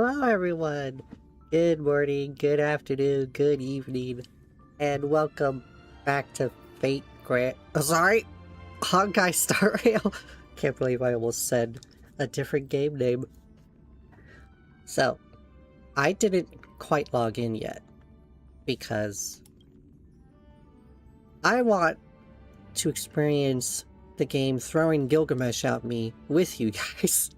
Hello, everyone. Good morning, good afternoon, good evening, and welcome back to Fate Grand. Oh, sorry, Honkai Star Rail. Can't believe I almost said a different game name. So, I didn't quite log in yet because I want to experience the game throwing Gilgamesh at me with you guys.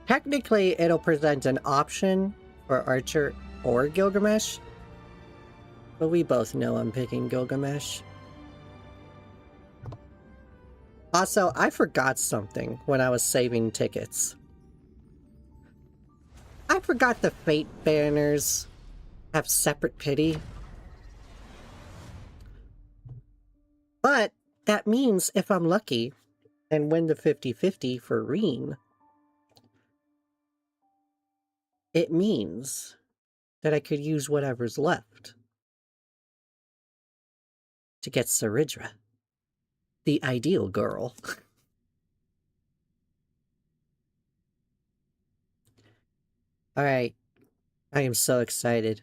Technically, it'll present an option for Archer or Gilgamesh, but we both know I'm picking Gilgamesh. Also, I forgot something when I was saving tickets. I forgot the fate banners have separate pity. But that means if I'm lucky and win the 50-50 for Reen, it means that I could use whatever's left to get Saridra, the ideal girl. Alright, I am so excited.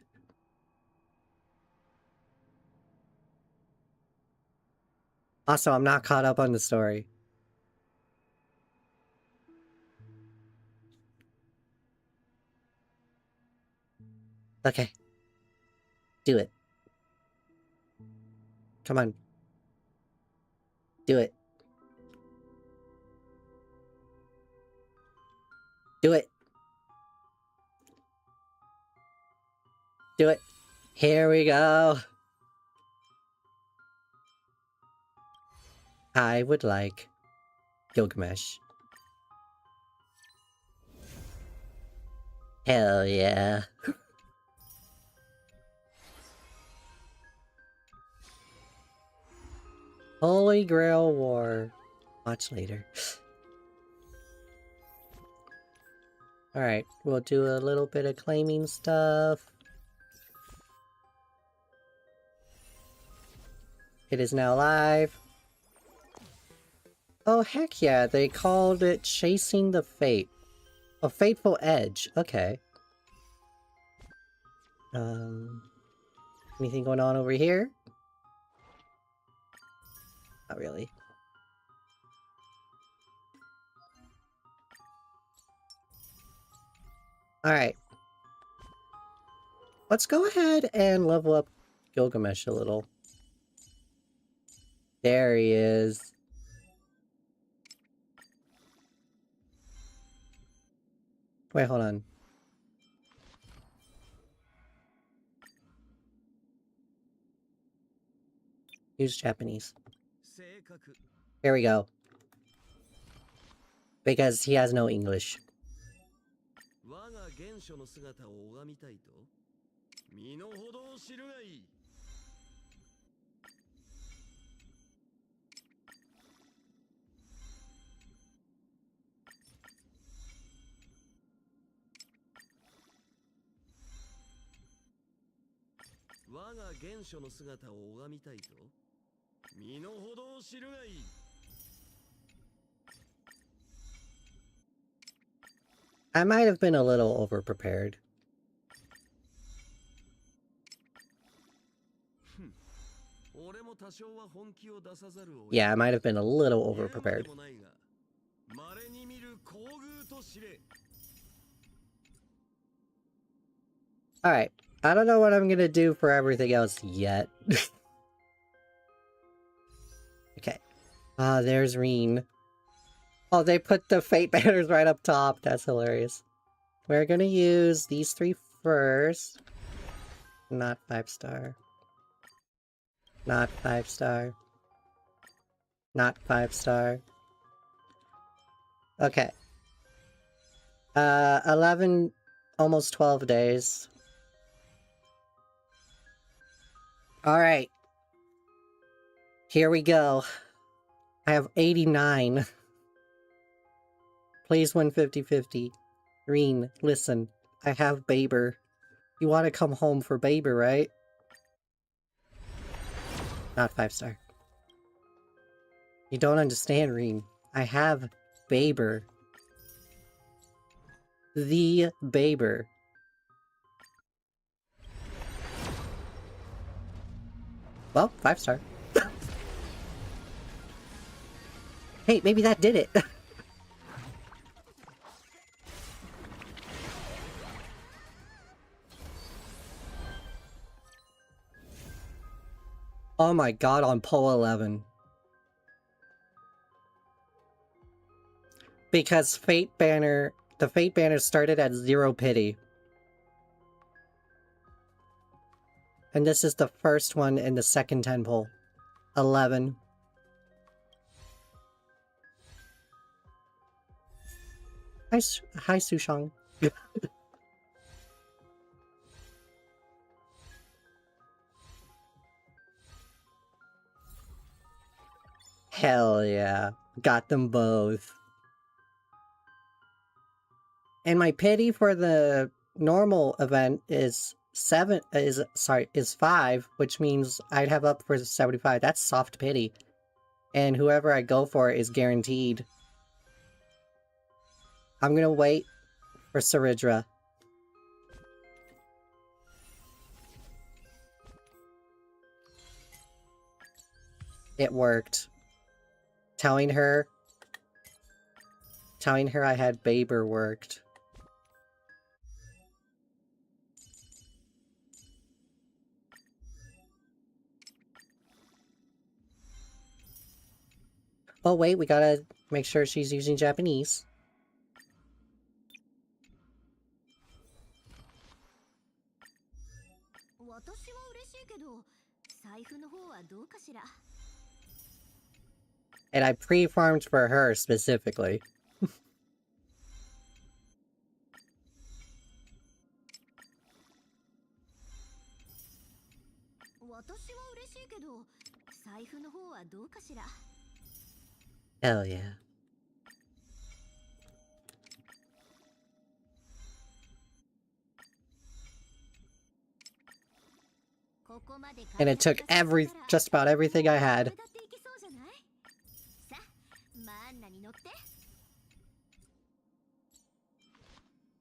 Also, I'm not caught up on the story. Okay. Do it. Come on. Do it. Do it. Do it. Here we go. I would like Gilgamesh. Hell yeah. Holy Grail War. Watch later. Alright, we'll do a little bit of claiming stuff. It is now live. Oh heck yeah, they called it Chasing the Fate. A Fateful Edge, okay. Anything going on over here? Not really. Alright. Let's go ahead and level up Gilgamesh a little. There he is. Wait, hold on. Use Japanese. Here we go. Because he has no English. I might have been a little over-prepared. Yeah, I might have been a little over-prepared. Alright, I don't know what I'm gonna do for everything else yet. Okay. Ah, there's Reen. Oh, they put the fate banners right up top. That's hilarious. We're gonna use these three first. Not 5-star. Not 5-star. Not 5-star. Okay. 11, almost 12 days. Alright. Here we go. I have 89. Please win 50-50. Reen, listen. I have Baber. You want to come home for Baber, right? Not 5-star. You don't understand, Reen. I have Baber. The Baber. Well, 5-star. Hey, maybe that did it. Oh my god, on Poe 11. Because Fate Banner, the Fate Banner started at 0 pity. And this is the first one in the second 10 pull. 11. Hi, Sushang. Hell yeah. Got them both. And my pity for the normal event is 5, which means I'd have up for 75. That's soft pity. And whoever I go for is guaranteed. I'm gonna wait for Saridra. It worked. Telling her I had Baber worked. Oh wait, we gotta make sure she's using Japanese. And I pre-farmed for her specifically. Hell yeah. And it took just about everything I had.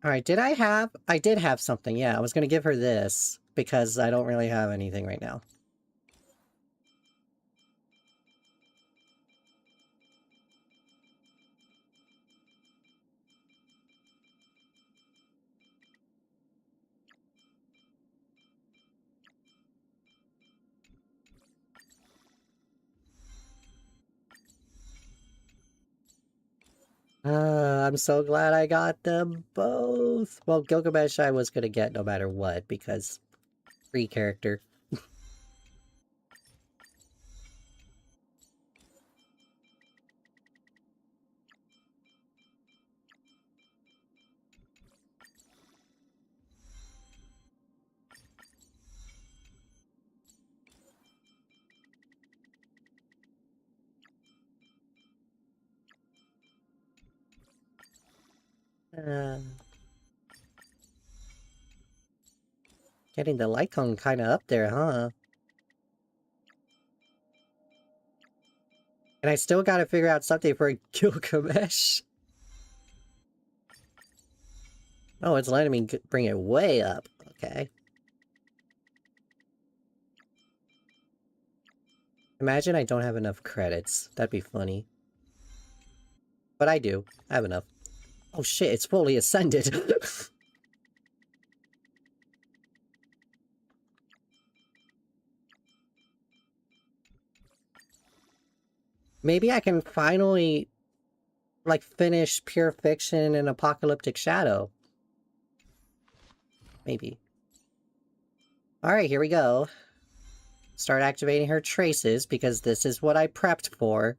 Alright, I did have something, yeah. I was gonna give her this, because I don't really have anything right now. I'm so glad I got them both. Well, Gilgamesh I was gonna get no matter what, because free character. Getting the Lycon kinda up there, huh? And I still gotta figure out something for Gilgamesh. Oh, it's letting me bring it way up. Okay. Imagine I don't have enough credits. That'd be funny. But I do. I have enough. Oh shit, it's fully ascended. Maybe I can finally, like, finish Pure Fiction and Apocalyptic Shadow. Maybe. Alright, here we go. Start activating her traces, because this is what I prepped for.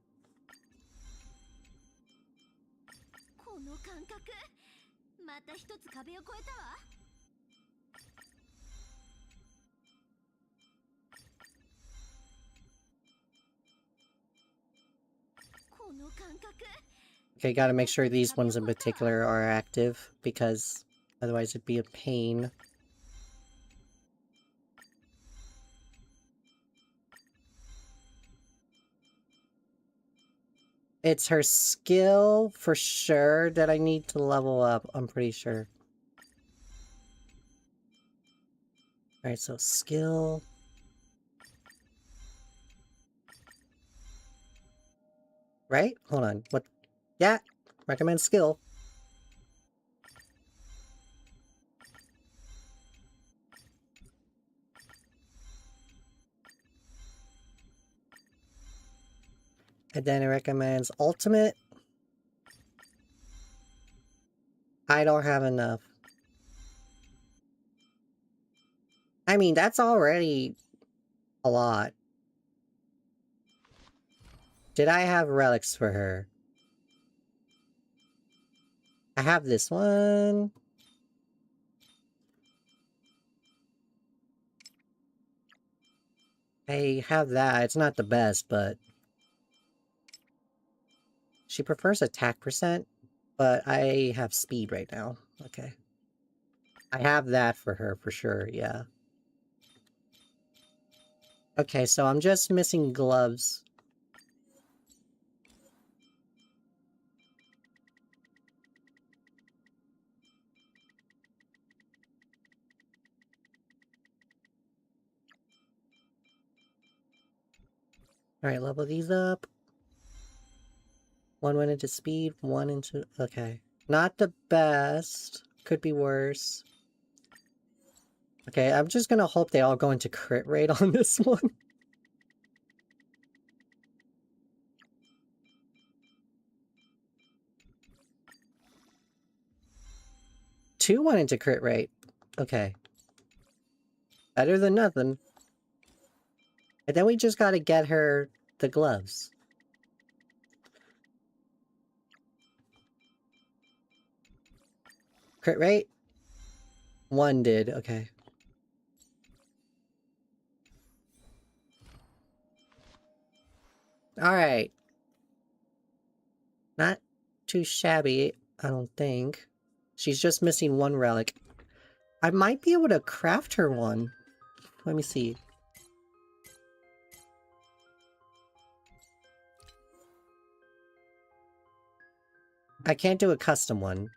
Okay, gotta make sure these ones in particular are active, because otherwise it'd be a pain. It's her skill, for sure, that I need to level up, I'm pretty sure. Alright, so skill... Right? Hold on, what? Yeah! Recommend skill. And then it recommends ultimate. I don't have enough. I mean, that's already a lot. Did I have relics for her? I have this one. I have that. It's not the best, but... She prefers attack percent, but I have speed right now. Okay. I have that for her, for sure, yeah. Okay, so I'm just missing gloves. Alright, level these up. One went into speed, one into... Okay. Not the best. Could be worse. Okay, I'm just gonna hope they all go into crit rate on this one. Two went into crit rate. Okay. Better than nothing. And then we just gotta get her the gloves. Crit rate? One did, okay. Alright. Not too shabby, I don't think. She's just missing one relic. I might be able to craft her one. Let me see. I can't do a custom one.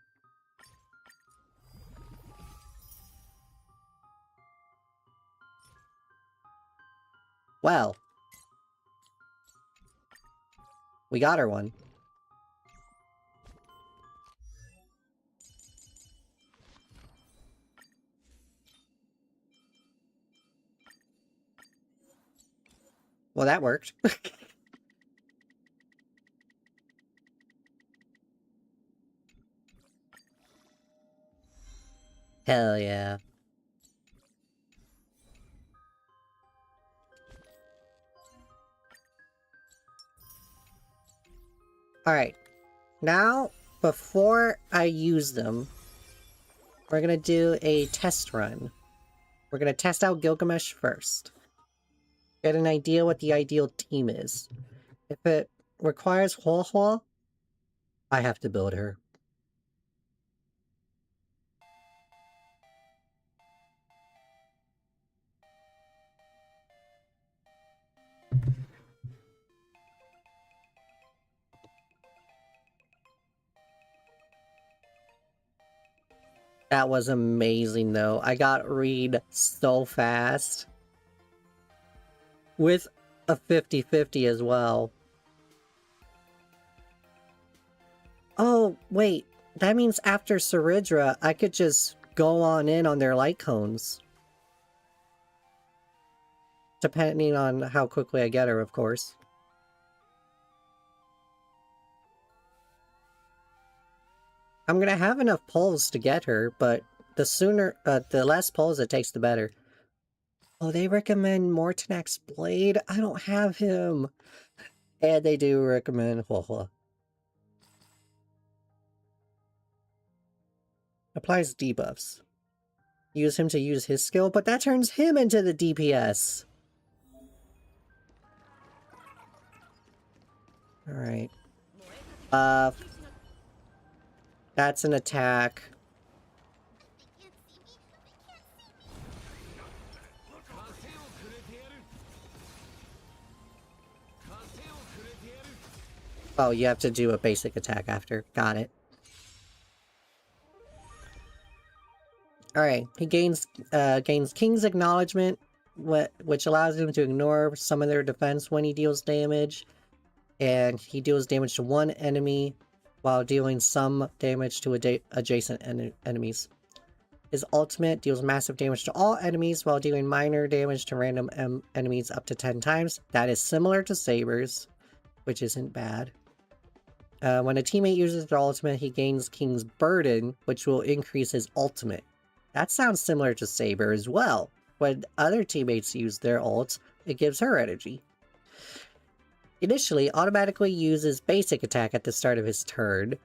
Well. We got her one. Well, that worked. Hell yeah. Alright. Now, before I use them, we're gonna do a test run. We're gonna test out Gilgamesh first. Get an idea what the ideal team is. If it requires Hua Hua, I have to build her. That was amazing, though. I got Reed so fast. With a 50-50 as well. Oh, wait. That means after Saridra, I could just go on in on their light cones. Depending on how quickly I get her, of course. I'm gonna have enough pulls to get her, but the less pulls it takes, the better. Oh, they recommend Mortonak's Blade? I don't have him! And they do recommend Hua Hua. Applies debuffs. Use him to use his skill, but that turns him into the DPS! Alright. That's an attack. Oh, you have to do a basic attack after. Got it. Alright, he gains King's Acknowledgement, which allows him to ignore some of their defense when he deals damage. And he deals damage to one enemy while dealing some damage to adjacent enemies. His ultimate deals massive damage to all enemies while dealing minor damage to random enemies up to 10 times. That is similar to Saber's, which isn't bad. When a teammate uses their ultimate, he gains King's Burden, which will increase his ultimate. That sounds similar to Saber as well. When other teammates use their ults, it gives her energy. Initially, automatically uses basic attack at the start of his turn,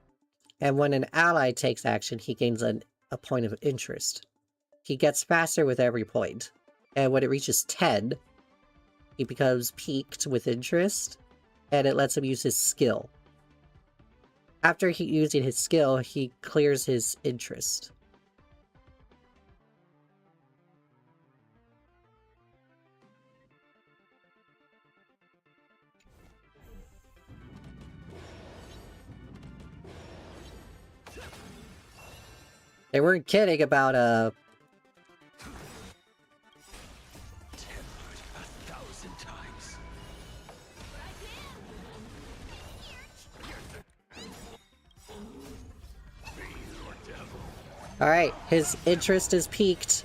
And when an ally takes action, he gains a point of interest. He gets faster with every point. And when it reaches 10, he becomes peaked with interest, and it lets him use his skill. After using his skill, he clears his interest. They weren't kidding about, Alright, his interest is peaked.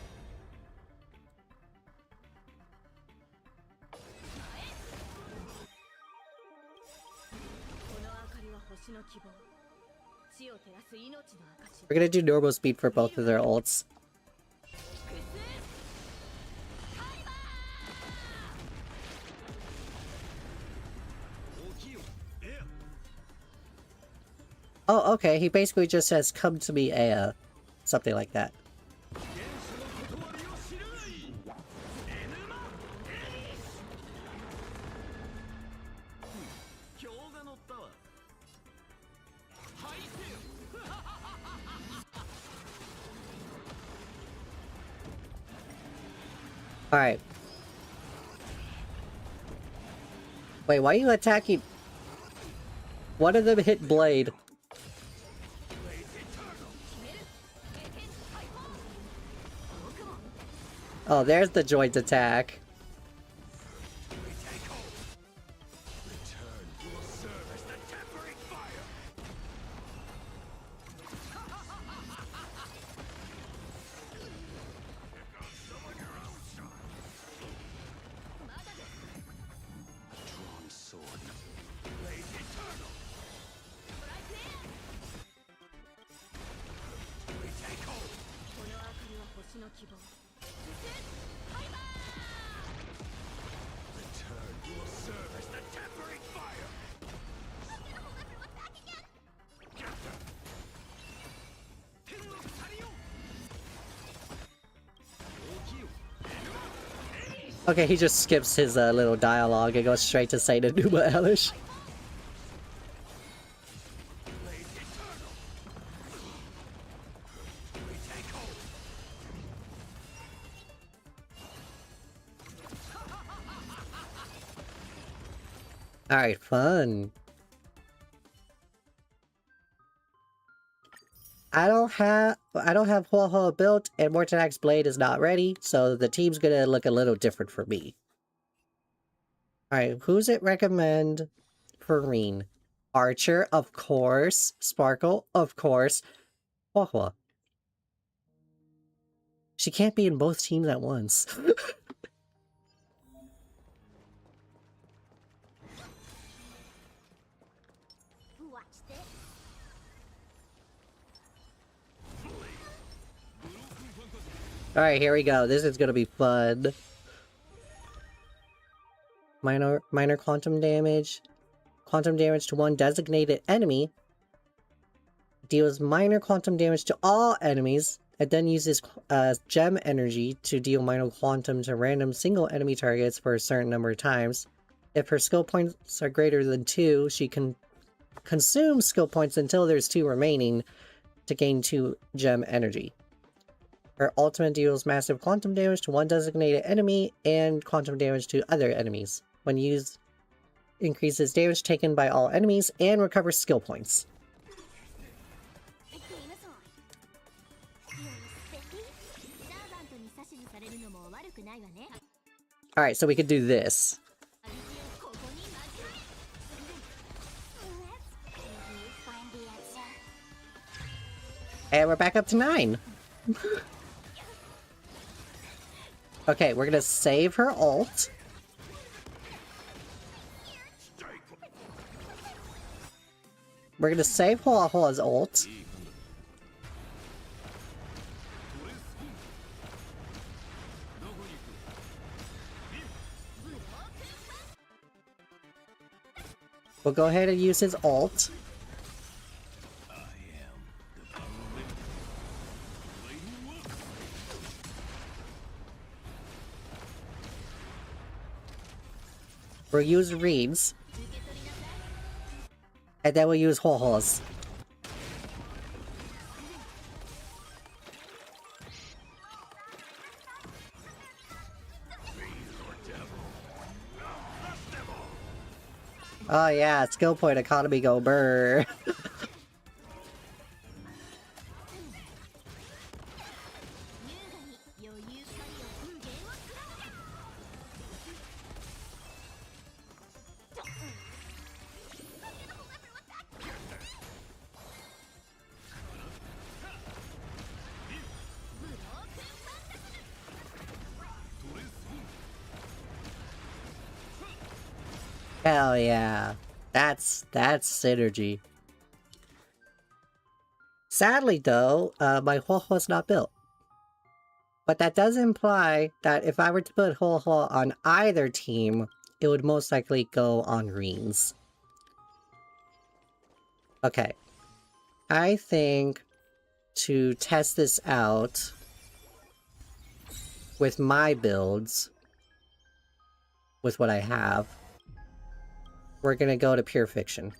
We're gonna do normal speed for both of their ults. Oh, okay, he basically just says, "Come to me, Aya." Something like that. Alright. Wait, why are you attacking? One of them hit Blade. Oh, there's the joint attack. Okay, he just skips his little dialogue and goes straight to say to Numa Elish. Alright, fun. I don't have Hoa Hoa built, and Mortonak's blade is not ready, so the team's gonna look a little different for me. Alright, who's it recommend for Rin? Archer, of course. Sparkle, of course. Hoa Hoa. She can't be in both teams at once. Alright, here we go. This is gonna be fun. Minor quantum damage. Quantum damage to one designated enemy. Deals minor quantum damage to all enemies, and then uses gem energy to deal minor quantum to random single enemy targets for a certain number of times. If her skill points are greater than 2, she can consume skill points until there's 2 remaining to gain 2 gem energy. Her ultimate deals massive quantum damage to one designated enemy and quantum damage to other enemies. When used, increases damage taken by all enemies and recovers skill points. Alright, so we could do this. And we're back up to 9. Okay, we're gonna save her ult. We're gonna save Hoa Hoa's ult. We'll go ahead and use his ult. We'll use Reeds. And then we'll use Ho-Hos. Oh yeah, skill point economy go brr. Hell yeah. That's synergy. Sadly though, my Ho-Ho's not built. But that does imply that if I were to put Ho-Ho on either team, it would most likely go on Reens. Okay. I think to test this out with my builds, with what I have, we're gonna go to Pure Fiction.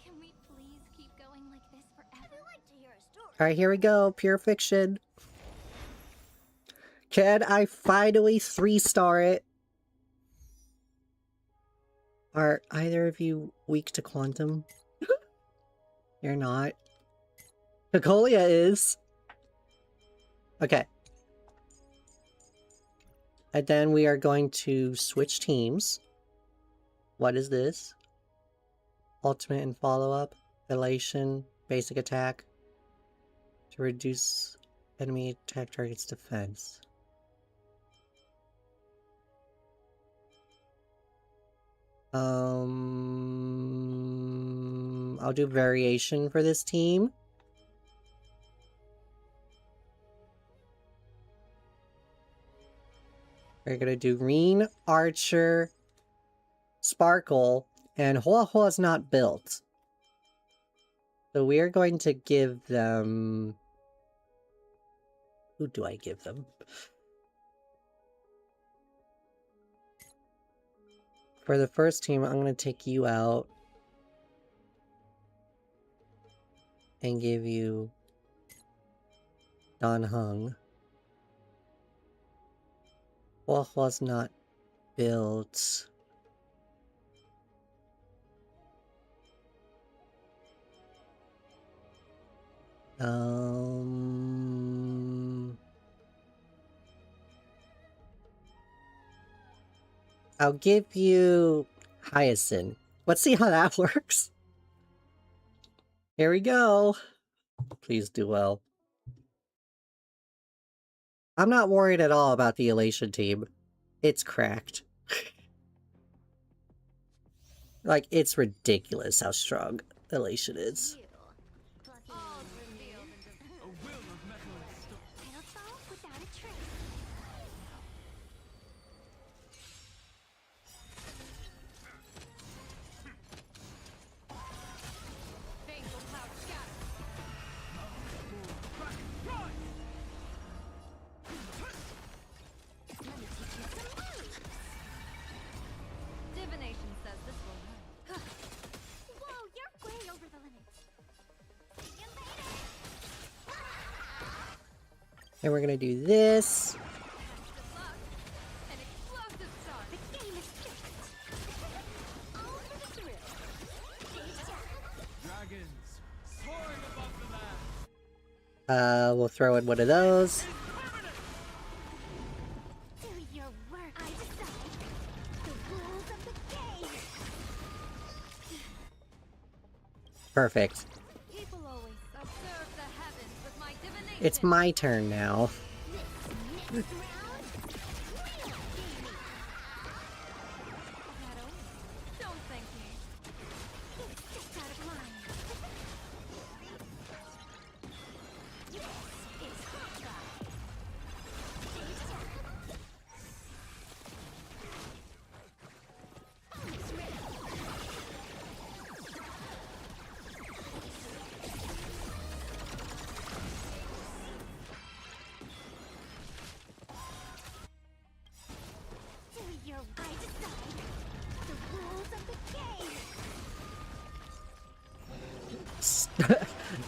Can we please keep going like this forever? I'd like to hear a story. Alright, here we go, Pure Fiction. Can I finally 3-star it? Are either of you weak to Quantum? You're not. Cocolia is. Okay. And then we are going to switch teams. What is this? Ultimate and follow-up. Elation. Basic attack. To reduce enemy attack target's defense. I'll do variation for this team. We're gonna do Reen, Archer, Sparkle, and Hoa is not built. So we are going to give them... Who do I give them? For the first team, I'm gonna take you out. And give you... Don Hung. Huahua's not built. I'll give you Hyacinth. Let's see how that works. Here we go. Please do well. I'm not worried at all about the Elation team. It's cracked. Like, it's ridiculous how strong Elation is. And we're gonna do this. We'll throw in one of those. Perfect. It's my turn now.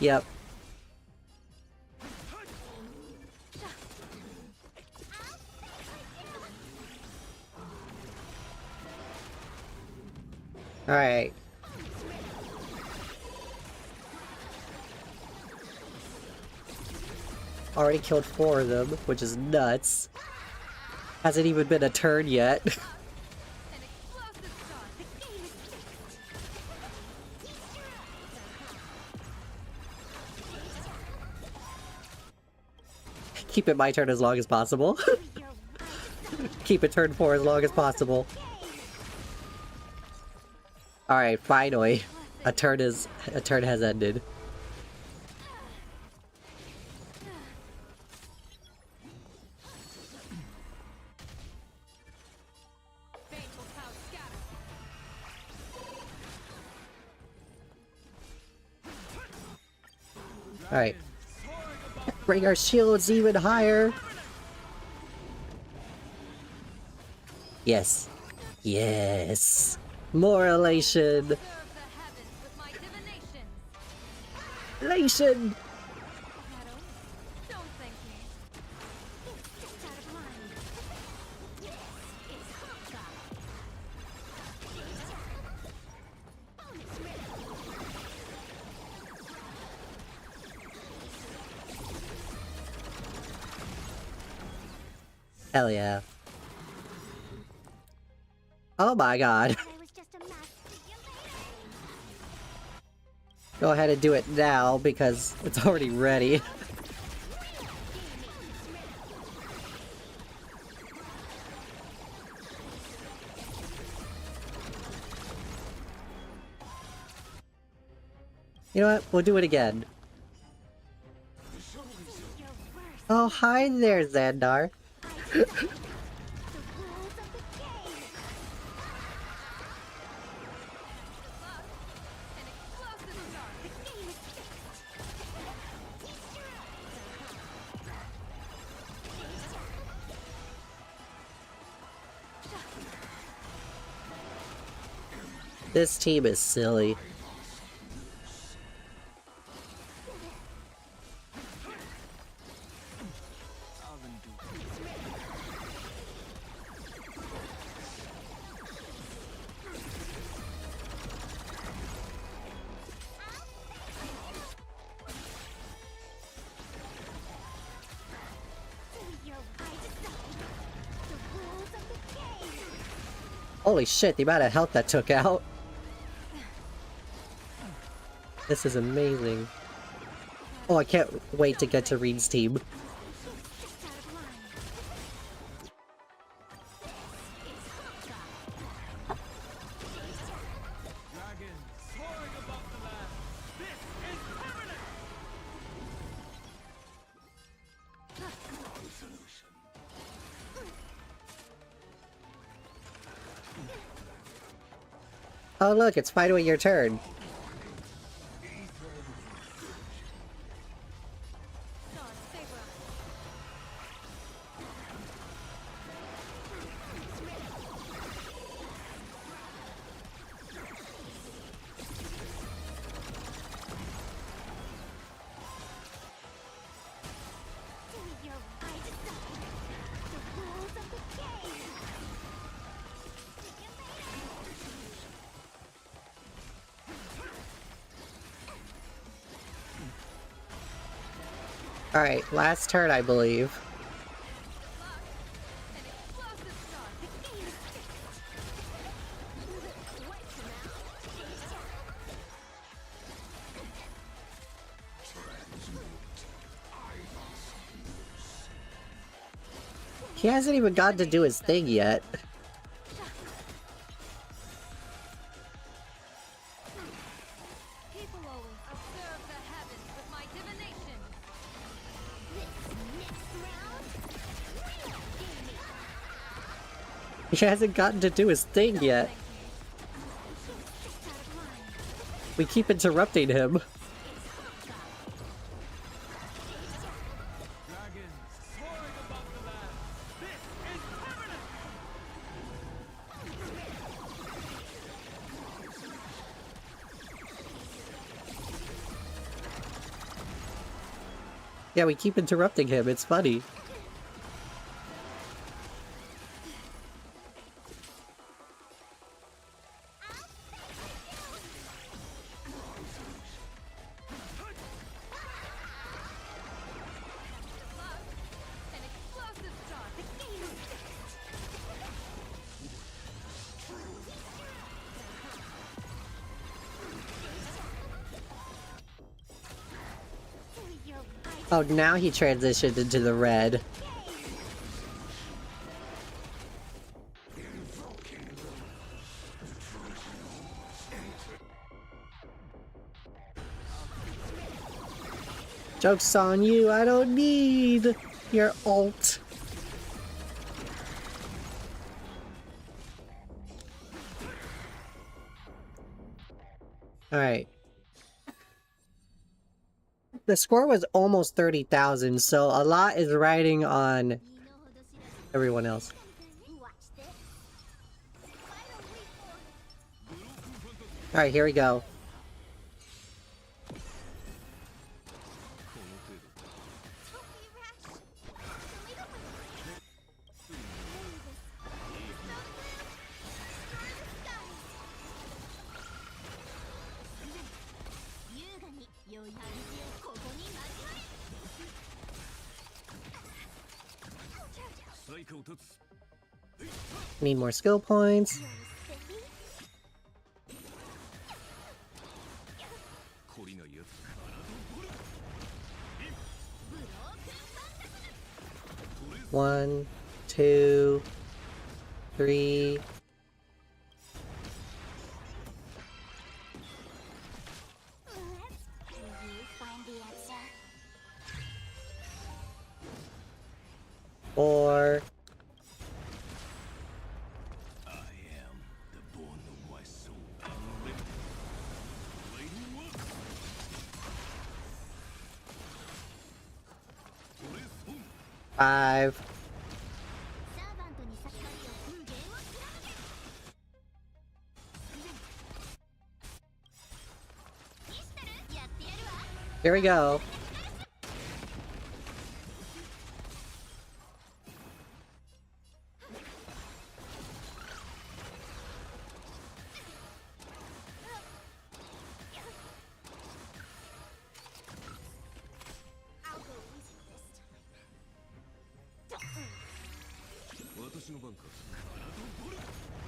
Yep. Alright. Already killed 4 of them, which is nuts. Hasn't even been a turn yet. An explosive start. The game is fixed. Keep it my turn as long as possible. Keep it turn 4 as long as possible. Alright, finally. A turn has ended. Baneful power scatter. Alright. Bring our shields even higher. Yes. Yes. More elation. Serve the heavens with my divinations. Elation! Shadow, don't thank me. It's out of line. It's Hell yeah. Oh my god. I was just a mess. Go ahead and do it now because it's already ready. You know what? We'll do it again. Oh, hi there, Xandar. An explosive start. The game is This team is silly. Holy shit, the amount of health that took out. This is amazing. Oh, I can't wait to get to Reed's team. Oh look, it's finally your turn. Alright, last turn, I believe. He hasn't even gotten to do his thing yet. People always observe the heavens with my divination. This next round, He hasn't gotten to do his thing yet. We keep interrupting him. Yeah, we keep interrupting him. It's funny. An explosive shot. The game is fixed. Oh, now he transitioned into the red. Joke's on you, I don't need your ult. Alright. The score was almost 30,000, so a lot is riding on everyone else. Alright, here we go. Need more skill points. One, two, three. Four. Five. Here we go.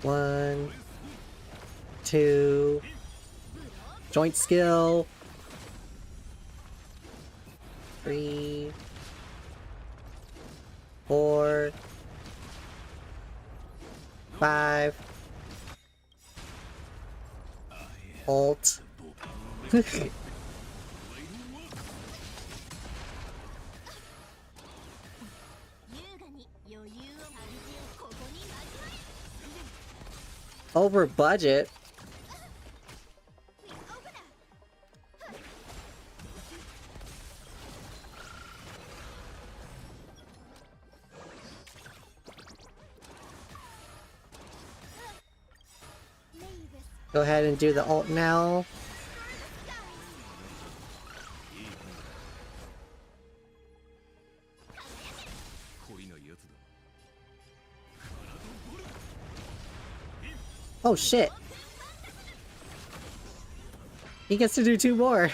One, two, joint skill, three, four, five, ult. Over budget. Go ahead and do the ult now. Oh shit. He gets to do two more.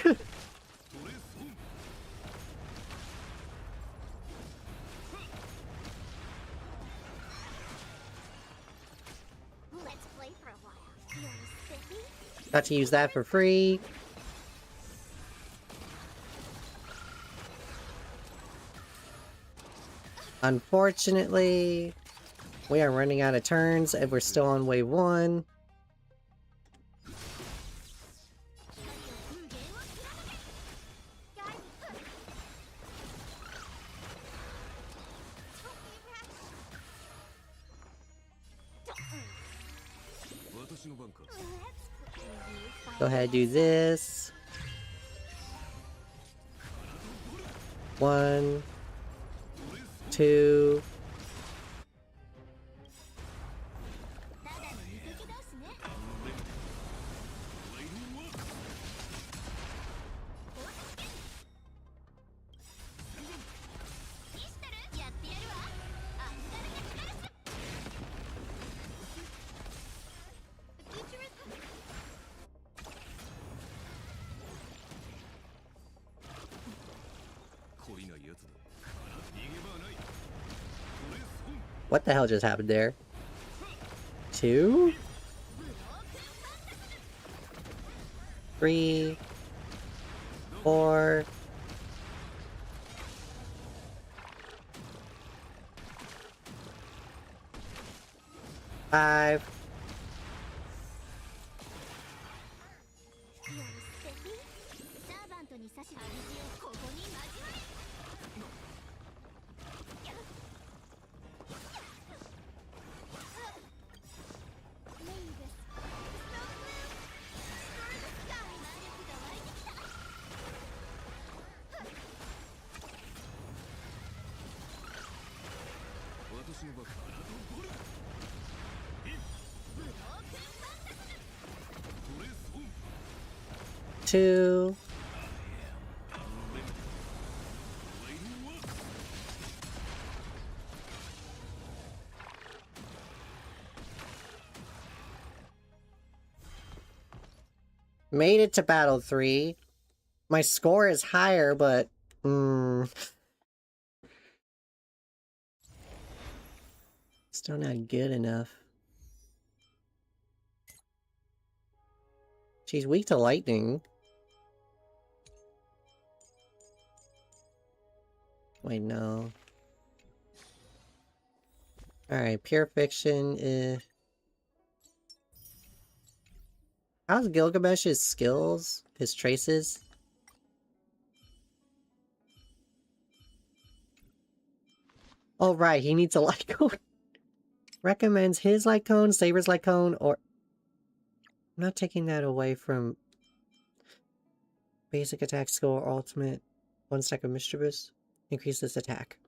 Got to use that for free. Unfortunately, we are running out of turns and we're still on wave 1. Go ahead and do this. 1, 2. What the hell just happened there? 2? 3? 4? 5? 2? Made it to battle 3. My score is higher, but... Still not good enough. She's weak to lightning. Wait, no. Alright, pure fiction is... How's Gilgamesh's skills? His traces? Oh right, he needs a light cone. Recommends his light cone, Saber's light cone, or... I'm not taking that away from... Basic attack skill or ultimate. 1 stack of mischievous. Increase this attack.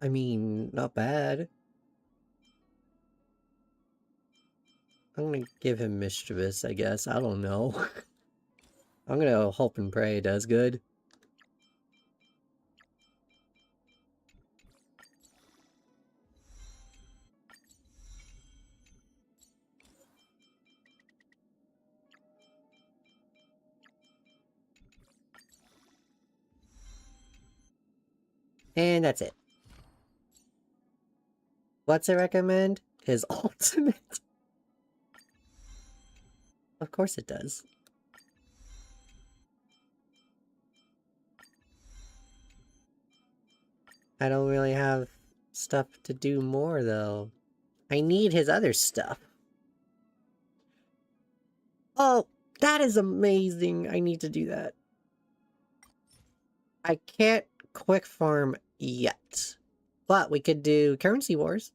I mean, not bad. I'm gonna give him mischievous, I guess. I don't know. I'm gonna hope and pray it does good. And that's it. What's it recommend? His ultimate. Of course it does. I don't really have stuff to do more, though. I need his other stuff. Oh, that is amazing. I need to do that. I can't quick farm yet. But we could do currency wars.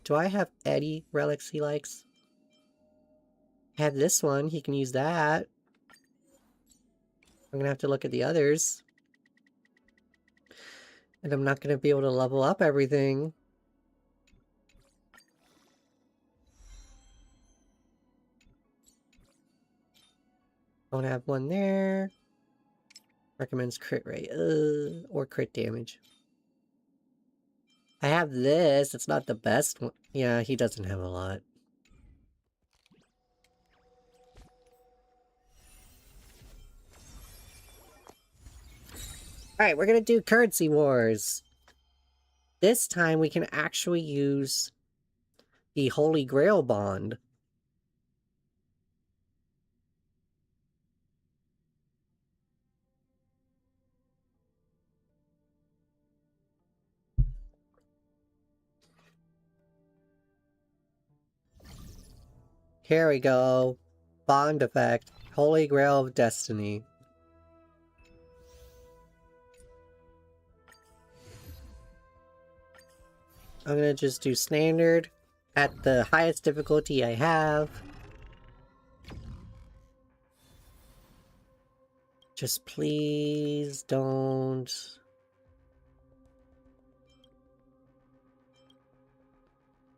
Do I have Eddie relics he likes? I have this one. He can use that. I'm gonna have to look at the others. And I'm not gonna be able to level up everything. Don't have one there. Recommends crit rate. Or crit damage. I have this. It's not the best one. Yeah, he doesn't have a lot. Alright, we're gonna do currency wars. This time we can actually use the Holy Grail bond. Here we go. Bond effect. Holy Grail of Destiny. I'm gonna just do standard at the highest difficulty I have. Just please don't...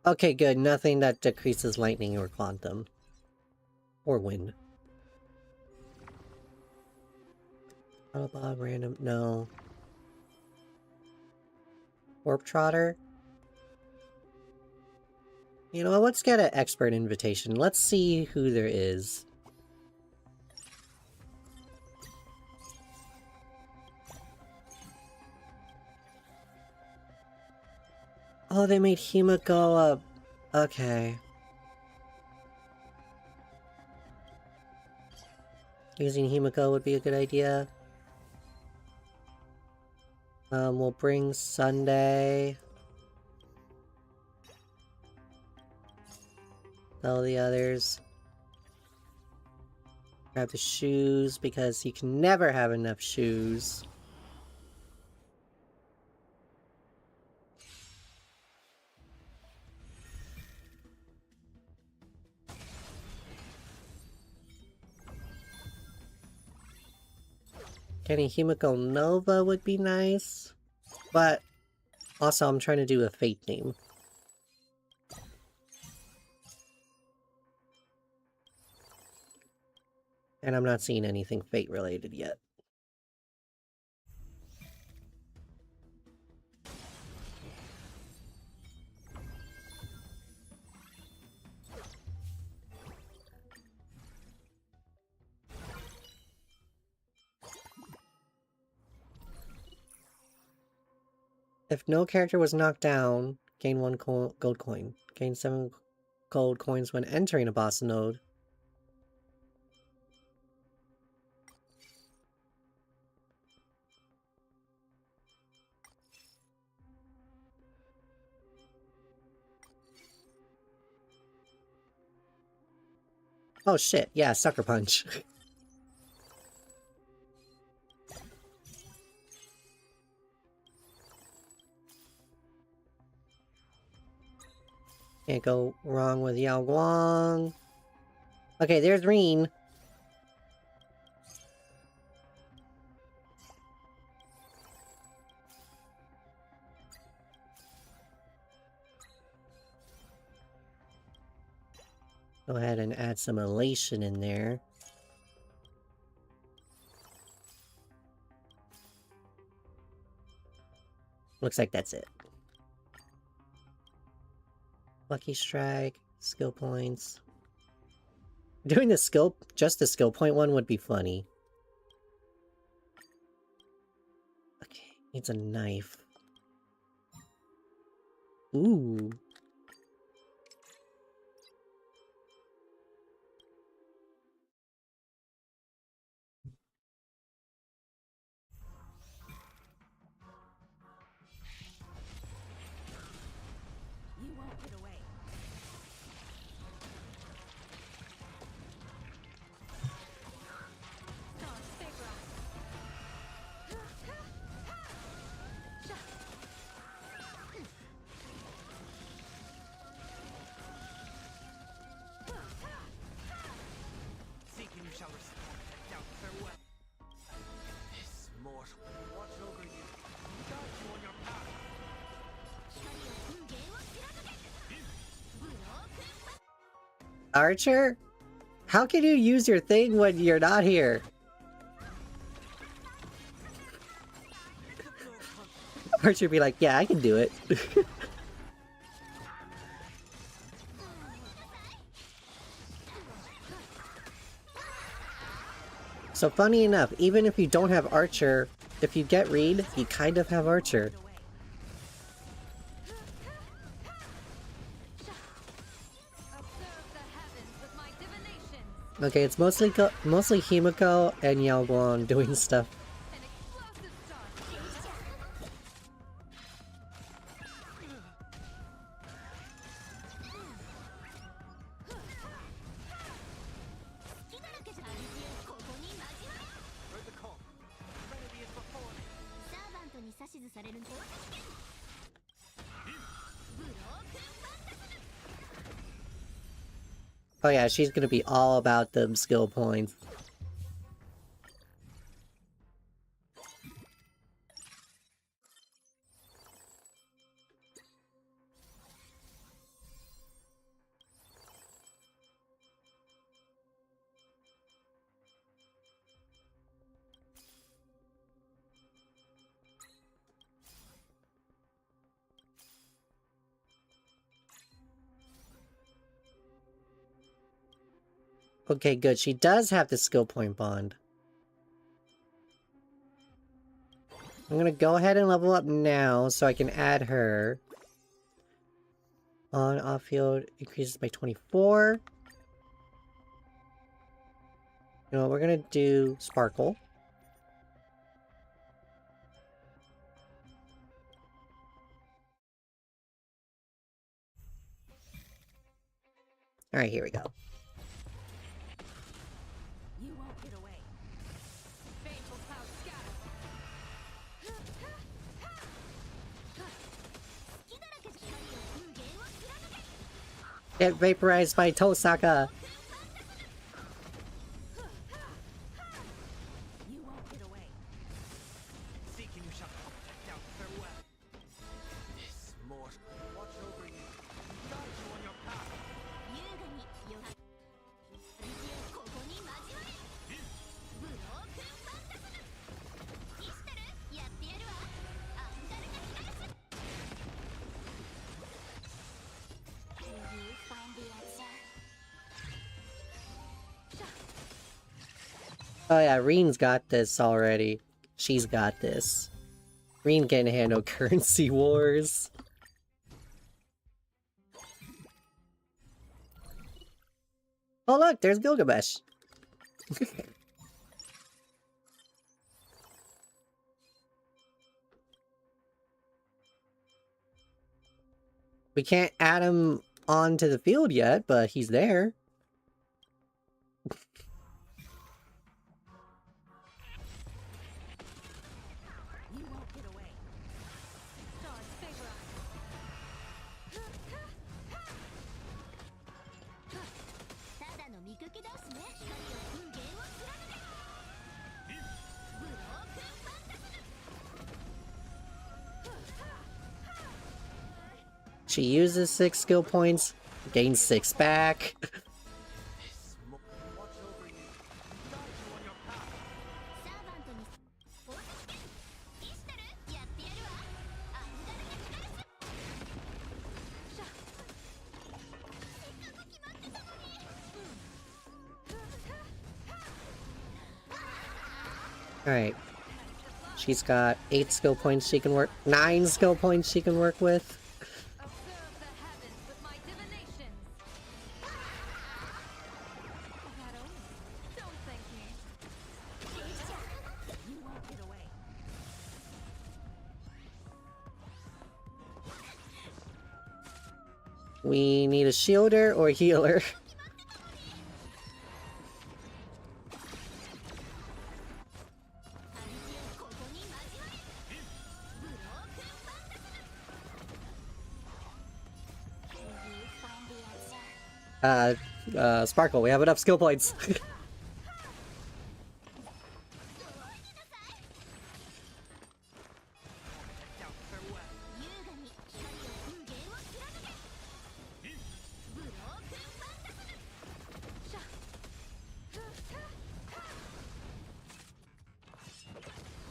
Okay, good. Nothing that decreases lightning or quantum. Or wind. Autobot, random... No. Warp Trotter? You know what, let's get an expert invitation. Let's see who there is. Oh, they made Himiko a... Okay. Using Himiko would be a good idea. We'll bring Sunday. Sell the others. Grab the shoes, because you can never have enough shoes. Getting Himiko Nova would be nice. But also I'm trying to do a Fate theme. And I'm not seeing anything Fate related yet. If no character was knocked down, gain 1 gold coin. Gain 7 gold coins when entering a boss node. Oh shit, yeah, Sucker Punch. Can't go wrong with Yao Guang. Okay, there's Rin. Go ahead and add some elation in there. Looks like that's it. Lucky Strike, skill points. Doing just the skill point one would be funny. Okay, needs a knife. Ooh. You won't get away. Seeking you shall respond. Doubt farewell. This mortal. Watch over you. Guide you on your path. Archer? How can you use your thing when you're not here? Archer be like, yeah, I can do it. So funny enough, even if you don't have Archer, if you get Reed, you kind of have Archer. Okay, it's mostly Himiko and Yao Guang doing stuff. Heard the call. Serenity is before me. Oh yeah, she's gonna be all about them skill points. Okay, good. She does have the skill point bond. I'm gonna go ahead and level up now so I can add her. On off field increases by 24. You know, we're gonna do Sparkle. Alright, here we go. You won't get away. Baneful cloud scatter. Get vaporized by Tosaka! You won't get away. Seek and you shall protect out. Farewell. This mortal watch over you. Guide you on your path. 優雅によここに交われ。ブロークンバンダスナ。イシュタルやってやるわ。アンガルが開く。Can you find the answer? Oh yeah, Reen's got this already. She's got this. Reen can't handle currency wars. Oh look, there's Gilgamesh. We can't add him onto the field yet, but he's there. You won't get away. Stars favorize. ただの見かけ倒しね。光を運源を貫け。ブロークンバンダスナ。 She uses 6 skill points, gains 6 back. This mortal watch over you. Guide you on your path. サーバントに放射試験イシュタルやってやるわ。アンガルが光る。シャせっかく決まってたのに。Alright. She's got 8 skill points she can work- 9 skill points she can work with. Observe the heavens with my divinations. That only. Don't thank me. You won't get away. We need a shielder or healer. ここに交われ。ブロークンバンダスナ。Can you find the answer? Sparkle, we have enough skill points. どいてなさい。Protect out. Farewell. 優雅に光を運源を貫け。ブロークンバンダスナ。シャ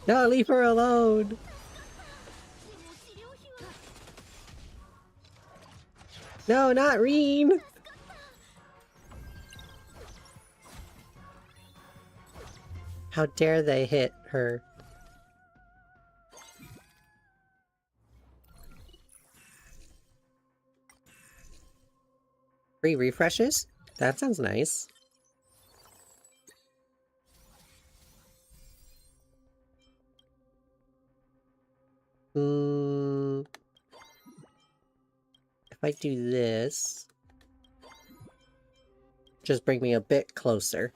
No, leave her alone. でも治療費は No, not Reen. How dare they hit her? Free refreshes? That sounds nice. If I do this, just bring me a bit closer.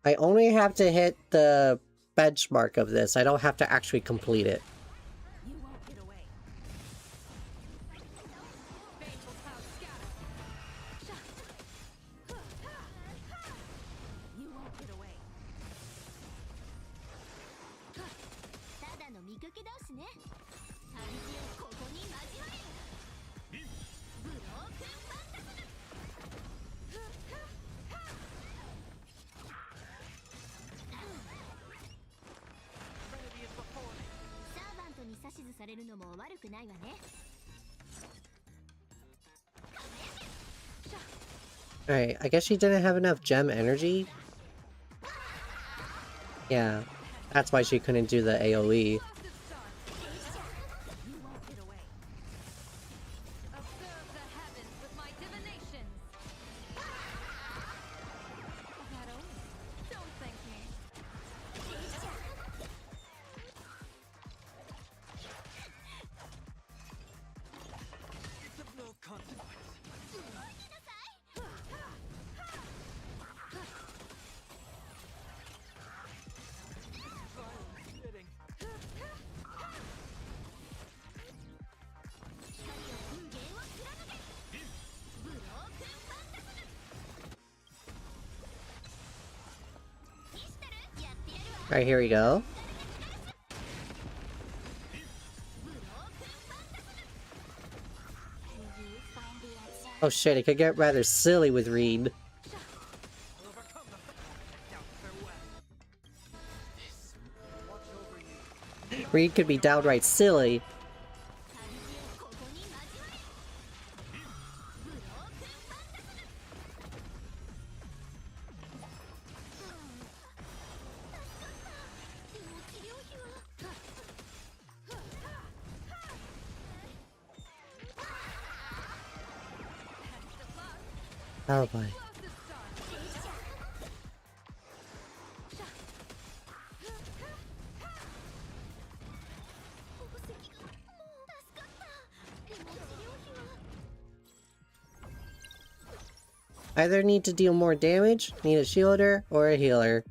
I only have to hit the benchmark of this. I don't have to actually complete it. You won't get away. Baneful cloud scatter. You won't get away. ただの見かけ倒しね。旅路をここに交われ。ブロークンバンダスナ。Remedy is before me. サーバントに指図されるのも悪くないわね。 Alright, I guess she didn't have enough gem energy. Yeah, that's why she couldn't do the AoE. Positive star. You won't get away. Alright, here we go. Oh shit, it could get rather silly with Reed. Overcome the down farewell. This watch over you. Reed could be downright silly. Oh boy. Either need to deal more damage, need a shielder, or a healer.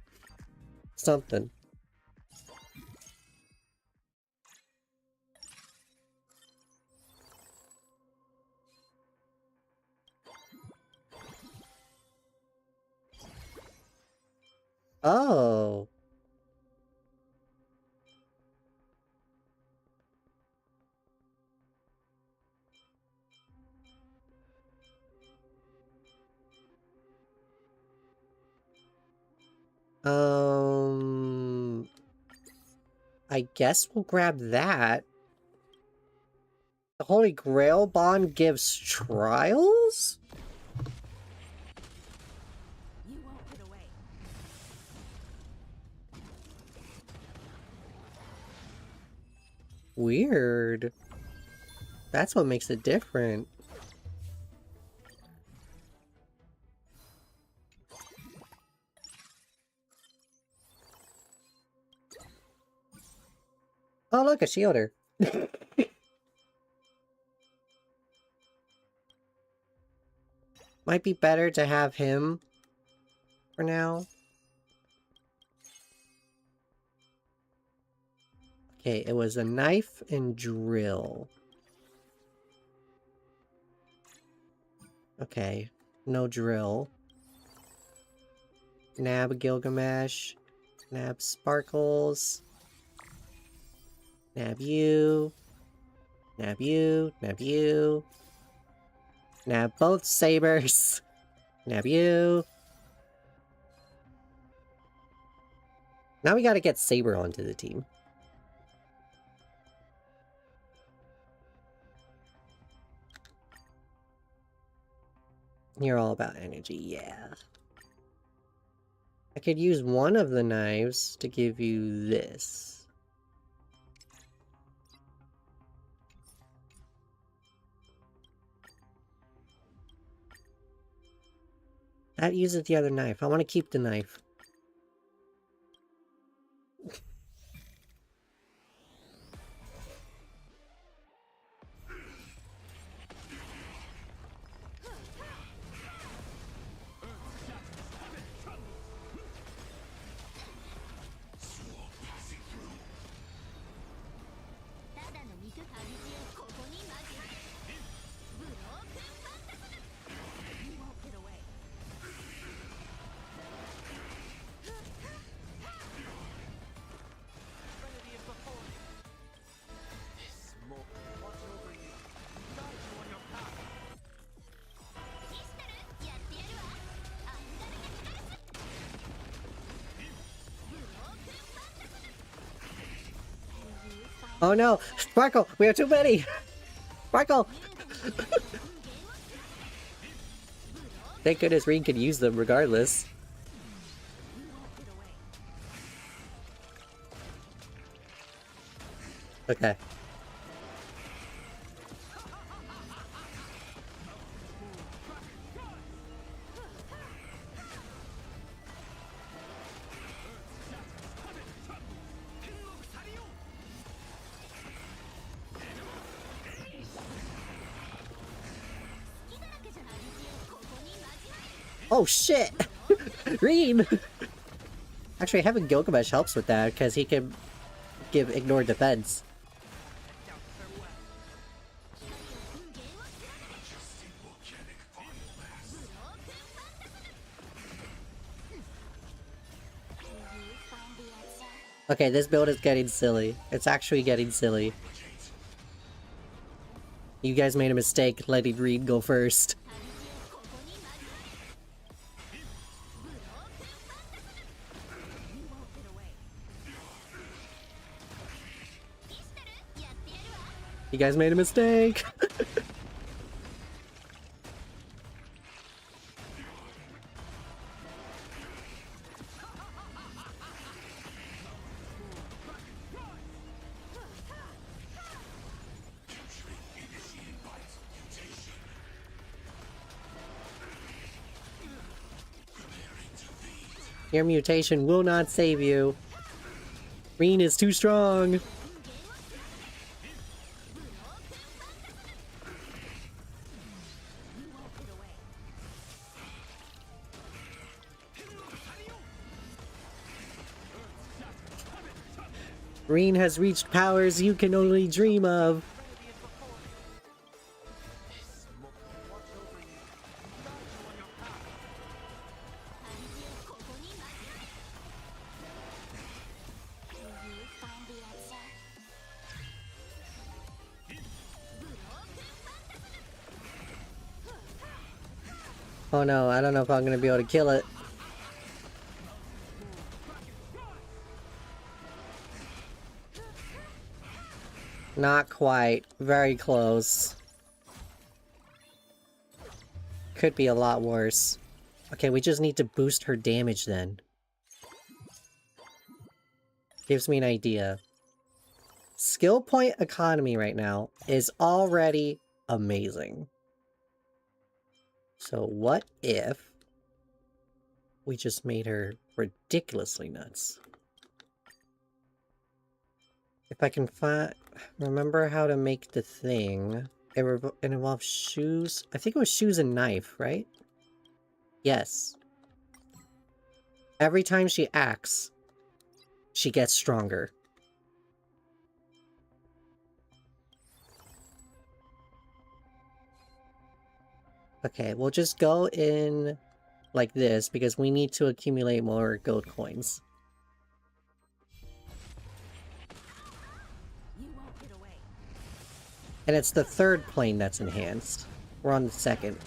Something. Oh. I guess we'll grab that. The Holy Grail bond gives trials? You won't get away. Weird. That's what makes it different. Oh look, a shielder. Might be better to have him for now. Okay, it was a knife and drill. Okay, no drill. Nab Gilgamesh. Nab Sparkles. Nab you. Nab you. Nab you. Nab both sabers. Nab you. Now we gotta get Saber onto the team. You're all about energy, yeah. I could use one of the knives to give you this. That uses the other knife. I want to keep the knife. Trinity is before you. This watch over you. Guide you on your path. Oh no! Sparkle! We have too many! Sparkle! Thank goodness Reed could use them regardless. Okay. Oh shit! Reed! Actually, having Gilgamesh helps with that, because he can give ignored defense. Down farewell. Okay, this build is getting silly. It's actually getting silly. You guys made a mistake letting Reed go first. You guys made a mistake! Your mutation will not save you. Reen is too strong. Reen has reached powers you can only dream of. Oh no, I don't know if I'm gonna be able to kill it. Not quite. Very close. Could be a lot worse. Okay, we just need to boost her damage then. Gives me an idea. Skill point economy right now is already amazing. So what if we just made her ridiculously nuts? If I can remember how to make the thing. It involves shoes. I think it was shoes and knife, right? Yes. Every time she acts, she gets stronger. Okay, we'll just go in like this because we need to accumulate more gold coins. And it's the third plane that's enhanced. We're on the second.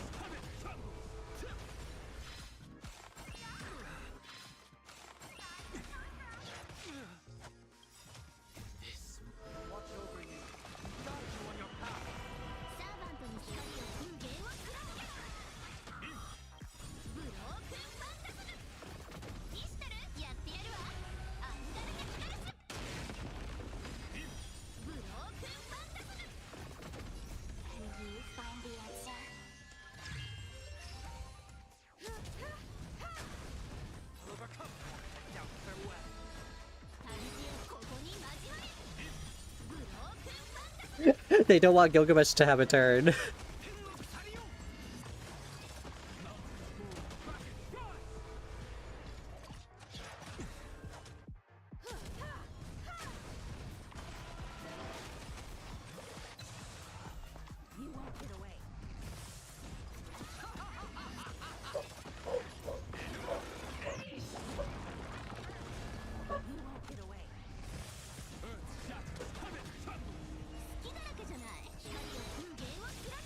They don't want Gilgamesh to have a turn.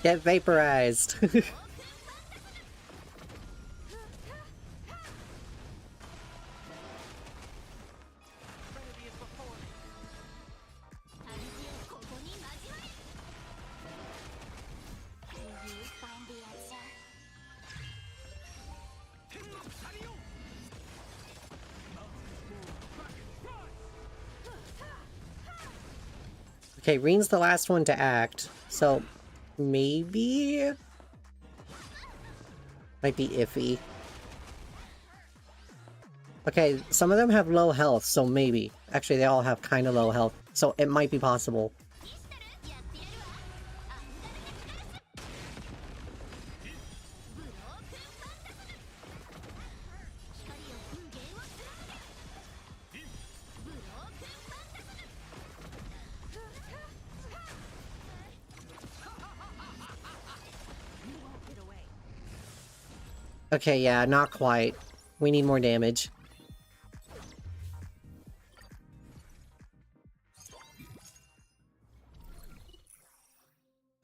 Get vaporized. Okay, Reen's the last one to act, so maybe? Might be iffy. Okay, some of them have low health, so maybe. Actually, they all have kind of low health, so it might be possible. Okay, yeah, not quite. We need more damage.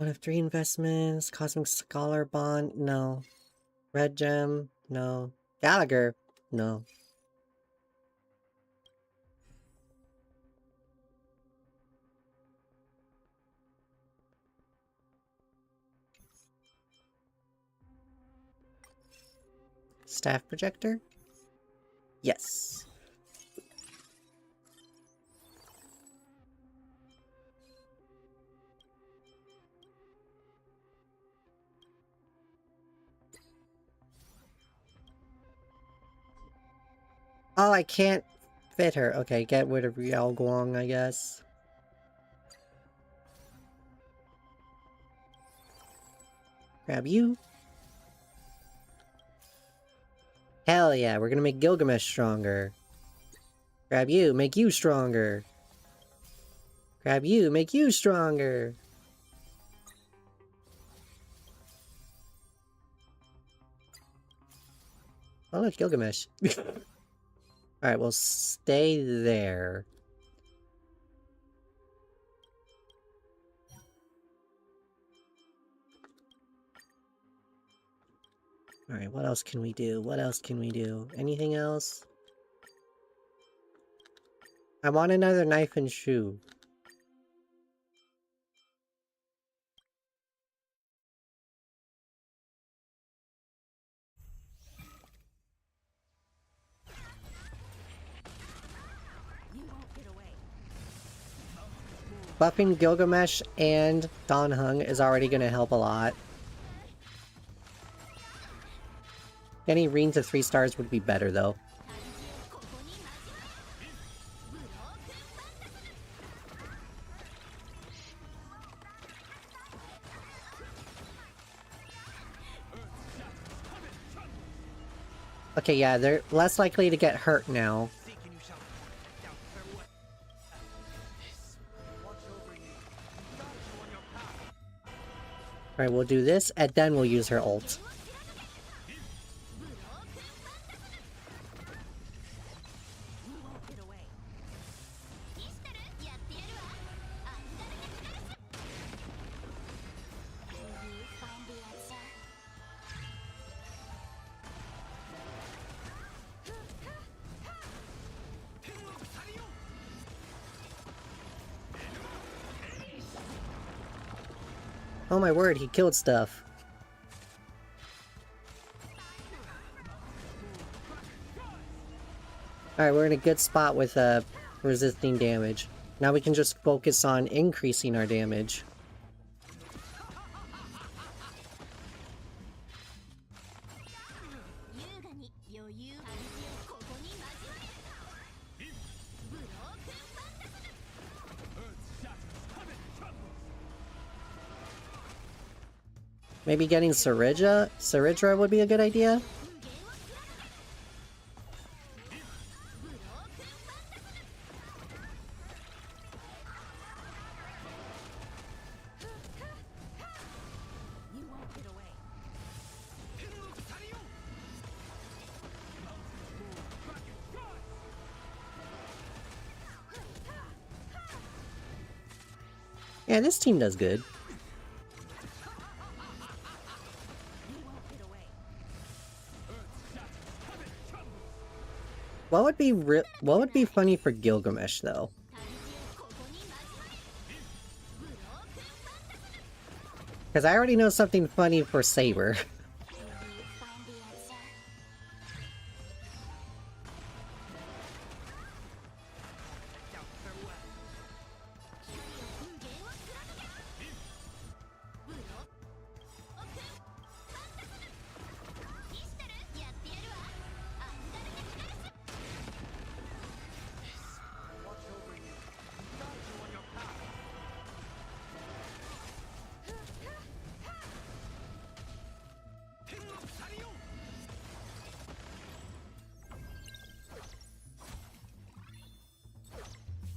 One of 3 investments. Cosmic Scholar Bond. No. Red Gem. No. Gallagher. No. Staff projector? Yes. Oh, I can't fit her. Okay, get rid of Riao Guang, I guess. Grab you. Hell yeah, we're gonna make Gilgamesh stronger. Grab you, make you stronger. Grab you, make you stronger. Oh look, Gilgamesh. Alright, we'll stay there. Alright, what else can we do? What else can we do? Anything else? I want another knife and shoe. You won't get away. Buffing Gilgamesh and Dan Heng is already gonna help a lot. Getting Rin to 3 stars would be better though. Okay, yeah, they're less likely to get hurt now. Seek and you shall find. Doubt farewell. This watch over you. Guide you on your path. Alright, we'll do this, and then we'll use her ult. You won't get away. Will you find the answer? Oh my word, he killed stuff. Alright, we're in a good spot with resisting damage. Now we can just focus on increasing our damage. Maybe getting Saridra would be a good idea? You won't get away. Yeah, this team does good. You won't get away. What would be funny for Gilgamesh though? Because I already know something funny for Saber. Will you find the answer? Doubt farewell. Watch over you. Guide you on your path.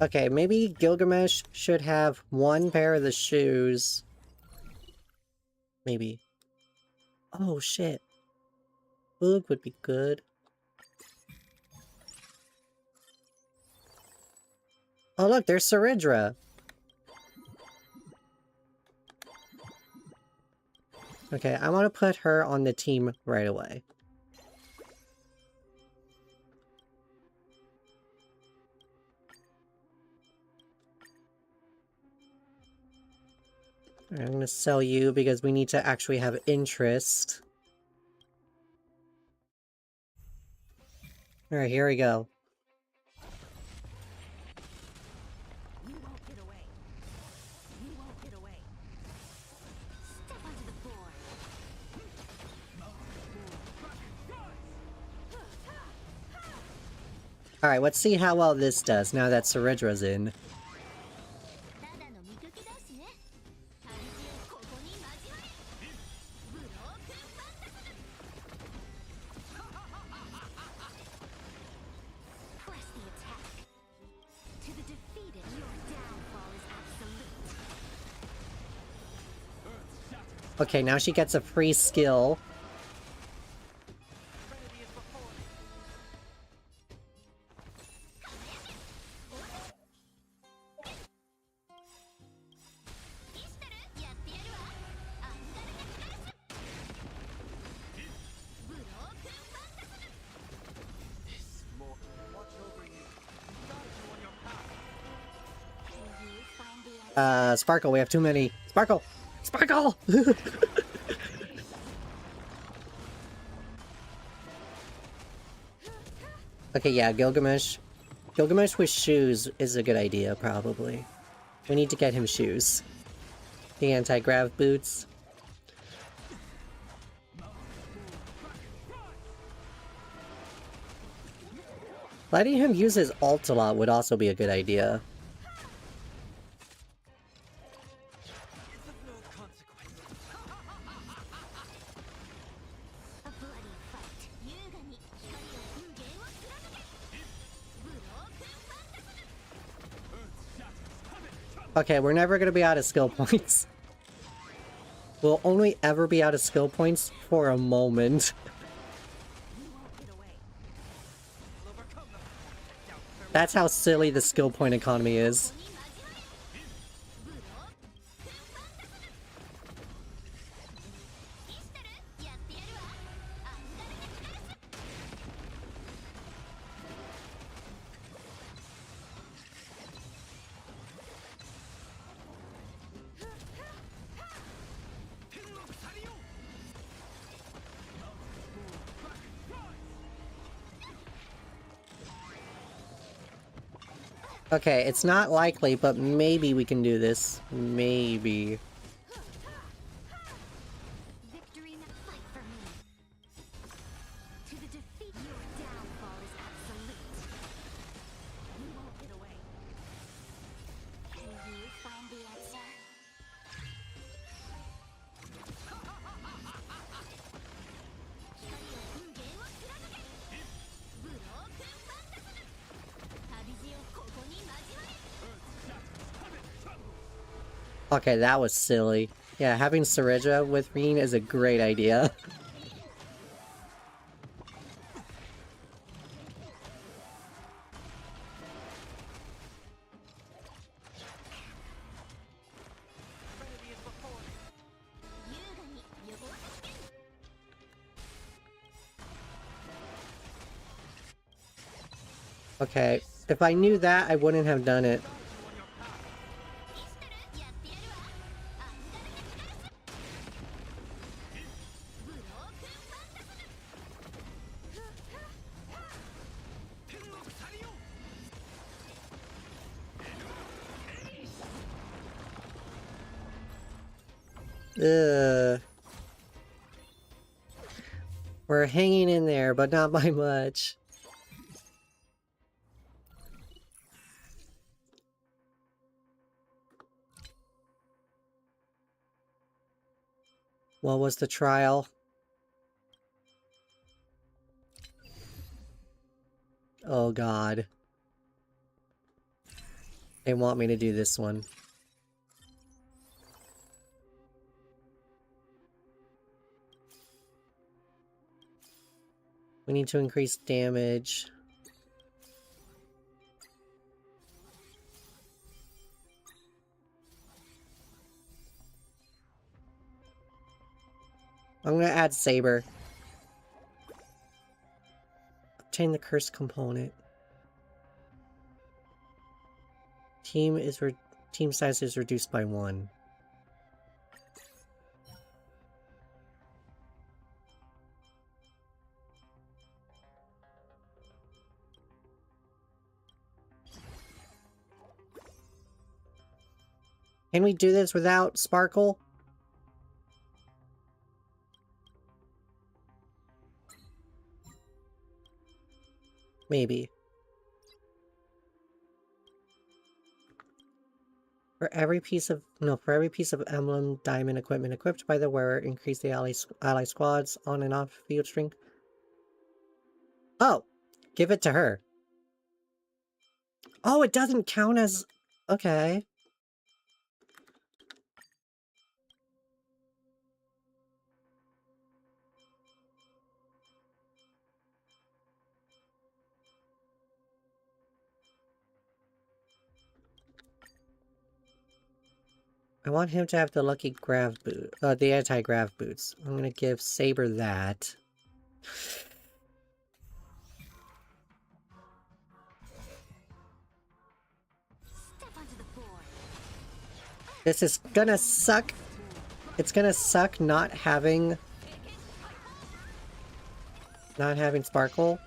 Okay, maybe Gilgamesh should have 1 pair of the shoes. Maybe. Oh shit. Boog would be good. Oh look, there's Saridra. Okay, I want to put her on the team right away. I'm gonna sell you because we need to actually have interest. Alright, here we go. You won't get away. You won't get away. Step onto the board. Alright, let's see how well this does now that Saridra's in. ただの見かけだしね。旅路をここに交われ。ブロークンファンタズム。Press the attack. To the defeated, your downfall is absolute. Okay, now she gets a free skill. Trinity is before me. イシタルやってやるわ。アンガル焼きガラス。ブロークンファンタズム。 This more. Watch over you. Guide you on your path. Can you find the answer? Sparkle, we have too many. Sparkle! Sparkle! Okay, yeah, Gilgamesh. Gilgamesh with shoes is a good idea, probably. We need to get him shoes. The anti-grav boots. Letting him use his ult a lot would also be a good idea. It's of no consequence. A bloody fight. 優雅に光を無限を貫け。ブロークンファンタズム。 Okay, we're never gonna be out of skill points. We'll only ever be out of skill points for a moment. You won't get away. I'll overcome them. Take down their That's how silly the skill point economy is. ここに交われ。ブロークンファンタズム。イシタルやってやるわ。アンガル焼きガラス。 Okay, it's not likely, but maybe we can do this. Maybe. Victory in the fight for me. To the defeat, your downfall is absolute. You won't get away. Can you find the answer? Okay, that was silly. Yeah, having Saridra with Reen is a great idea. Trinity is before me. Okay, if I knew that, I wouldn't have done it. Guide you on your path. Ugh. We're hanging in there, but not by much. What was the trial? Oh god. They want me to do this one. We need to increase damage. I'm gonna add Saber. Obtain the curse component. Team size is reduced by 1. Can we do this without Sparkle? Maybe. For every piece of emblem diamond equipment equipped by the wearer, increase the ally squads on and off field strength. Oh, give it to her. Oh, it doesn't count as... Okay. I want him to have the lucky grav boot, the anti-grav boots. I'm gonna give Saber that. This is gonna suck. It's gonna suck not having Sparkle.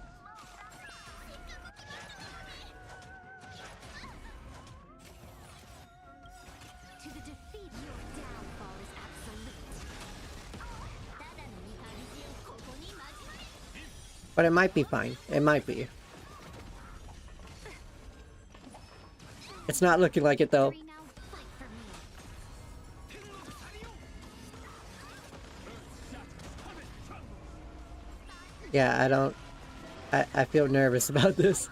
But it might be fine. It might be. It's not looking like it though. Yeah, I feel nervous about this.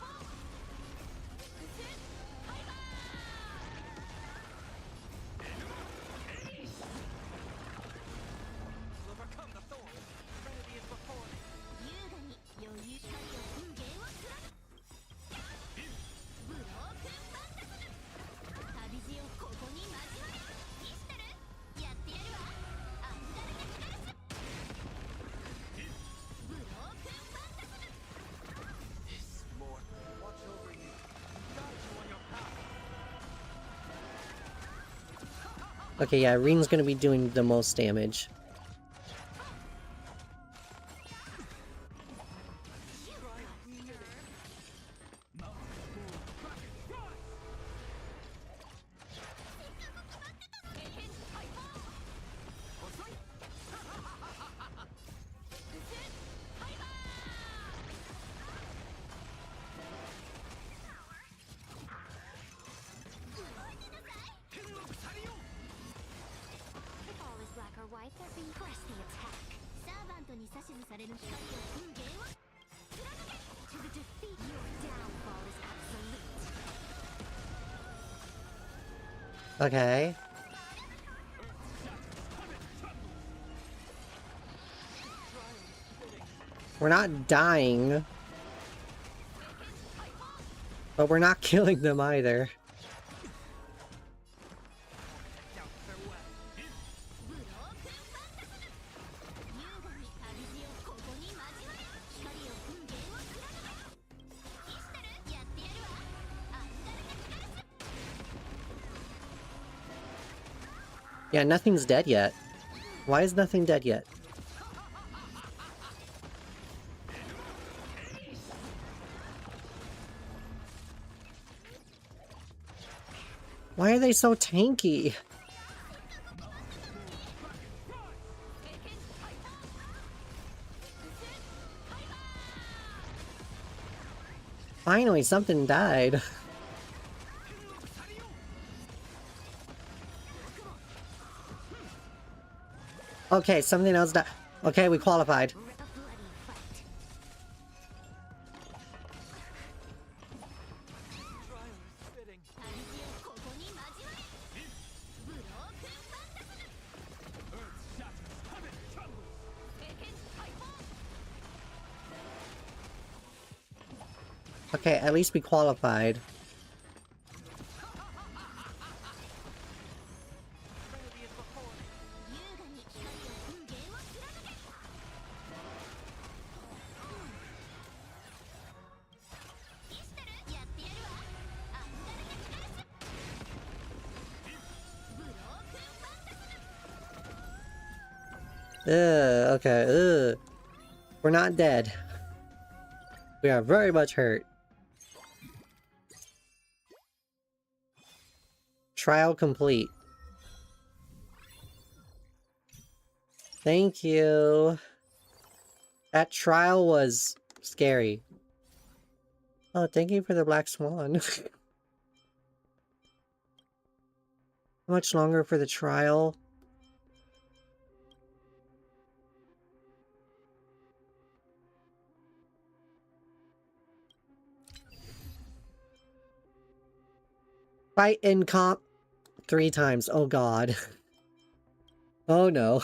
Okay, yeah, Rin's gonna be doing the most damage. Okay. We're not dying. But we're not killing them either. Yeah, nothing's dead yet. Why is nothing dead yet? Why are they so tanky? Finally, something died. Okay, something else died. Okay, we qualified. Okay, at least we qualified. Okay, We're not dead. We are very much hurt. Trial complete. Thank you. That trial was scary. Oh, thank you for the black swan. How much longer for the trial? Fight in comp 3 times. Oh god. Oh no.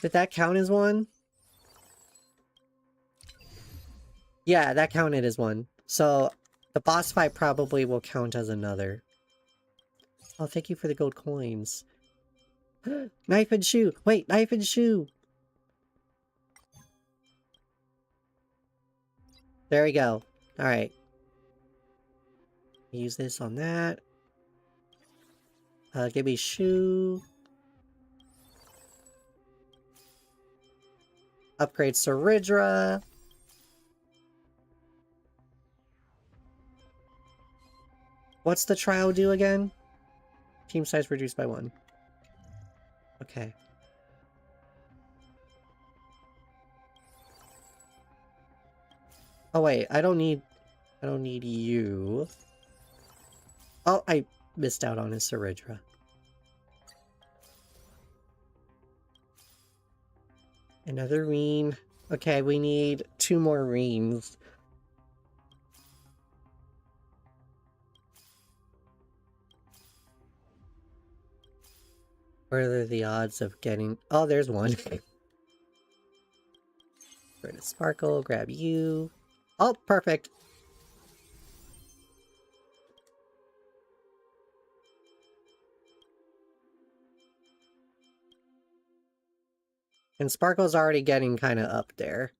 Did that count as one? Yeah, that counted as one. So, the boss fight probably will count as another. Oh, thank you for the gold coins. Knife and shoe! Wait, knife and shoe! There we go. Alright. Use this on that. Give me shoe. Upgrade Saridra. What's the trial do again? Team size reduced by 1. Okay. Oh wait, I don't need you. Oh, I missed out on his Saridra. Another Reen. Okay, we need 2 more Reens. What are the odds of getting... Oh, there's one. Grab a Sparkle, grab you. Oh, perfect. And Sparkle's already getting kind of up there.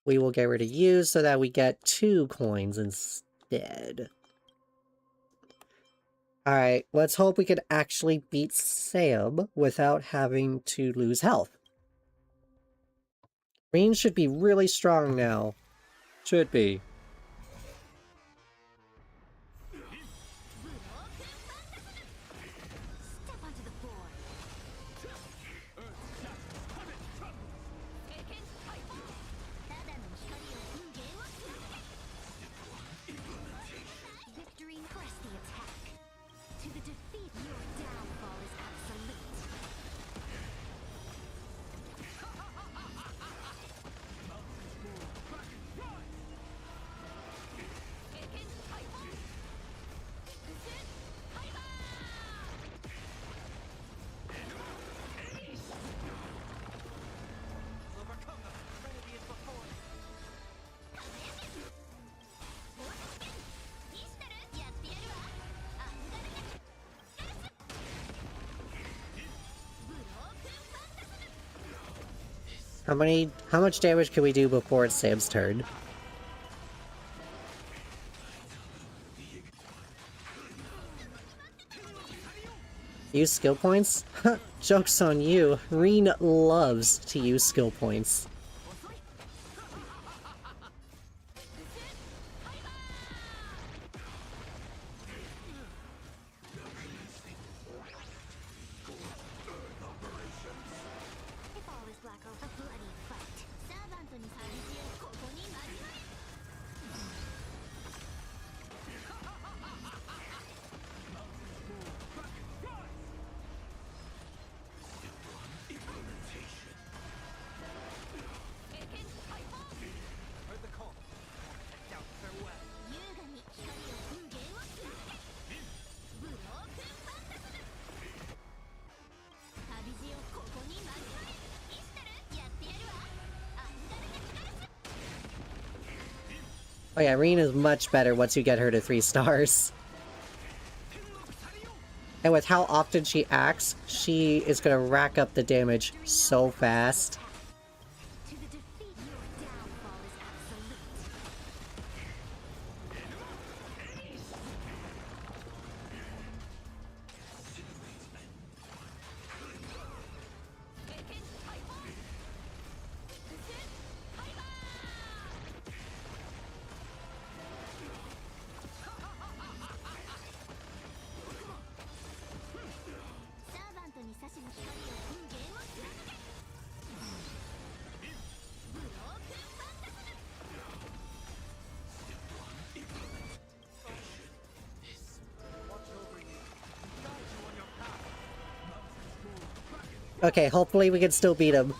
We will get rid of you so that we get 2 coins instead. Alright, let's hope we can actually beat Sam without having to lose health. Reen should be really strong now. Should be. How much damage can we do before it's Sam's turn? Use skill points? Joke's on you. Reen loves to use skill points. Oh yeah, Rin is much better once you get her to 3 stars. And with how often she acts, she is gonna rack up the damage so fast. To the defeat, your downfall is absolute. Okay, hopefully we can still beat him.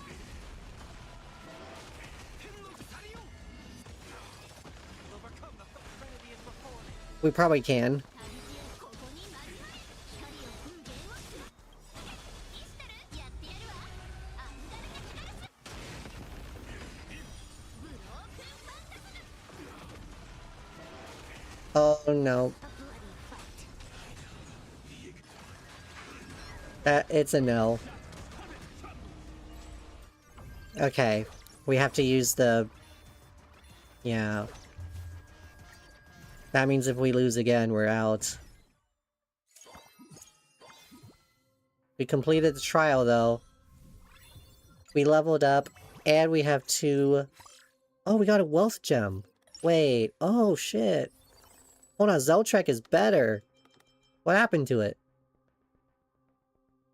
We probably can. Oh no. It's a no. Okay, we have to use the... Yeah. That means if we lose again, we're out. We completed the trial, though. We leveled up, and we have 2... Oh, we got a wealth gem. Wait, oh shit. Hold on, Zeltrek is better. What happened to it?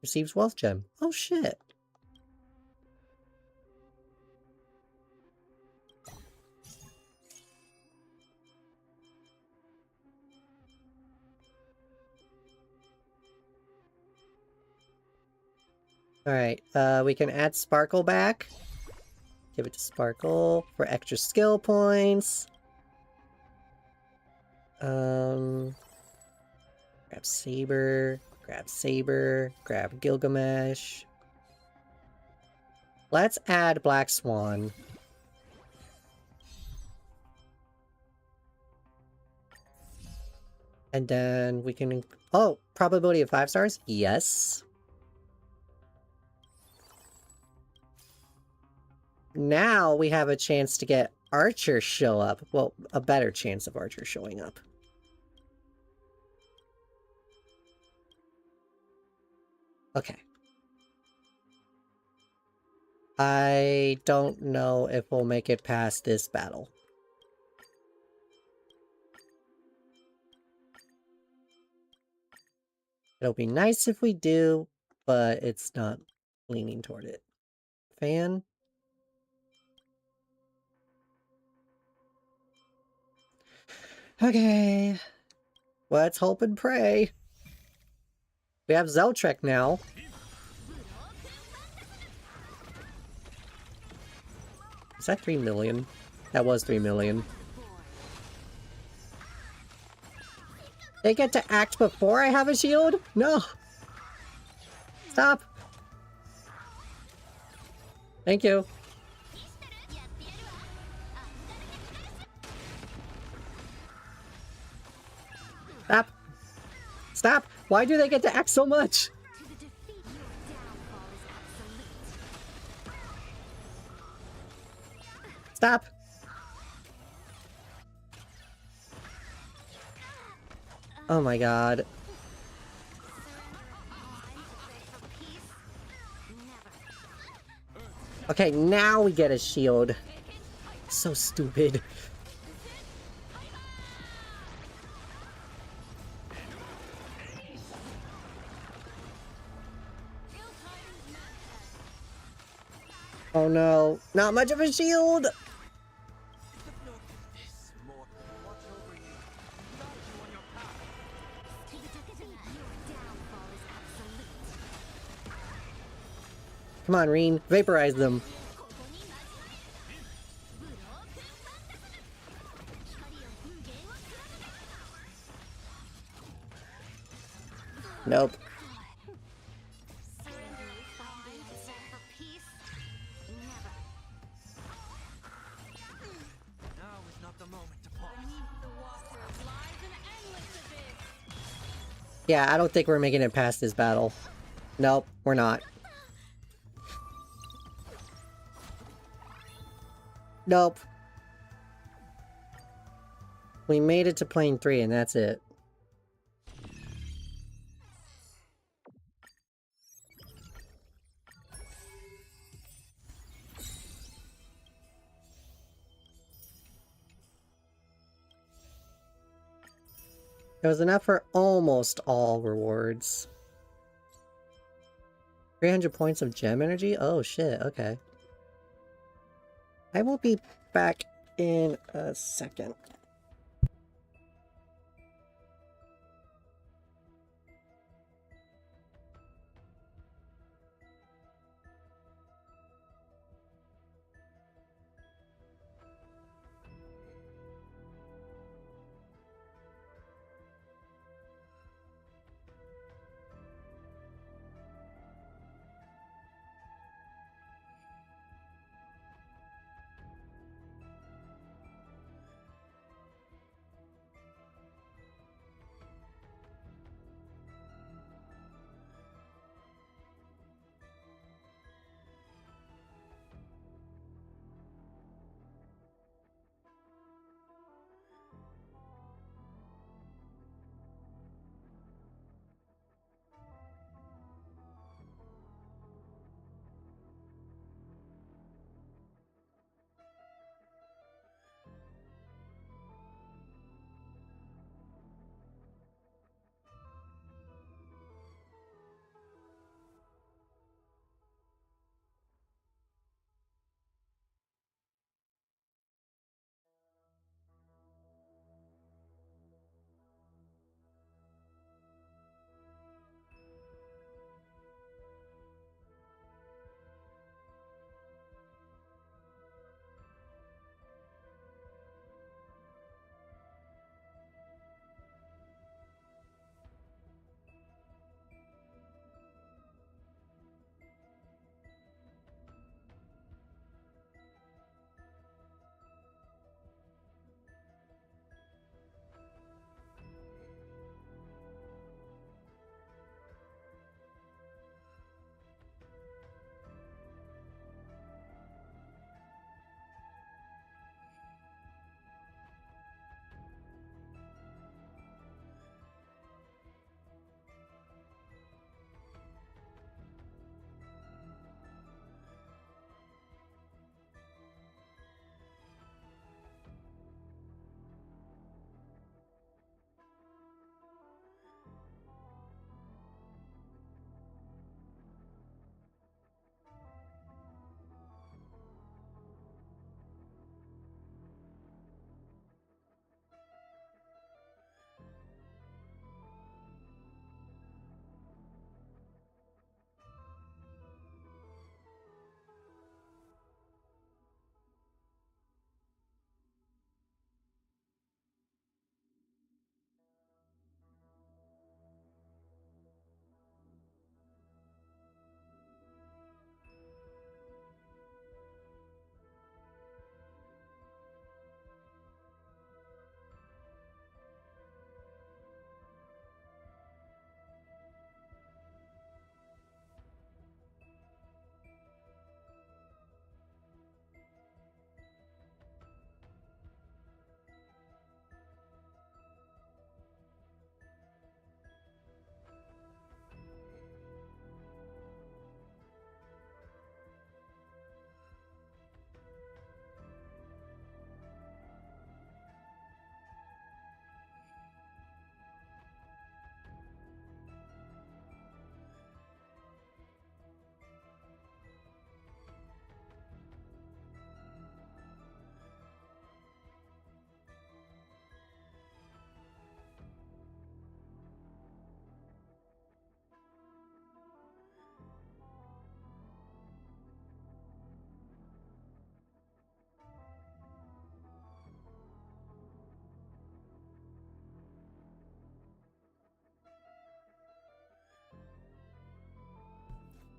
Receives wealth gem. Oh shit. Alright, we can add Sparkle back. Give it to Sparkle for extra skill points. Grab Saber, grab Gilgamesh. Let's add Black Swan. And then we can... Oh, probability of 5 stars? Yes. Now we have a chance to get Archer show up. Well, a better chance of Archer showing up. Okay. I don't know if we'll make it past this battle. It'll be nice if we do, but it's not leaning toward it. Fan? Okay. Let's hope and pray. We have Zeltrek now. Is that 3 million? That was 3 million. They get to act before I have a shield? No! Stop! Thank you. Stop! Stop! Why do they get to act so much? Stop! Oh my god. Okay, now we get a shield. So stupid. Oh no, not much of a shield! Come on, Rin, vaporize them. Nope. Yeah, I don't think we're making it past this battle. Nope, we're not. Nope. We made it to plane 3 and that's it. It was enough for almost all rewards. 300 points of gem energy? Oh shit, okay. I will be back in a second.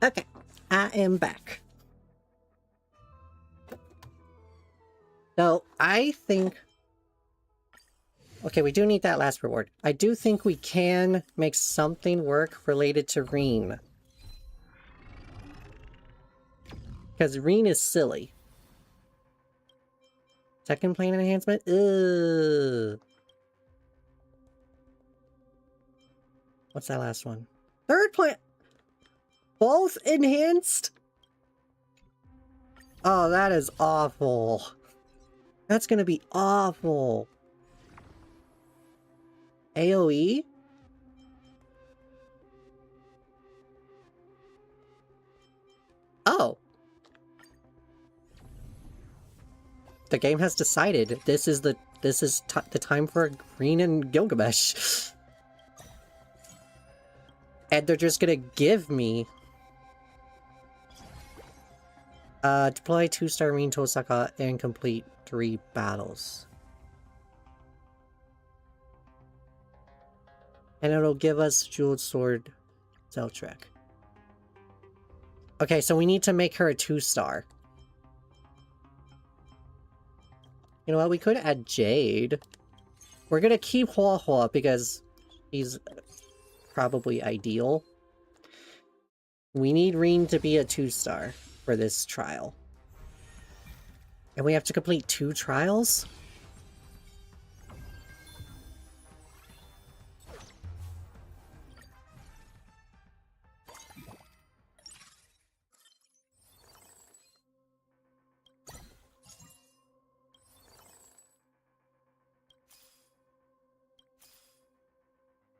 Okay, I am back. So, I think Okay, we do need that last reward. I do think we can make something work related to Reen. Because Reen is silly. Second plane enhancement? Ugh. What's that last one? Third plane! Both enhanced? Oh, that is awful. That's gonna be awful. AoE? Oh. The game has decided this is the time for Green and Gilgamesh. And they're just gonna give me deploy 2-star Rin Tosaka and complete 3 battles. And it'll give us Jeweled Sword Zeltrek. Okay, so we need to make her a 2-star. You know what, we could add Jade. We're gonna keep Hua Hua because he's probably ideal. We need Reen to be a 2-star for this trial. And we have to complete 2 trials?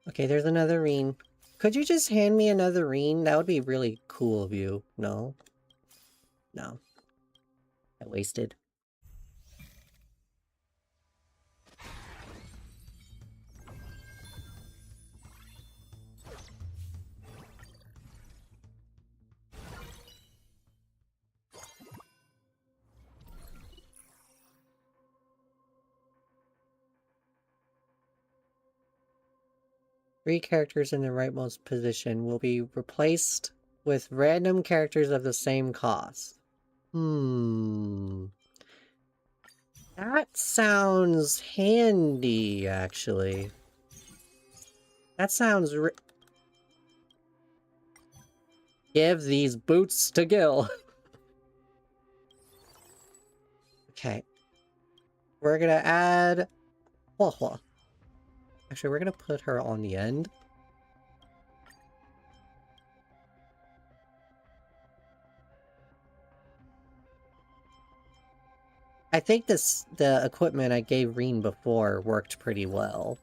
Okay, there's another Reen. Could you just hand me another Reen? That would be really cool of you. No? No. I wasted. Three characters in the rightmost position will be replaced with random characters of the same cost. That sounds handy, actually. That sounds Give these boots to Gil. Okay. We're gonna add Hua Hua. Actually, we're gonna put her on the end. I think the equipment I gave Reen before worked pretty well.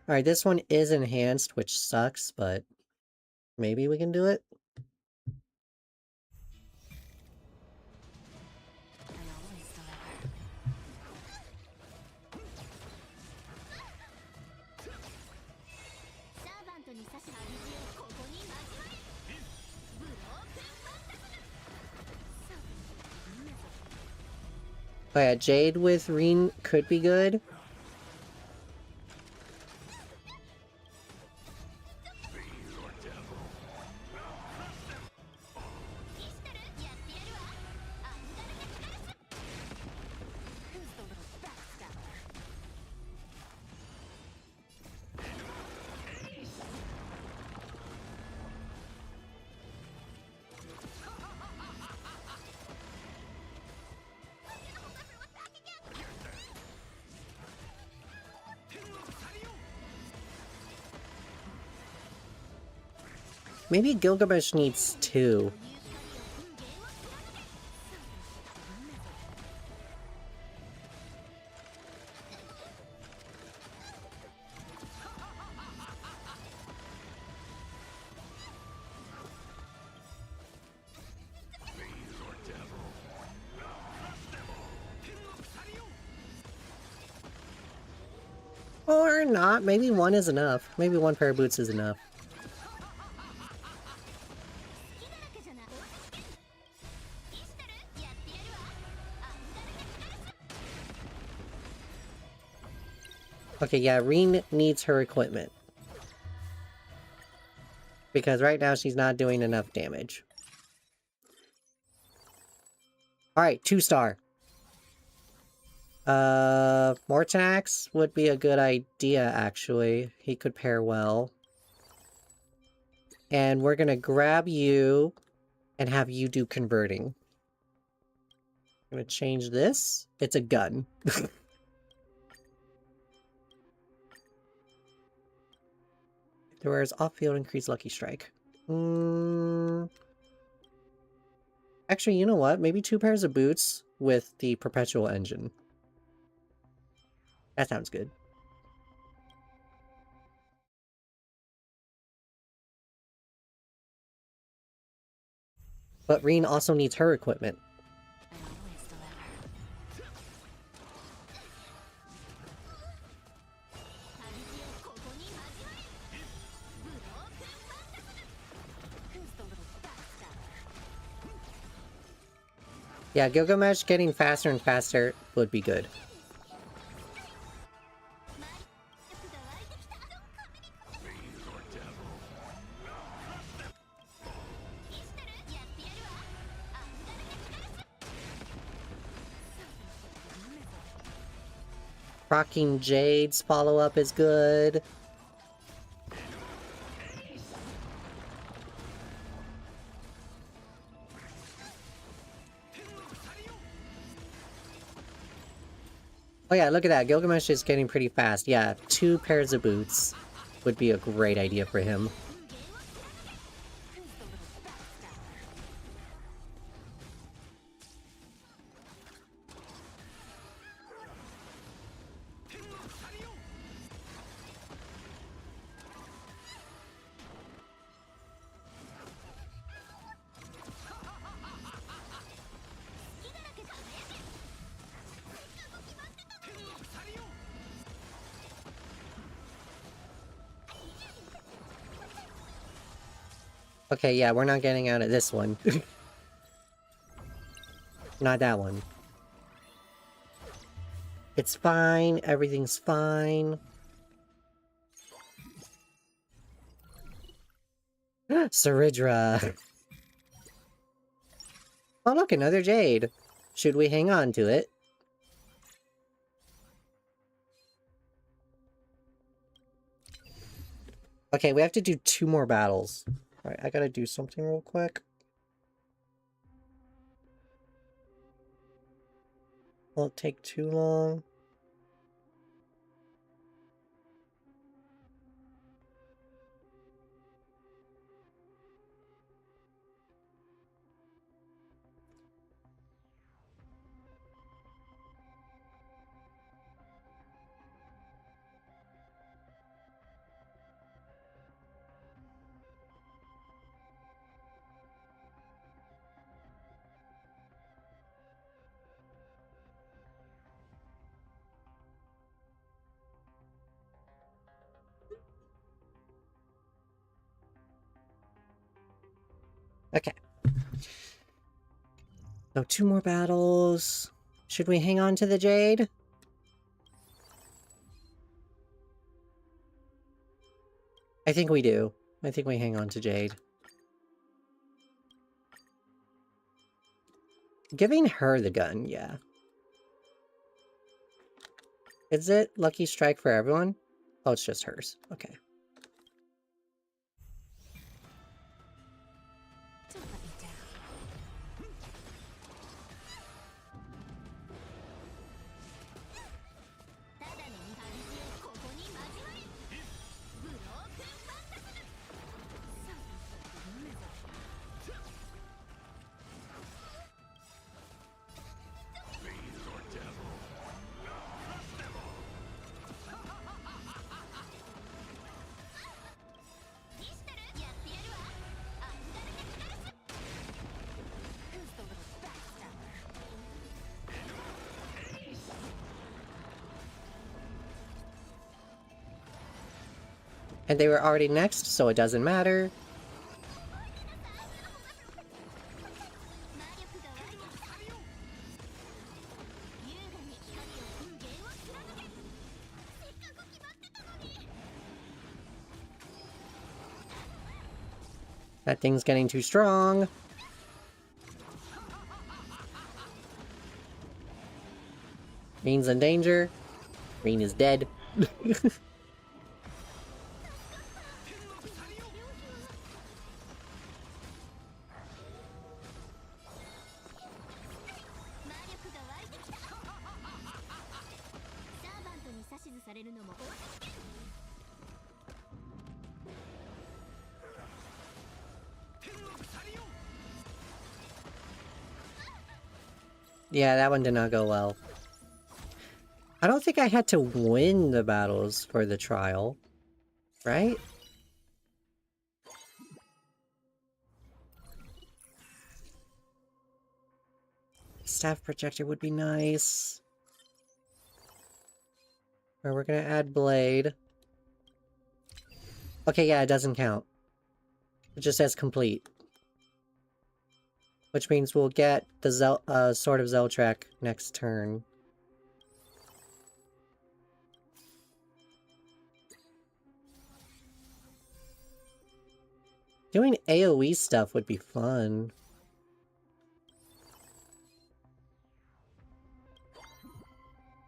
Alright, this one is enhanced, which sucks, but maybe we can do it? Oh yeah, Jade with Reen could be good. Maybe Gilgamesh needs 2. Or not, maybe 1 is enough. Maybe 1 pair of boots is enough. Okay, yeah, Reen needs her equipment. Because right now she's not doing enough damage. Alright, 2-star. Mortax would be a good idea, actually. He could pair well. And we're gonna grab you and have you do converting. I'm gonna change this. It's a gun. Throwers off-field increase lucky strike. Actually, you know what? Maybe 2 pairs of boots with the perpetual engine. That sounds good. But Reen also needs her equipment. Yeah, Gilgamesh getting faster and faster would be good. Rocking Jade's follow-up is good. Oh yeah, look at that. Gilgamesh is getting pretty fast. Yeah, 2 pairs of boots would be a great idea for him. Okay, yeah, we're not getting out of this one. Not that one. It's fine. Everything's fine. Saridra. Oh look, another Jade. Should we hang on to it? Okay, we have to do 2 more battles. Alright, I gotta do something real quick. Won't take too long. Okay. So 2 more battles. Should we hang on to the Jade? I think we do. I think we hang on to Jade. Giving her the gun, yeah. Is it Lucky Strike for everyone? Oh, it's just hers. Okay. And they were already next, so it doesn't matter. That thing's getting too strong. Reen's in danger. Reen is dead. Yeah, that one did not go well. I don't think I had to win the battles for the trial, right? Staff projector would be nice. Or we're gonna add blade. Okay, yeah, it doesn't count. It just says complete. Which means we'll get the Sword of Zeltrak next turn. Doing AoE stuff would be fun.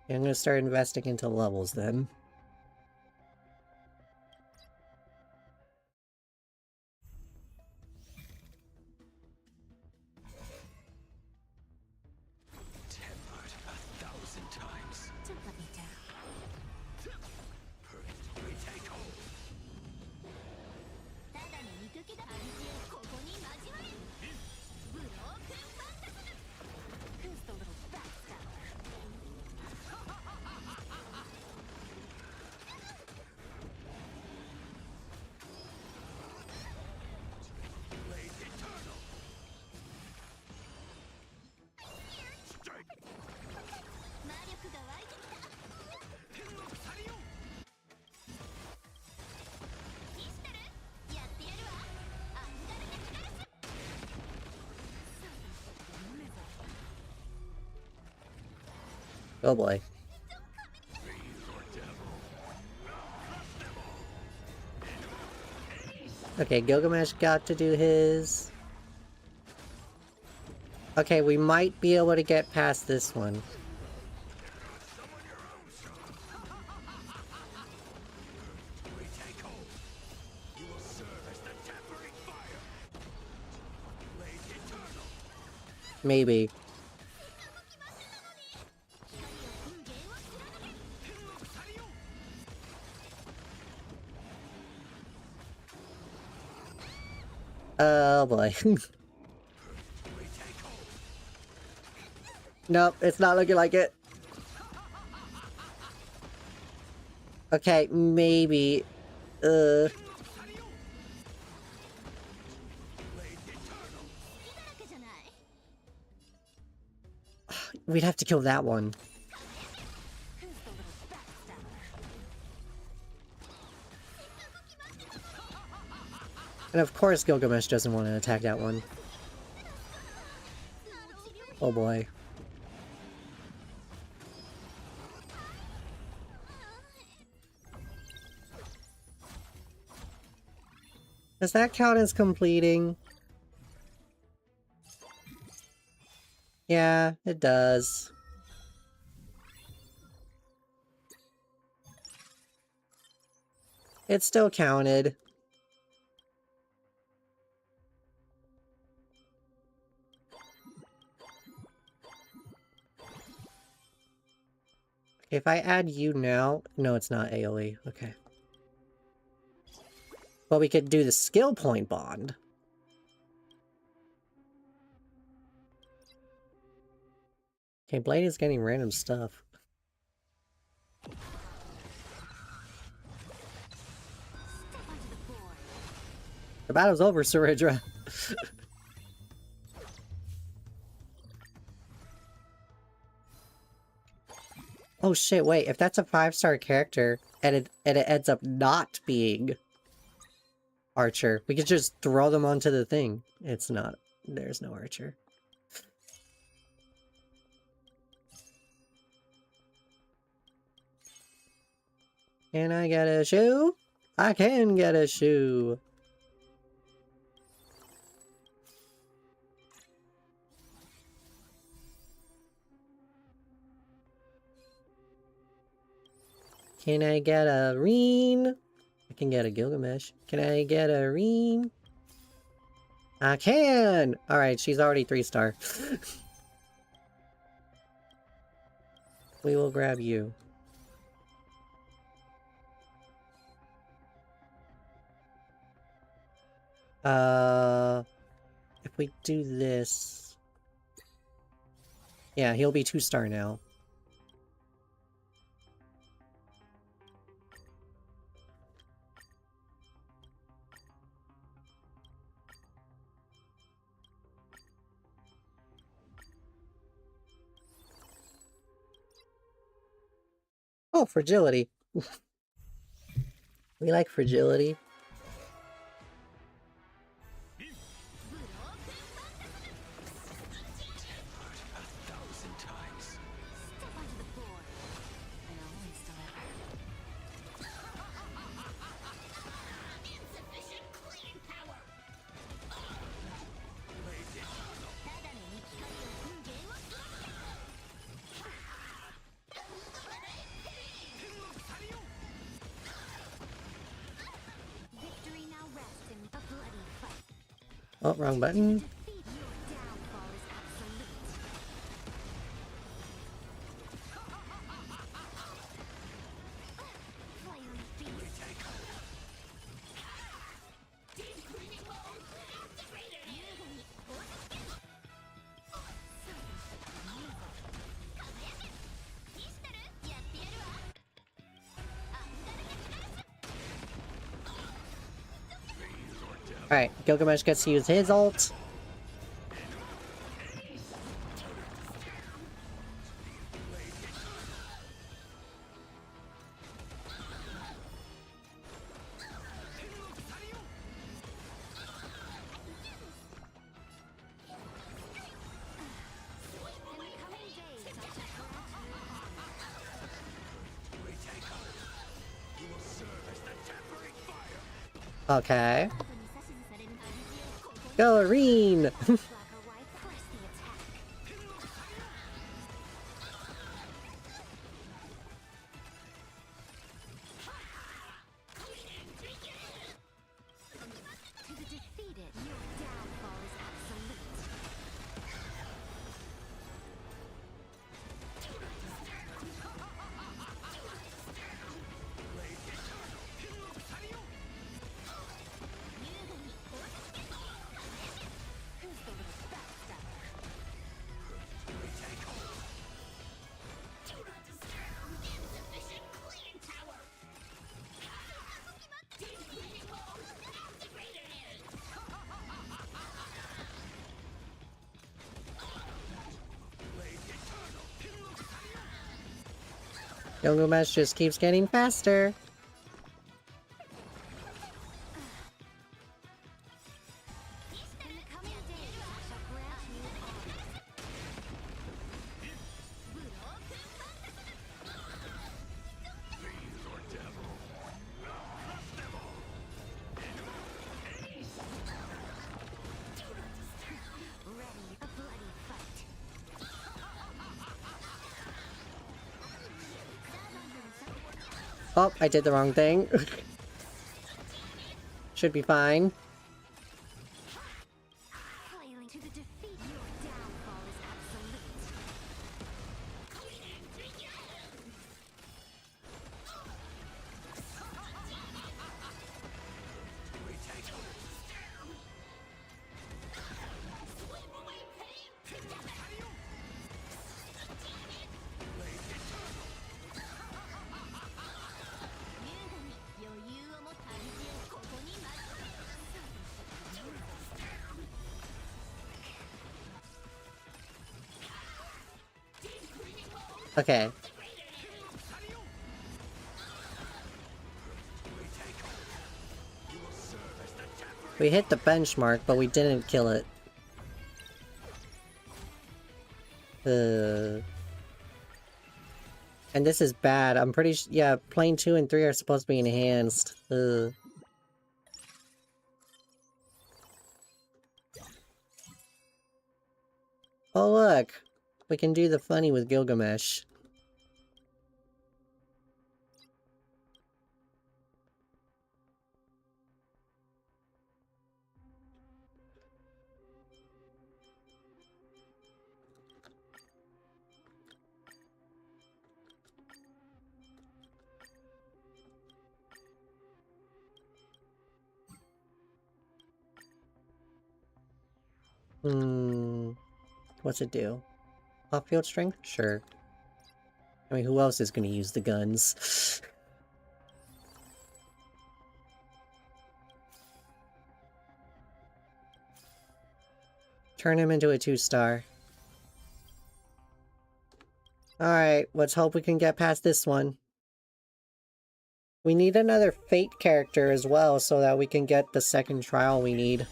Yeah, I'm gonna start investing into levels then. Tempered 1,000 times. We take hold. Who's the little backstabber? Blade eternal. Strike. Oh boy. Okay, Gilgamesh got to do his. Okay, we might be able to get past this one. We take hold. You will serve as the tempering fire. Blade eternal. Maybe. Oh boy. Nope, it's not looking like it. Okay, maybe. We'd have to kill that one. Who's the little backstabber? And of course Gilgamesh doesn't want to attack that one. Oh boy. Does that count as completing? Yeah, it does. It still counted. If I add you now... No, it's not AoE. Okay. But we could do the skill point bond. Okay, Blade is getting random stuff. The battle's over, Saridra. Oh shit, wait, if that's a 5-star character, and it ends up not being Archer, we could just throw them onto the thing. It's not. There's no Archer. Can I get a shoe? I can get a shoe. Can I get a Rin? I can get a Gilgamesh. Can I get a Rin? I can! Alright, she's already 3-star. We will grab you. If we do this... Yeah, he'll be 2-star now. Oh, fragility. We like fragility. Oh, wrong button. Alright, Gilgamesh gets to use his ult. Okay. Go, Irene! Gilgamesh just keeps getting faster. Oh, I did the wrong thing. Should be fine. Okay. We hit the benchmark, but we didn't kill it. And this is bad. I'm pretty yeah, plane 2 and 3 are supposed to be enhanced. Oh look! We can do the funny with Gilgamesh. What's it do? Off-field strength? Sure. I mean, who else is gonna use the guns? Turn him into a 2-star. Alright, let's hope we can get past this one. We need another Fate character as well so that we can get the second trial we need.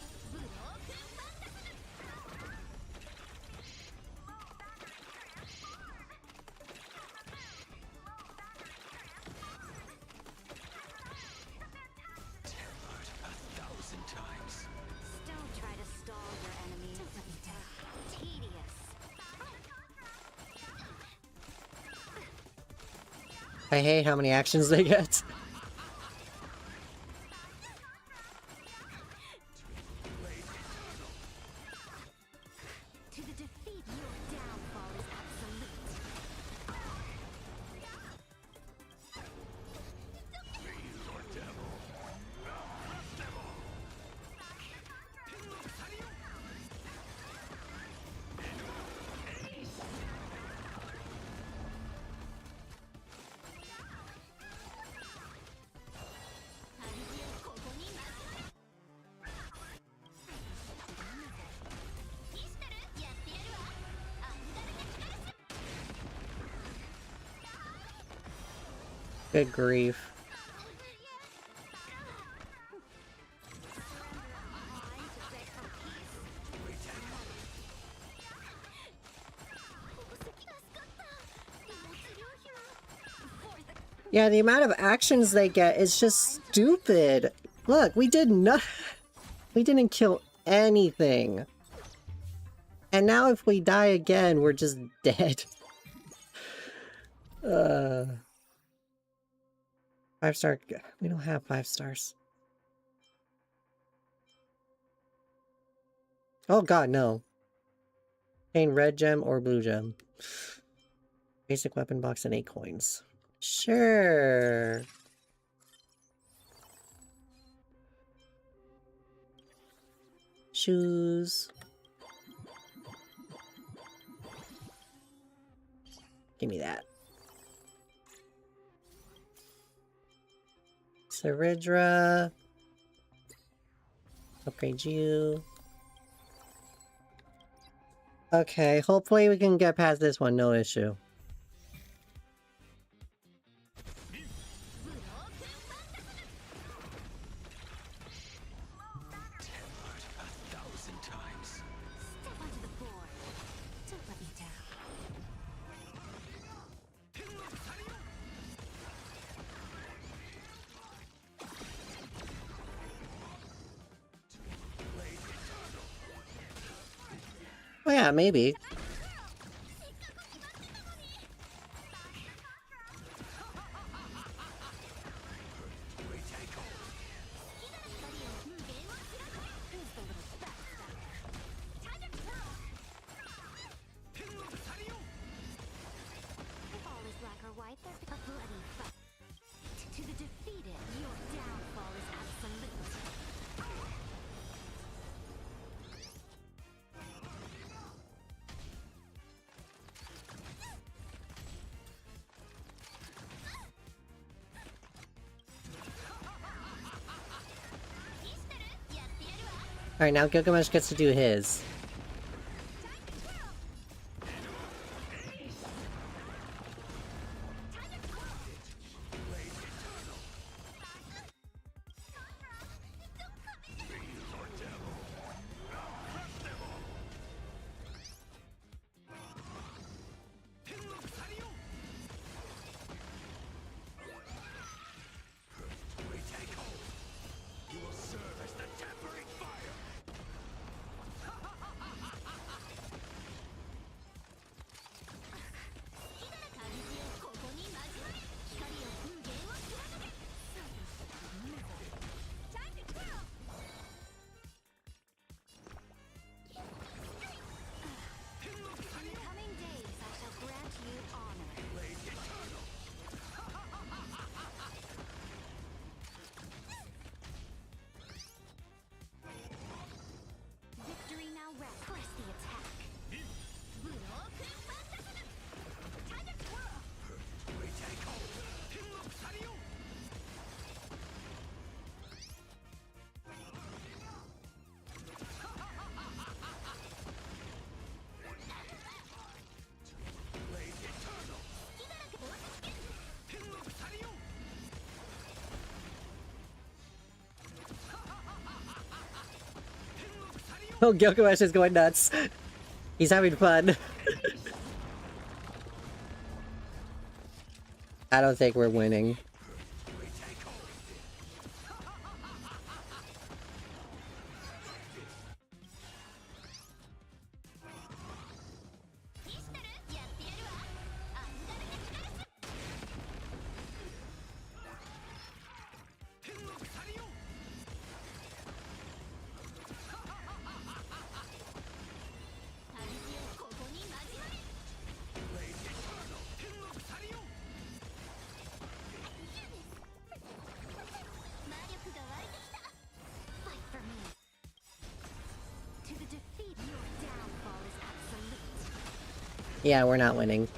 I hate how many actions they get. To the defeat, your downfall is absolute. Good grief. Yeah, the amount of actions they get is just stupid. Look, we did not. We didn't kill anything. And now if we die again, we're just dead. 5-star. We don't have 5 stars. Oh god, no. Gain red gem or blue gem. Basic weapon box and 8 coins. Sure. Shoes. Give me that. Saridra. Upgrade you. Okay, hopefully we can get past this one, no issue. Oh yeah, maybe. To the defeated, your downfall is absolute. Alright, now Gilgamesh gets to do his. Oh, Gilgamesh is going nuts. He's having fun. I don't think we're winning. Yeah, we're not winning.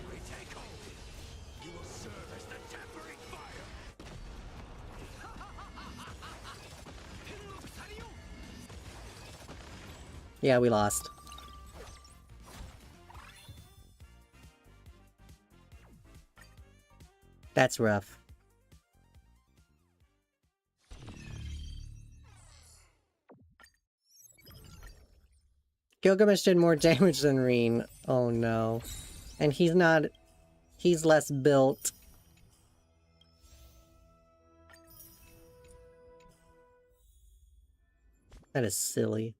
Yeah, we lost. That's rough. Gilgamesh did more damage than Rin. Oh no. And he's not... he's less built. That is silly.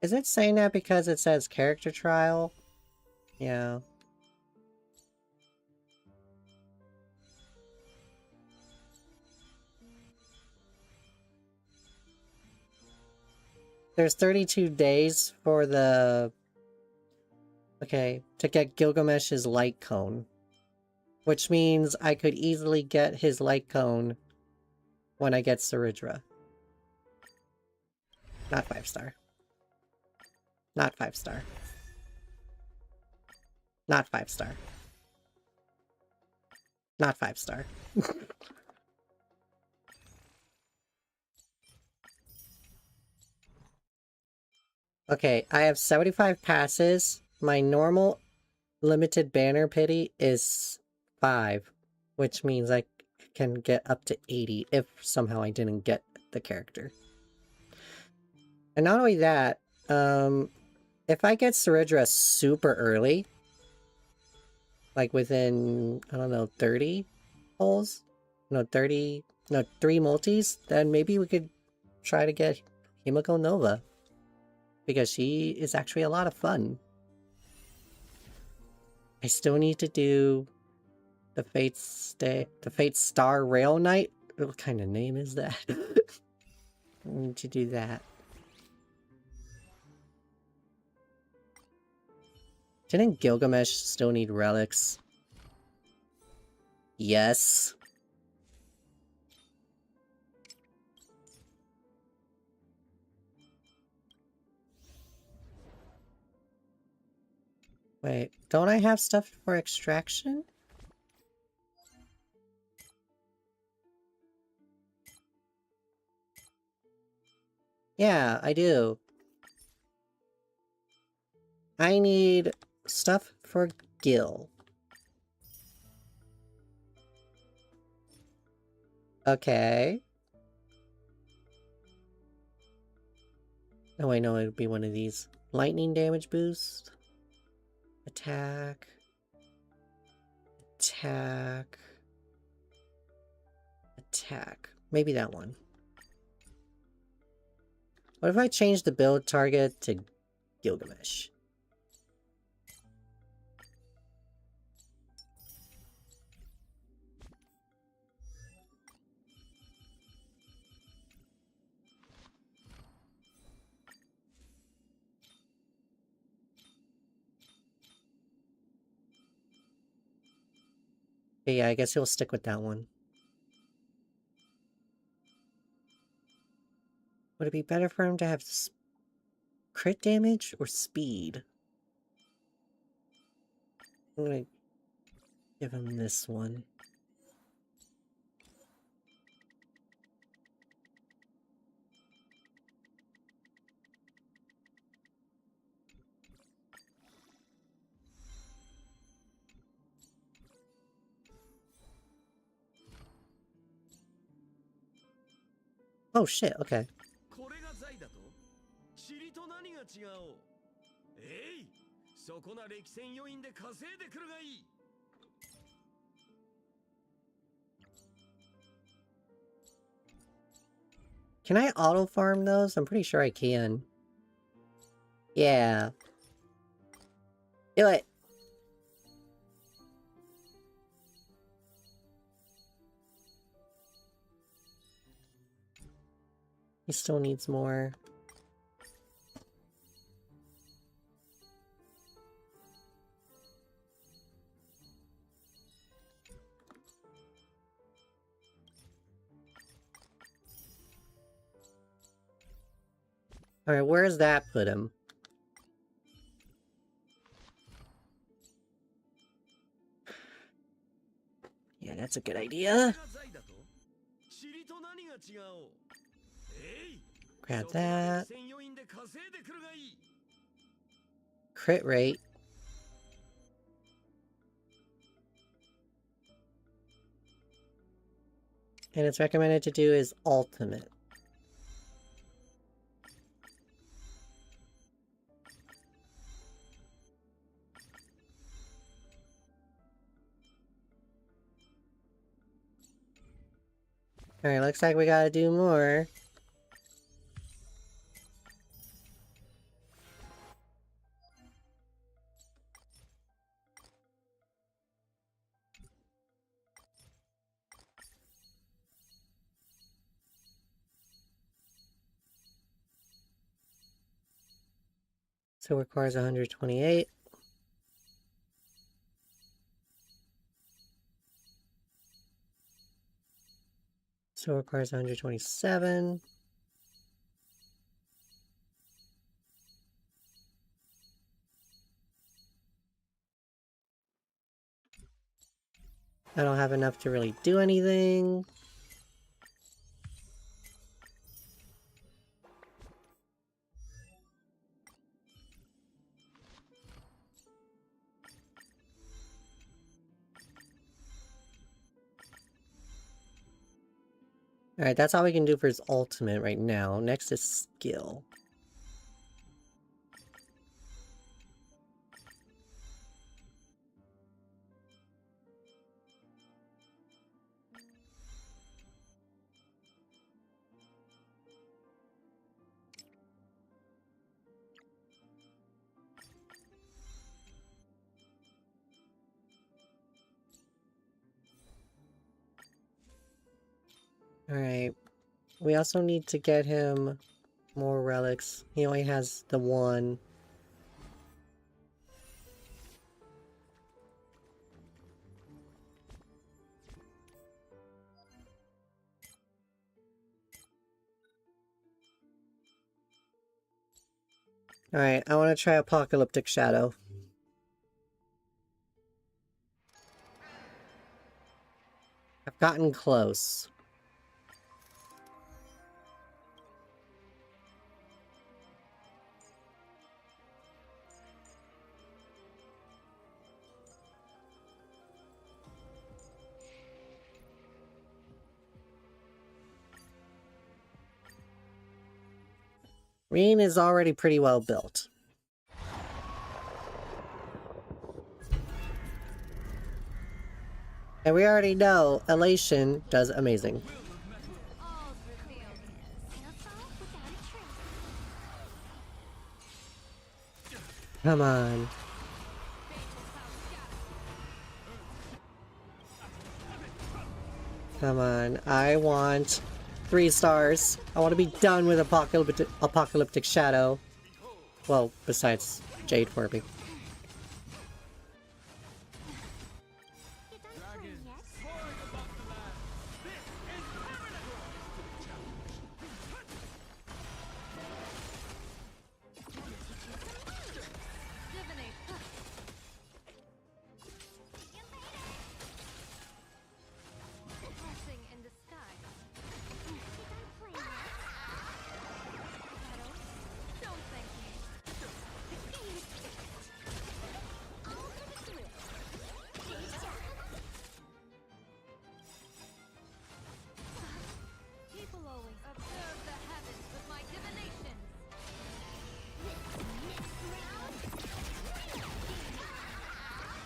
Is it saying that because it says character trial? Yeah. There's 32 days for the... okay, to get Gilgamesh's light cone. Which means I could easily get his light cone when I get Saridra. Not 5-star. Not 5-star. Not 5-star. Not 5-star. Okay, I have 75 passes. My normal limited banner pity is 5, which means I can get up to 80 if somehow I didn't get the character. And not only that, if I get Saridra super early, like within, I don't know, 30 holes? No, 30... no, 3 multis? Then maybe we could try to get Himiko Nova. Because she is actually a lot of fun. I still need to do the Fate Star Rail Knight? What kind of name is that? I need to do that. Didn't Gilgamesh still need relics? Yes. Wait, don't I have stuff for extraction? Yeah, I do. I need stuff for Gil. Okay. Oh, I know it would be one of these. Lightning damage boost. Attack. Attack. Attack. Maybe that one. What if I change the build target to Gilgamesh? Yeah, I guess he'll stick with that one. Would it be better for him to have crit damage or speed? I'm gonna give him this one. Oh shit, okay. これが財だと塵と何が違おう。えい、そこな歴戦余韻で稼いでくるがいい。 Can I auto farm those? I'm pretty sure I can. Yeah. Do it. He still needs more. Alright, where does that put him? Yeah, that's a good idea. Grab that. Crit rate. And it's recommended to do his ultimate. Alright, looks like we gotta do more. So it requires 128. So it requires 127. I don't have enough to really do anything. Alright, that's all we can do for his ultimate right now. Next is skill. Alright. We also need to get him more relics. He only has the one. Alright, I want to try Apocalyptic Shadow. I've gotten close. Rin is already pretty well built. And we already know Elation does amazing. Come on. Come on. I want 3 stars. I want to be done with Apocalyptic Shadow. Well, besides Jade Warping.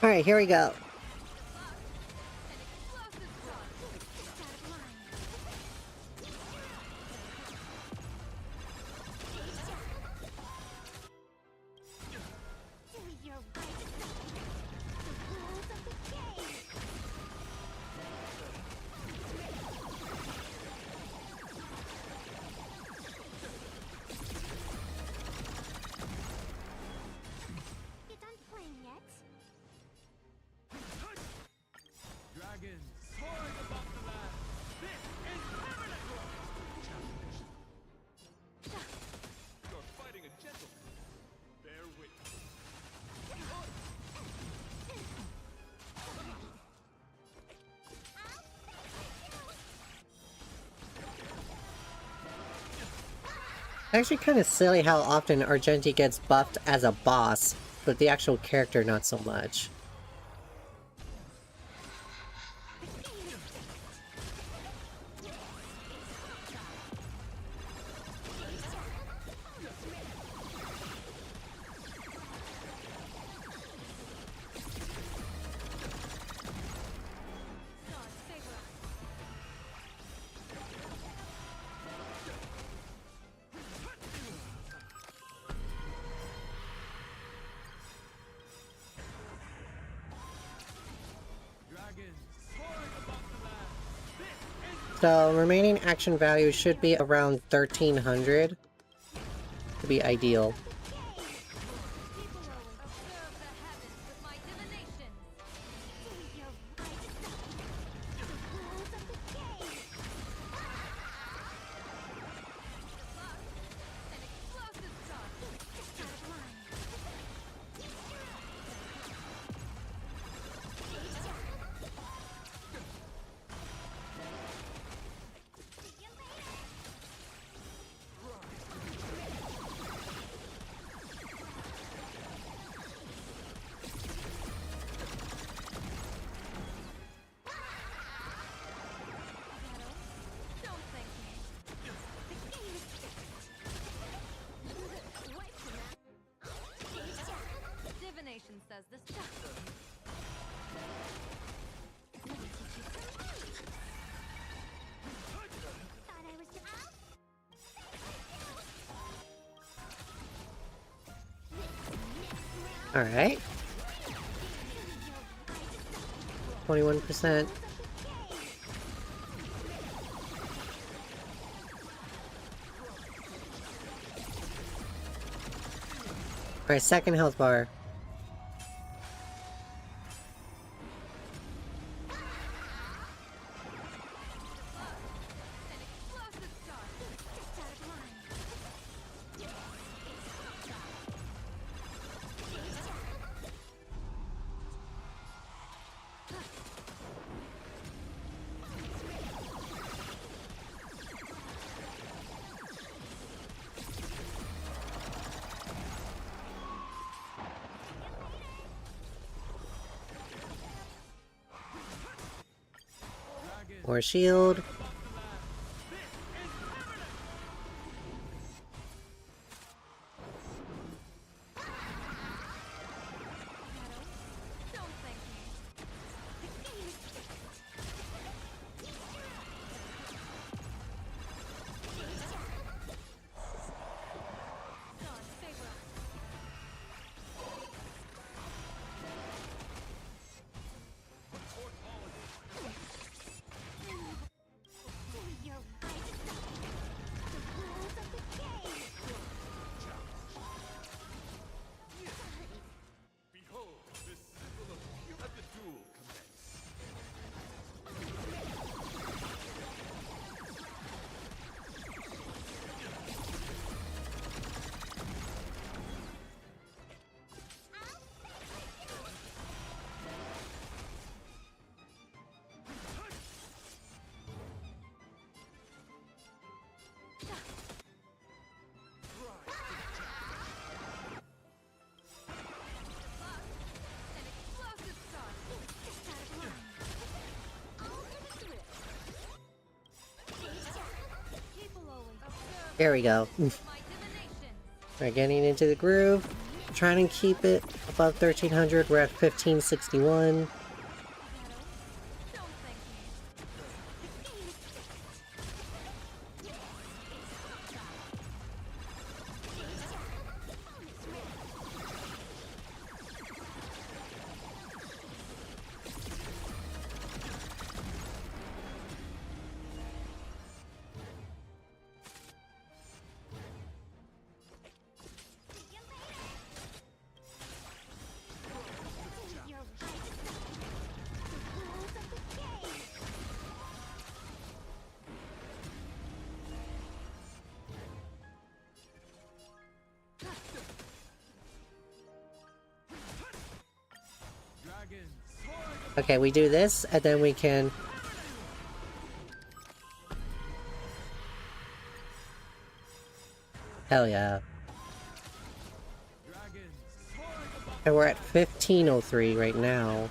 Alright, here we go. Dragons soaring above the land. This is permanent. Challenge. You're fighting a gentleman. Bear witness. Actually kind of silly how often Argenti gets buffed as a boss, but the actual character not so much. So, remaining action value should be around 1300 to be ideal. Says this chapter. Alright. 21%. Alright, second health bar. More shield. There we go. We're getting into the groove. trying to keep it above 1300. We're at 1561. Okay, we do this, and then we can... Hell yeah. And we're at 1503 right now.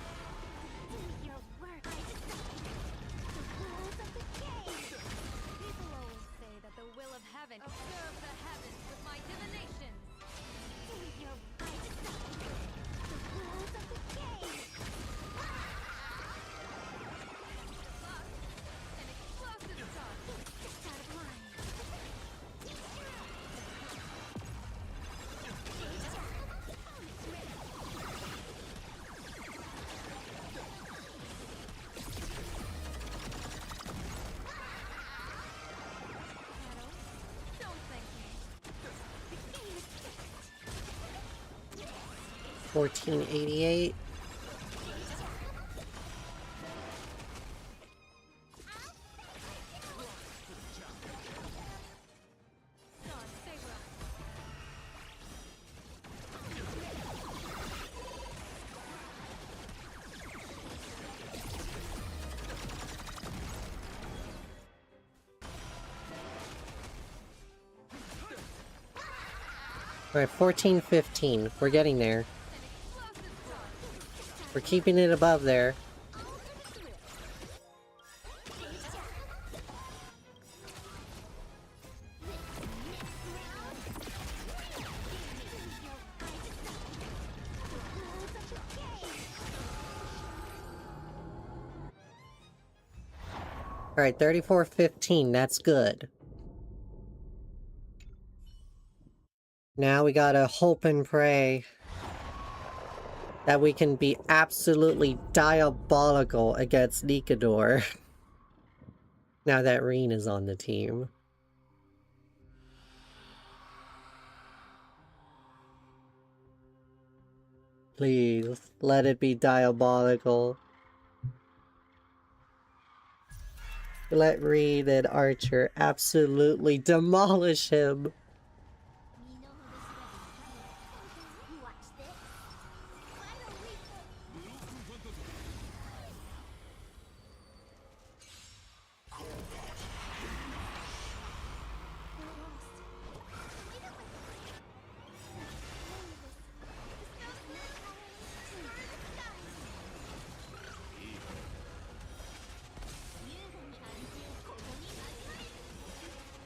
$14.88. We're at 14.15. We're getting there. We're keeping it above there. Alright, 34.15. That's good. Now we gotta hope and pray that we can be absolutely diabolical against Nikador. Now that Rin is on the team. Please, let it be diabolical. Let Rin and Archer absolutely demolish him.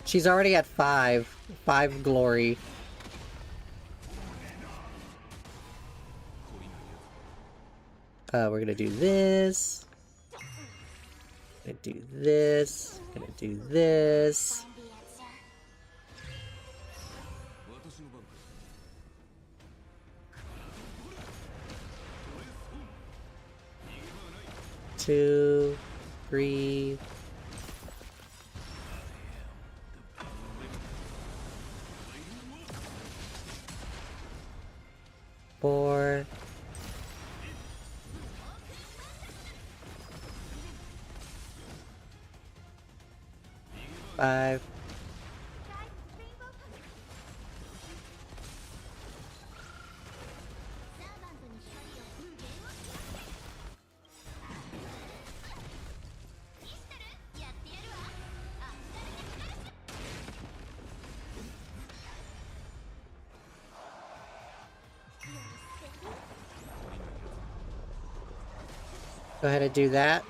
She's already at 5 glory. We're gonna do this. Gonna do this. Gonna do this. Two, three. 4. 5. 'Go ahead and do that.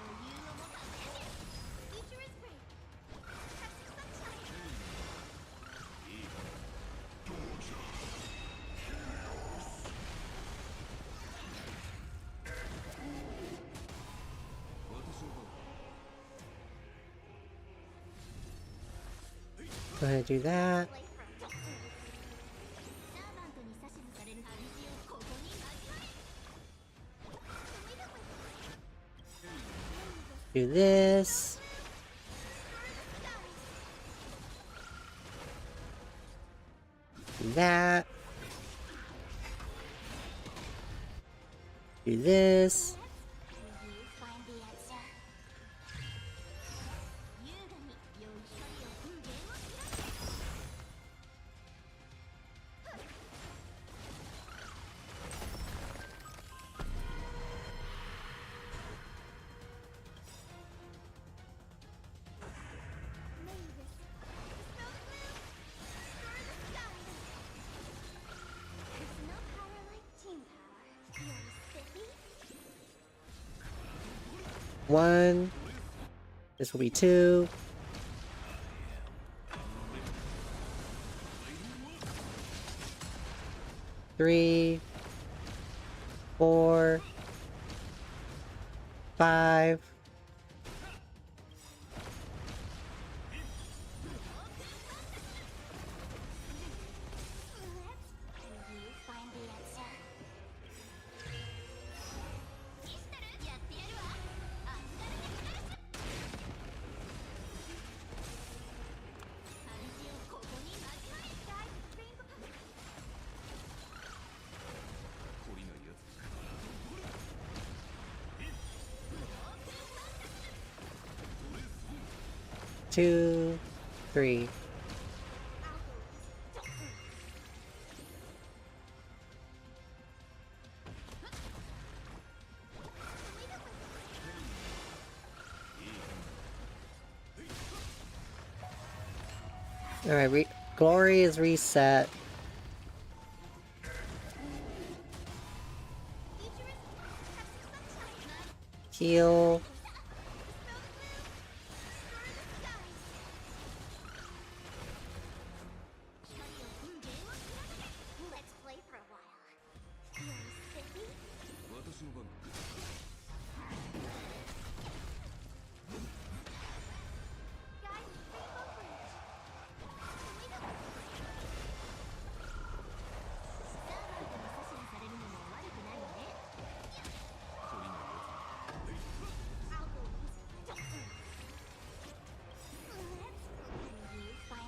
Go ahead and do that. Do this. Do that. Do this. One. This will be two. Three. 4. 5. Two, 3. Alright, glory is reset. Heal.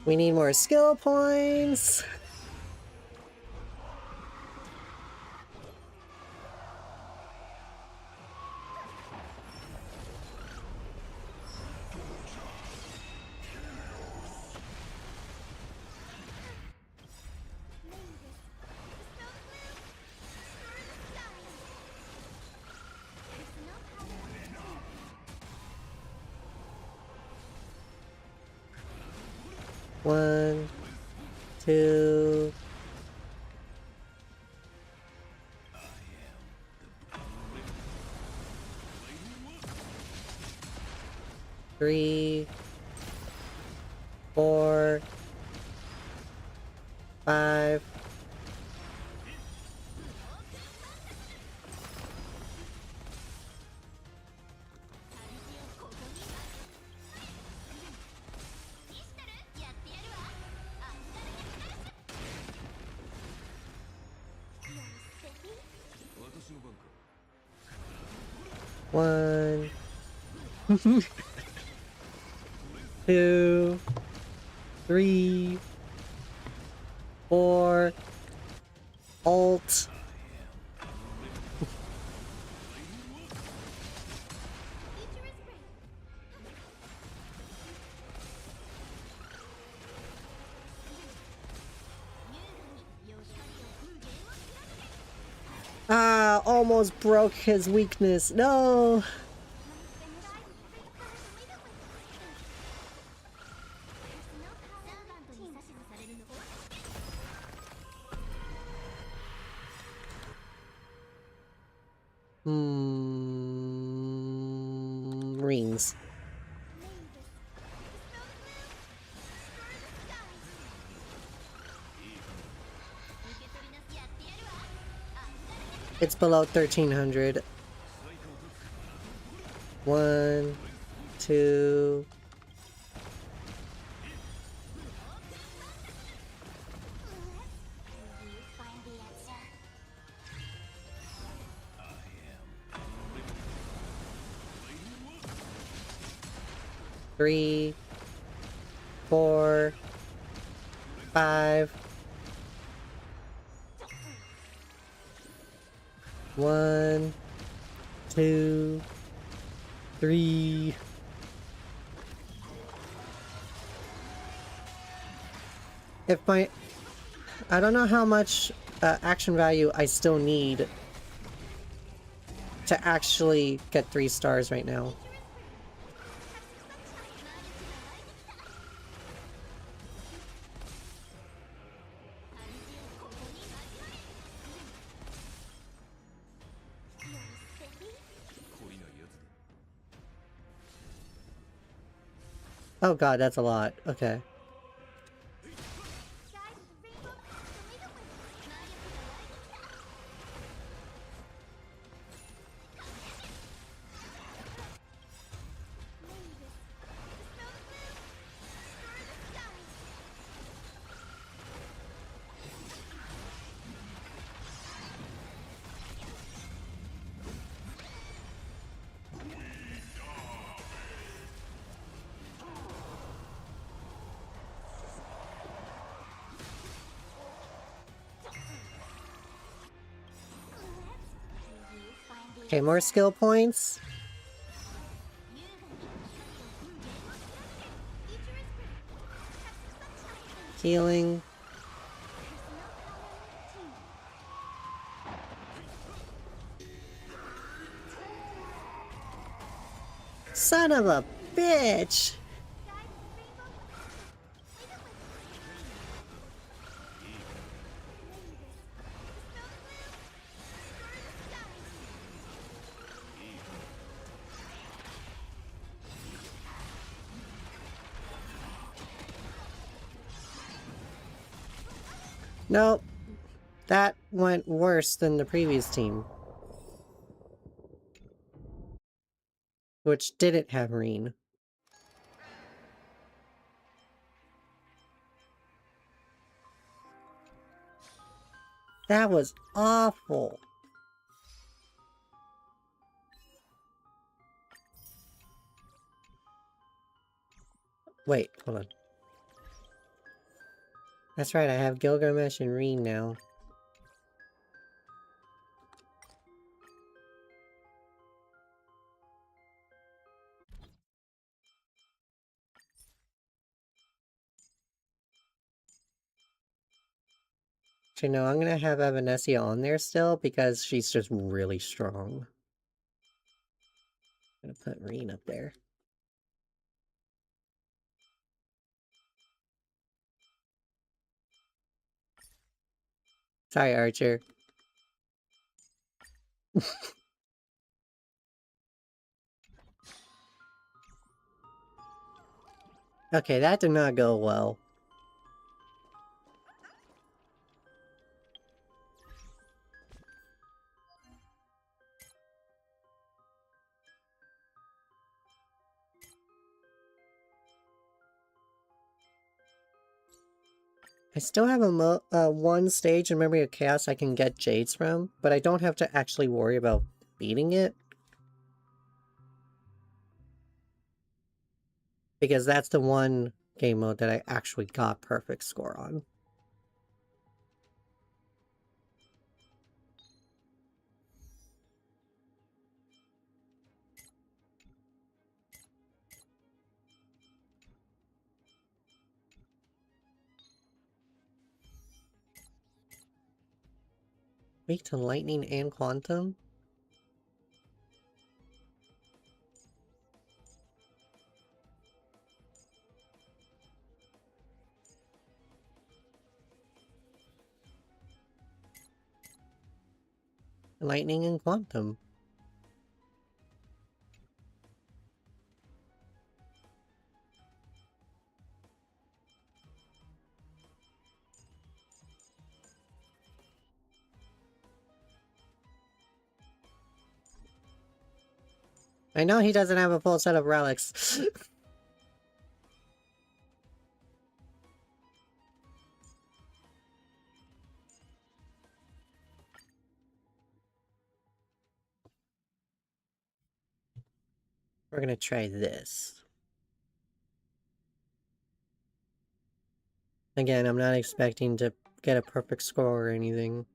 We need more skill points. One, 2. Three, 4, 5. One, 2, 3, 4. Alt. Ah, almost broke his weakness. No. Rings. It's below 1300. 1, 2, 3, 4, 5. 1, 2, 3. If my... I don't know how much action value I still need to actually get 3 stars right now. Oh god, that's a lot. Okay. Okay, more skill points. Healing. Son of a bitch! Nope. That went worse than the previous team. Which didn't have Reen. That was awful. Wait, hold on. That's right, I have Gilgamesh and Reen now. Actually, no, I'm gonna have Evanescia on there still because she's just really strong. I'm gonna put Reen up there. Sorry, Archer. Okay, that did not go well. I still have a one stage in Memory of Chaos I can get Jades from, but I don't have to actually worry about beating it. Because that's the one game mode that I actually got perfect score on. Weak to lightning and quantum? Lightning and quantum. I know he doesn't have a full set of relics. We're gonna try this. Again, I'm not expecting to get a perfect score or anything.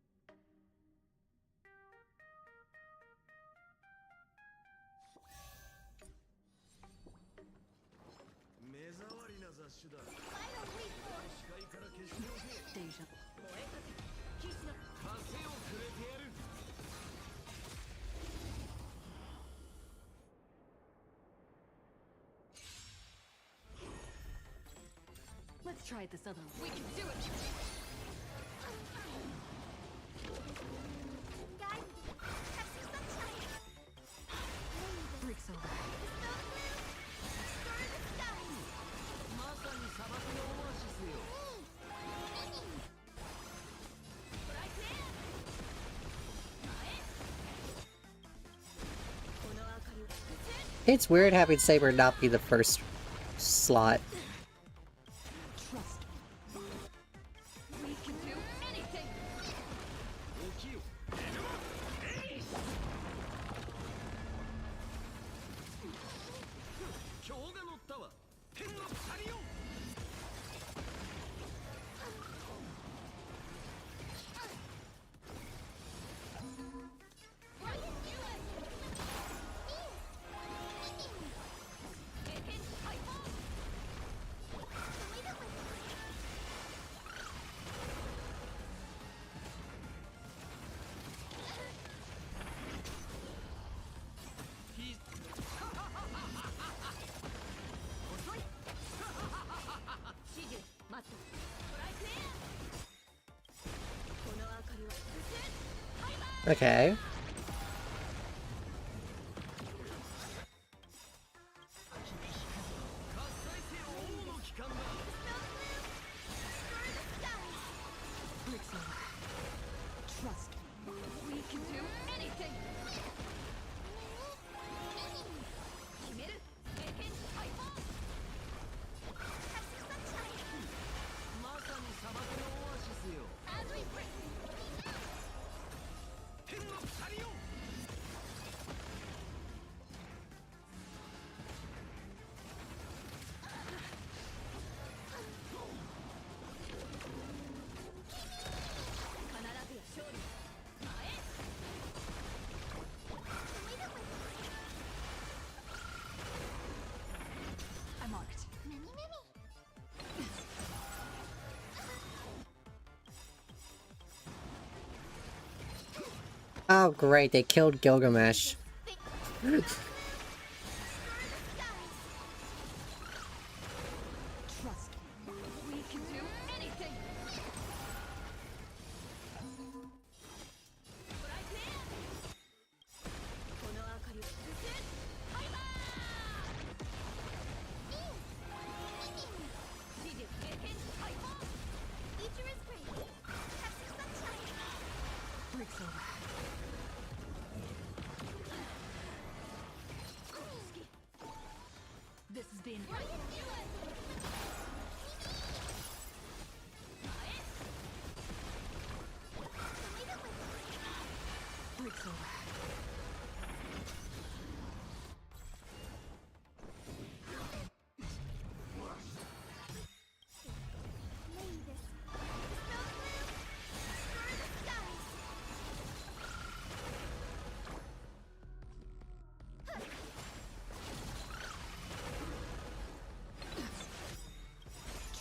Let's try it this other way. We can do it! Guys, have some sunshine! Breaks over. It's weird having Saber not be the first slot. Trust me. We can do anything! Okay. Breaks over. Trust me. We can do anything! I'm marked. Oh great, they killed Gilgamesh. Trust me. We can do anything! Breaks over. This is the end. Breaks over.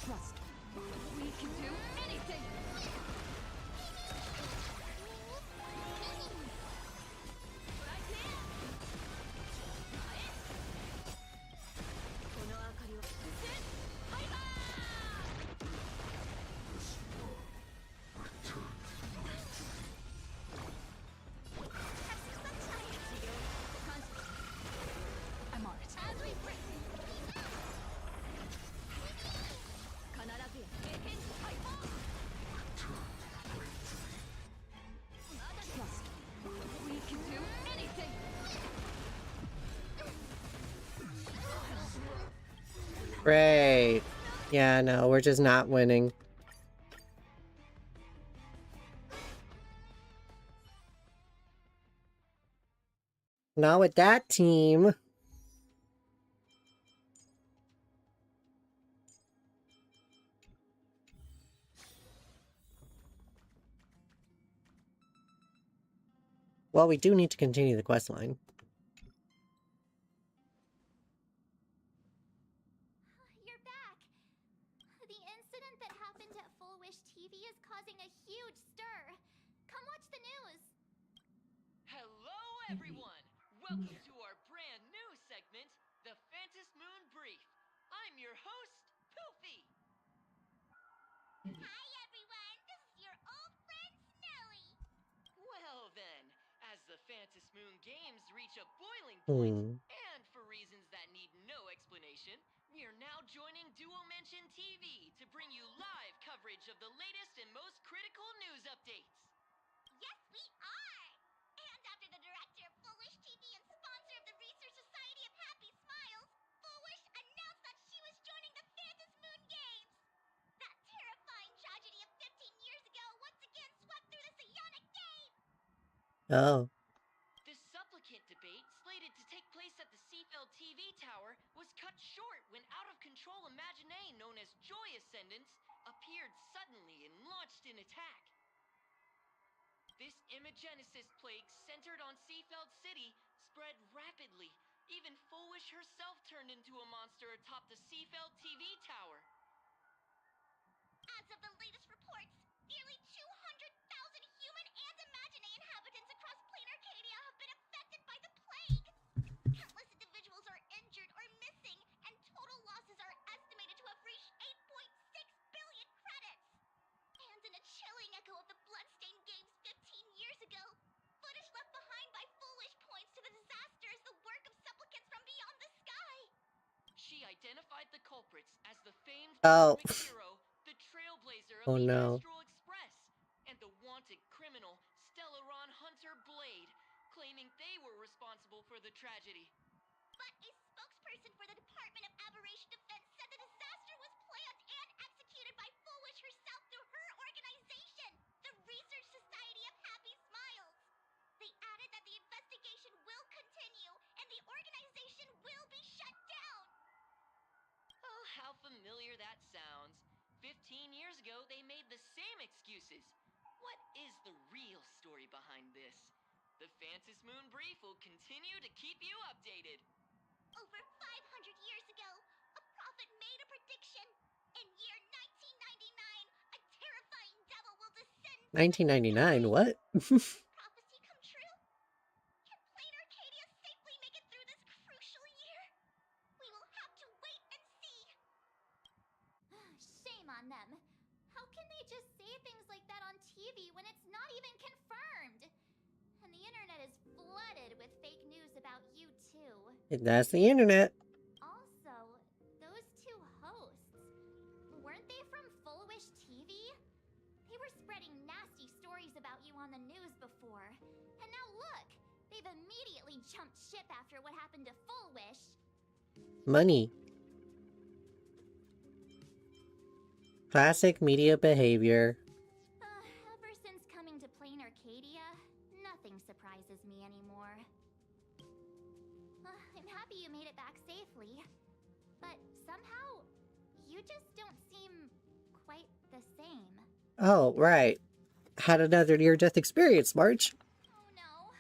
Trust me. We can do anything! I'm marked. Trust me. We can do anything! Great. Yeah, no, we're just not winning. Not with that team. Well, we do need to continue the quest line. You're back. The incident that happened at Full Wish TV is causing a huge stir. Come watch the news. Hello, everyone! Welcome to our brand new segment, the Phantom Moon Brief. I'm your host, Poofy. Hi everyone, this is your old friend Snowy. Well then, as the Phantom Moon Games reach a boiling point, and for reasons that need no explanation, we are now joining Duo Mention TV to bring you live coverage of the latest and most critical news updates. Yes, we are. And after the director of Full Wish TV and sponsor of the Research Society of Happy Smiles, Full Wish announced that she was joining the Phantom Moon Games. That terrifying tragedy of 15 years ago once again swept through the psionic game. Oh. The supplicant debate, slated to take place at the Seafeld TV tower, was cut short when out-of-control Imaginee known as Joy Ascendants appeared suddenly and launched an attack. This imagenesis plague centered on Seafeld City spread rapidly. Even Full Wish herself turned into a monster atop the Seafeld TV tower. As of the latest reports, nearly 200,000 human and Imaginee inhabitants across plain Arcadia have been affected by the plague. Countless individuals are injured or missing, and total losses are estimated to have reached 8.6 billion credits. And in a chilling echo of the bloodstained games 15 years ago, footage left behind by Full Wish points to the disaster as the work of supplicants from beyond the sky. She identified the culprits as the famed Oh. cosmic hero, the trailblazer of Oh, the no. Astral Express, and the wanted criminal, Stellaron Hunter Blade, claiming they were responsible for the tragedy. But a spokesperson for the Department of Aberration Defense said the disaster was planned and executed by Full Wish herself through her organization, the Research Society of Happy Smiles. They added that the investigation will continue and the organization will be shut down. Oh, how familiar that sounds. 15 years ago, they made the same excuses. What is the real story behind this? The Phantom Moon Brief will continue to keep you updated. Over 500 years ago, a prophet made a prediction. In year 1999, a terrifying devil will descend. 1999, what? Prophecy come true? Can plain Arcadia safely make it through this crucial year? We will have to wait and see. Shame on them. How can they just say things like that on TV when it's not even confirmed? And the internet is flooded with fake news about you too. That's the internet. Also, those two hosts, weren't they from Full Wish TV? They were spreading nasty stories about you on the news before. And now look, they've immediately jumped ship after what happened to Full Wish. Money. Classic media behavior. Ever since coming to plain Arcadia, nothing surprises me anymore. I'm happy you made it back safely. But somehow, you just don't seem quite the same. Oh, right. Had another near-death experience, March. Oh no.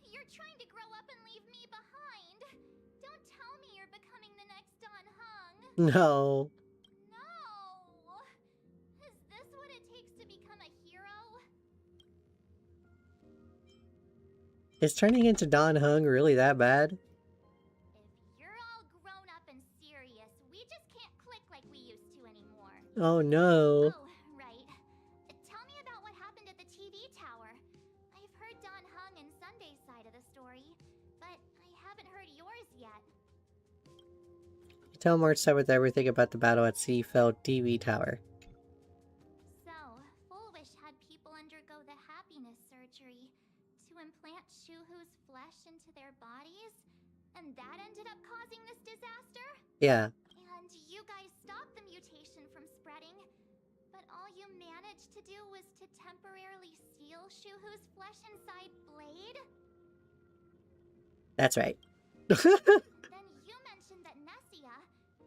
You're trying to grow up and leave me behind. Don't tell me you're becoming the next Don Hung. No. No. Is this what it takes to become a hero? Is turning into Don Hung really that bad? If you're all grown up and serious, we just can't click like we used to anymore. Oh no. Oh, right. Tell me about what happened at the TV tower. I've heard Don Hung and Sunday's side of the story, but I haven't heard yours yet. Tell March with everything about the battle at Seafeld TV tower. So, Full Wish had people undergo the happiness surgery to implant Shuhu's flesh into their bodies, and that ended up causing this disaster? Yeah. And you guys stopped the mutation from spreading, but all you managed to do was to temporarily seal Shuhu's flesh inside Blade? That's right. Then you mentioned that Nessia,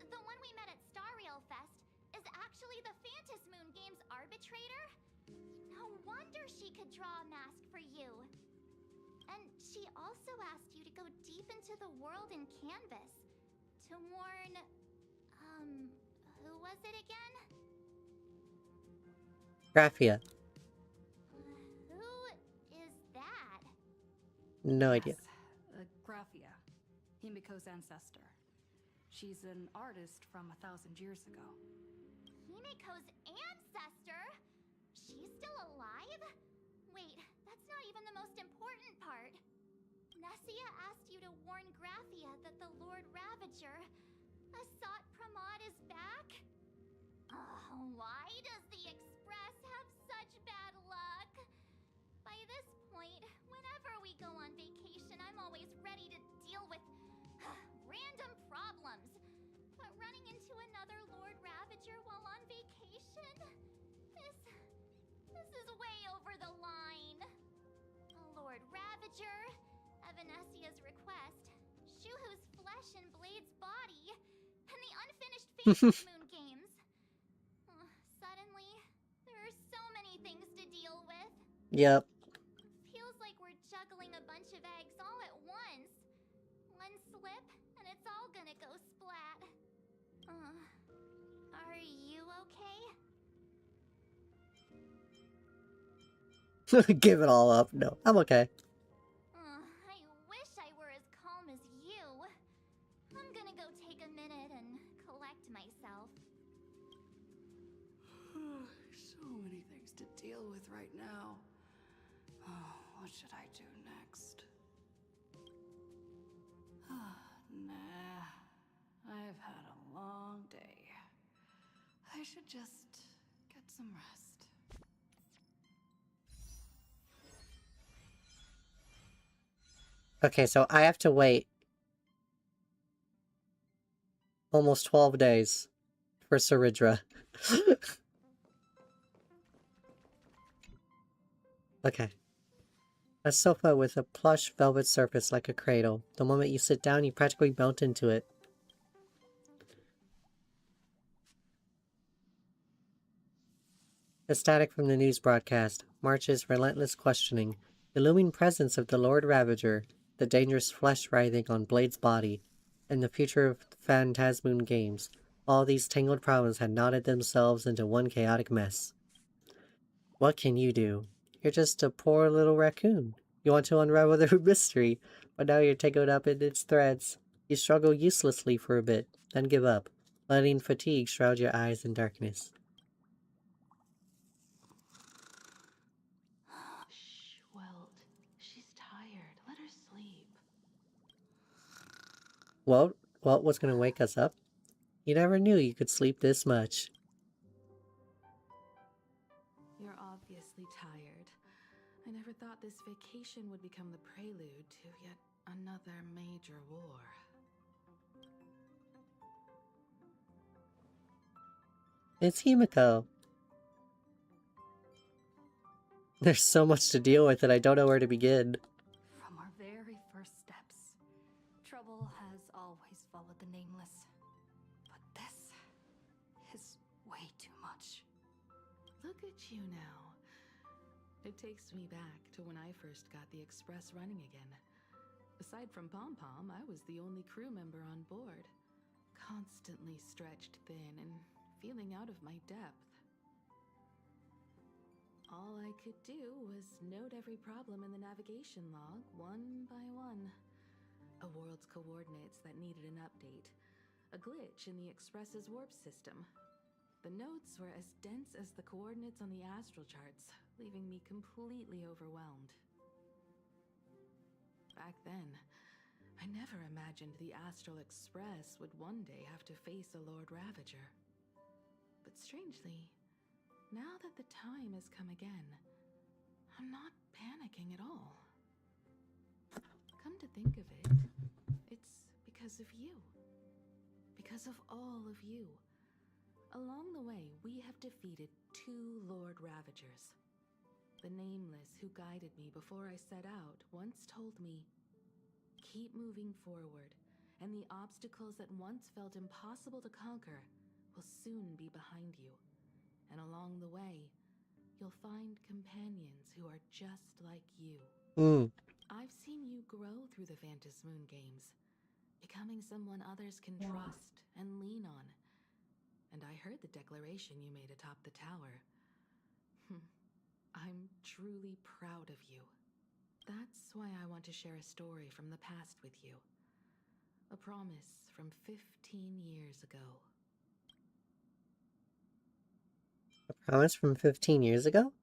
the one we met at Star Rail Fest, is actually the Phantom Moon Games arbitrator? No wonder she could draw a mask for you. And she also asked you to go deep into the world in canvas to warn, who was it again? Graphia. Who is that? No idea. Graphia, Himiko's ancestor. She's an artist from 1,000 years ago. Himiko's ancestor? She's still alive? Wait, that's not even the most important part. Nessia asked you to warn Graphia that the Lord Ravager, Asat Pramod, is back? Why does the Express have such bad luck? By this point, whenever we go on vacation, I'm always ready to deal with random problems. But running into another Lord Ravager while on vacation? This is way over the line. Lord Ravager, Evanesia's request, Shuhu's flesh and Blade's body, and the unfinished Phantom Moon games. Suddenly, there are so many things to deal with. Yep. Feels like we're juggling a bunch of eggs all at once. One slip, and it's all gonna go splat. Are you okay? Give it all up. No, I'm okay. I wish I were as calm as you. I'm gonna go take a minute and collect myself. So many things to deal with right now. Oh, what should I do next? Nah, I've had a long day. I should just get some rest. Okay, so I have to wait almost 12 days for Saridra. Okay. A sofa with a plush velvet surface like a cradle. The moment you sit down, you practically melt into it. The static from the news broadcast, March's relentless questioning, the looming presence of the Lord Ravager, the dangerous flesh writhing on Blade's body, and the future of the Phantasmoon games. All these tangled problems had knotted themselves into one chaotic mess. What can you do? You're just a poor little raccoon. You want to unravel the mystery, but now you're tangled up in its threads. You struggle uselessly for a bit, then give up, letting fatigue shroud your eyes in darkness. Shh, Welt. She's tired. Let her sleep. Walt was gonna wake us up? You never knew you could sleep this much. You're obviously tired. I never thought this vacation would become the prelude to yet another major war. It's Himiko. There's so much to deal with and I don't know where to begin. From our very first steps, trouble has always followed the Nameless. But this is way too much. Look at you now. It takes me back to when I first got the Express running again. Aside from Pom Pom, I was the only crew member on board. Constantly stretched thin and feeling out of my depth. All I could do was note every problem in the navigation log, one by one. A world's coordinates that needed an update. A glitch in the Express's warp system. The notes were as dense as the coordinates on the astral charts, leaving me completely overwhelmed. Back then, I never imagined the Astral Express would one day have to face a Lord Ravager. But strangely, now that the time has come again, I'm not panicking at all. Come to think of it, it's because of you. Because of all of you. Along the way, we have defeated 2 Lord Ravagers. The Nameless who guided me before I set out once told me, keep moving forward, and the obstacles that once felt impossible to conquer will soon be behind you. And along the way, you'll find companions who are just like you. Hmm. I've seen you grow through the Vantis Moon games, becoming someone others can trust and lean on. And I heard the declaration you made atop the tower. I'm truly proud of you. That's why I want to share a story from the past with you. A promise from 15 years ago. A promise from 15 years ago?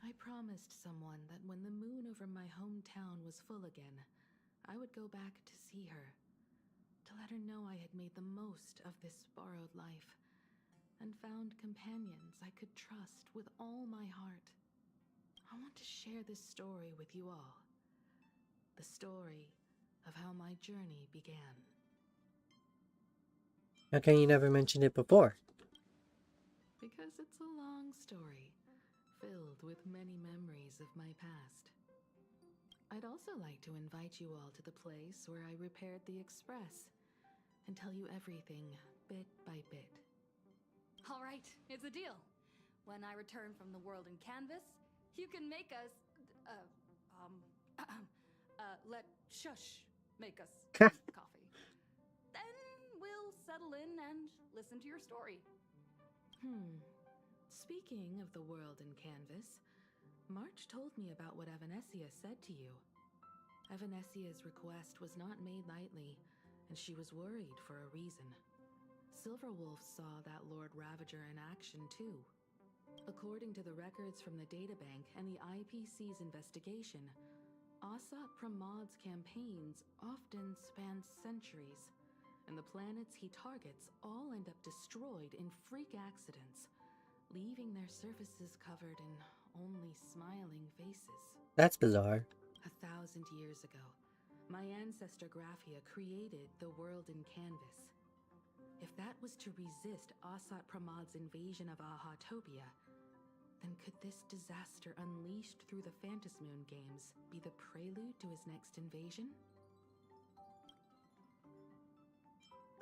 I promised someone that when the moon over my hometown was full again, I would go back to see her, to let her know I had made the most of this borrowed life, and found companions I could trust with all my heart. I want to share this story with you all. The story of how my journey began. How come you never mentioned it before? Because it's a long story, filled with many memories of my past. I'd also like to invite you all to the place where I repaired the Express and tell you everything bit by bit. All right, it's a deal. When I return from the world in canvas, you can make us, let Shush make us coffee. Then we'll settle in and listen to your story. Speaking of the world in canvas, March told me about what Evanesia said to you. Evanesia's request was not made lightly, and she was worried for a reason. Silverwolf saw that Lord Ravager in action too. According to the records from the databank and the IPC's investigation, Asat Pramad's campaigns often span centuries, and the planets he targets all end up destroyed in freak accidents, leaving their surfaces covered in only smiling faces. That's bizarre. 1,000 years ago, my ancestor Graphia created the world in canvas. If that was to resist Asat Pramad's invasion of Ahatopia, then could this disaster unleashed through the Phantasmoon games be the prelude to his next invasion?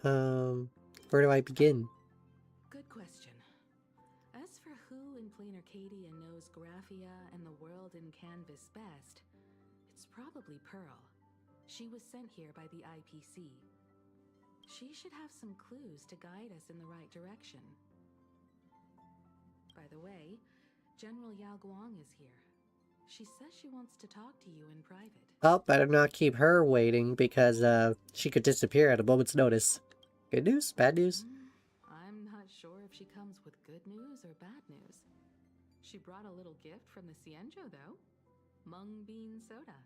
Where do I begin? Good question. As for who in Plain Arcadia knows Graphia and the world in canvas best, it's probably Pearl. She was sent here by the IPC. She should have some clues to guide us in the right direction. By the way, General Yao Guang is here. She says she wants to talk to you in private. Oh, better not keep her waiting because, she could disappear at a moment's notice. Good news? Bad news? I'm not sure if she comes with good news or bad news. She brought a little gift from the Cienjo, though. Mung bean soda.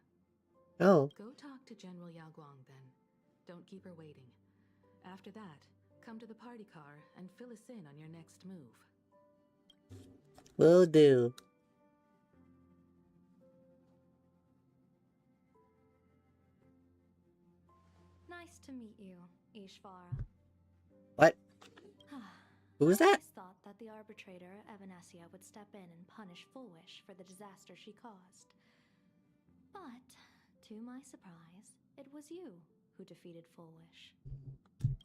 Oh. Go talk to General Yao Guang, then. Don't keep her waiting. After that, come to the party car and fill us in on your next move. Will do. Nice to meet you, Ishvara. What? Who was I that? always thought that the arbitrator, Evanesia, would step in and punish Fullwish for the disaster she caused. But, to my surprise, it was you who defeated Fullwish.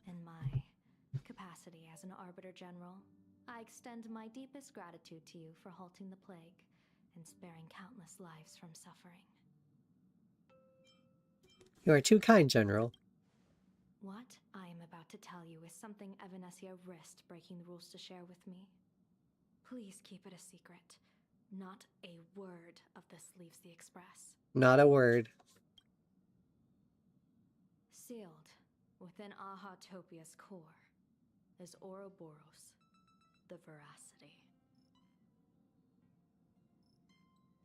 In my capacity as an Arbiter General, I extend my deepest gratitude to you for halting the plague and sparing countless lives from suffering. You are too kind, General. What I am about to tell you is something Evanesia risked breaking the rules to share with me. Please keep it a secret. Not a word of this leaves the Express. Not a word. Sealed within Ahatopia's core is Ouroboros, the Veracity.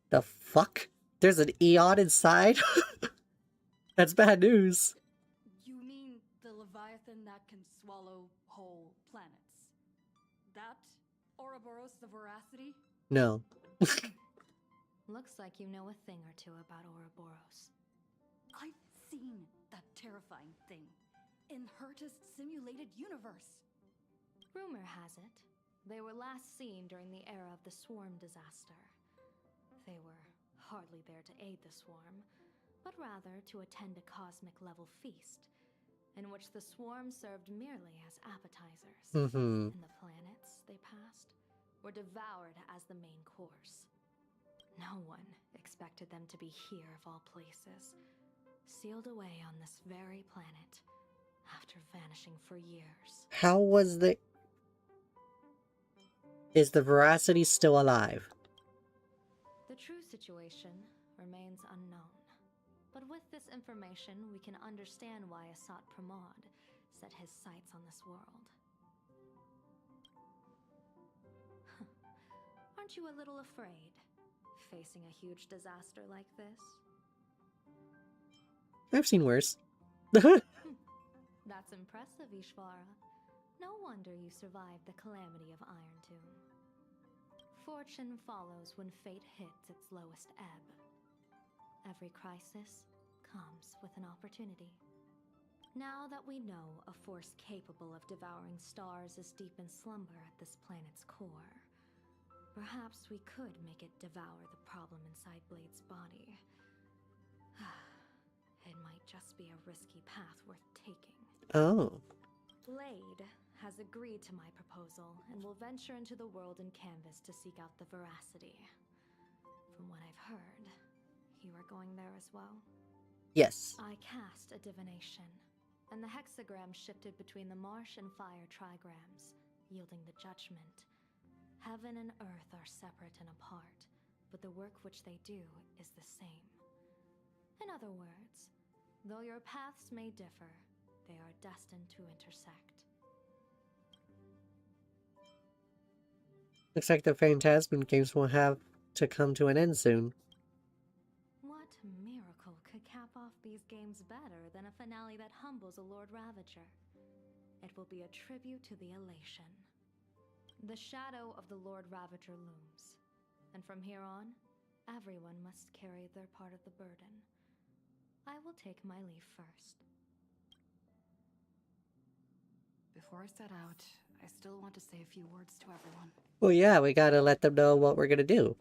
The fuck? There's an Eon inside? That's bad news. You mean the Leviathan that can swallow whole planets? That Ouroboros the Veracity? No. Looks like you know a thing or two about Ouroboros. I've seen that terrifying thing in Herta's simulated universe. Rumor has it, they were last seen during the era of the Swarm disaster. They were hardly there to aid the Swarm, but rather to attend a cosmic-level feast, in which the swarm served merely as appetizers, Mm-hmm. and the planets they passed were devoured as the main course. No one expected them to be here of all places, sealed away on this very planet after vanishing for years. How was the... Is the Veracity still alive? The true situation remains unknown. But with this information, we can understand why Asat Pramod set his sights on this world. Aren't you a little afraid, facing a huge disaster like this? I've seen worse. That's impressive, Ishvara. No wonder you survived the calamity of Iron Tomb. Fortune follows when fate hits its lowest ebb. Every crisis comes with an opportunity. Now that we know a force capable of devouring stars is deep in slumber at this planet's core, perhaps we could make it devour the problem inside Blade's body. It might just be a risky path worth taking. Oh. Blade has agreed to my proposal and will venture into the world in canvas to seek out the Veracity. From what I've heard, you are going there as well? Yes. I cast a divination, and the hexagram shifted between the marsh and fire trigrams, yielding the judgment. Heaven and earth are separate and apart, but the work which they do is the same. In other words, though your paths may differ, they are destined to intersect. Looks like the Phantasm games will have to come to an end soon. What miracle could cap off these games better than a finale that humbles a Lord Ravager? It will be a tribute to the elation. The shadow of the Lord Ravager looms, and from here on, everyone must carry their part of the burden. I will take my leave first. Before I set out, I still want to say a few words to everyone. Well, yeah, we gotta let them know what we're gonna do.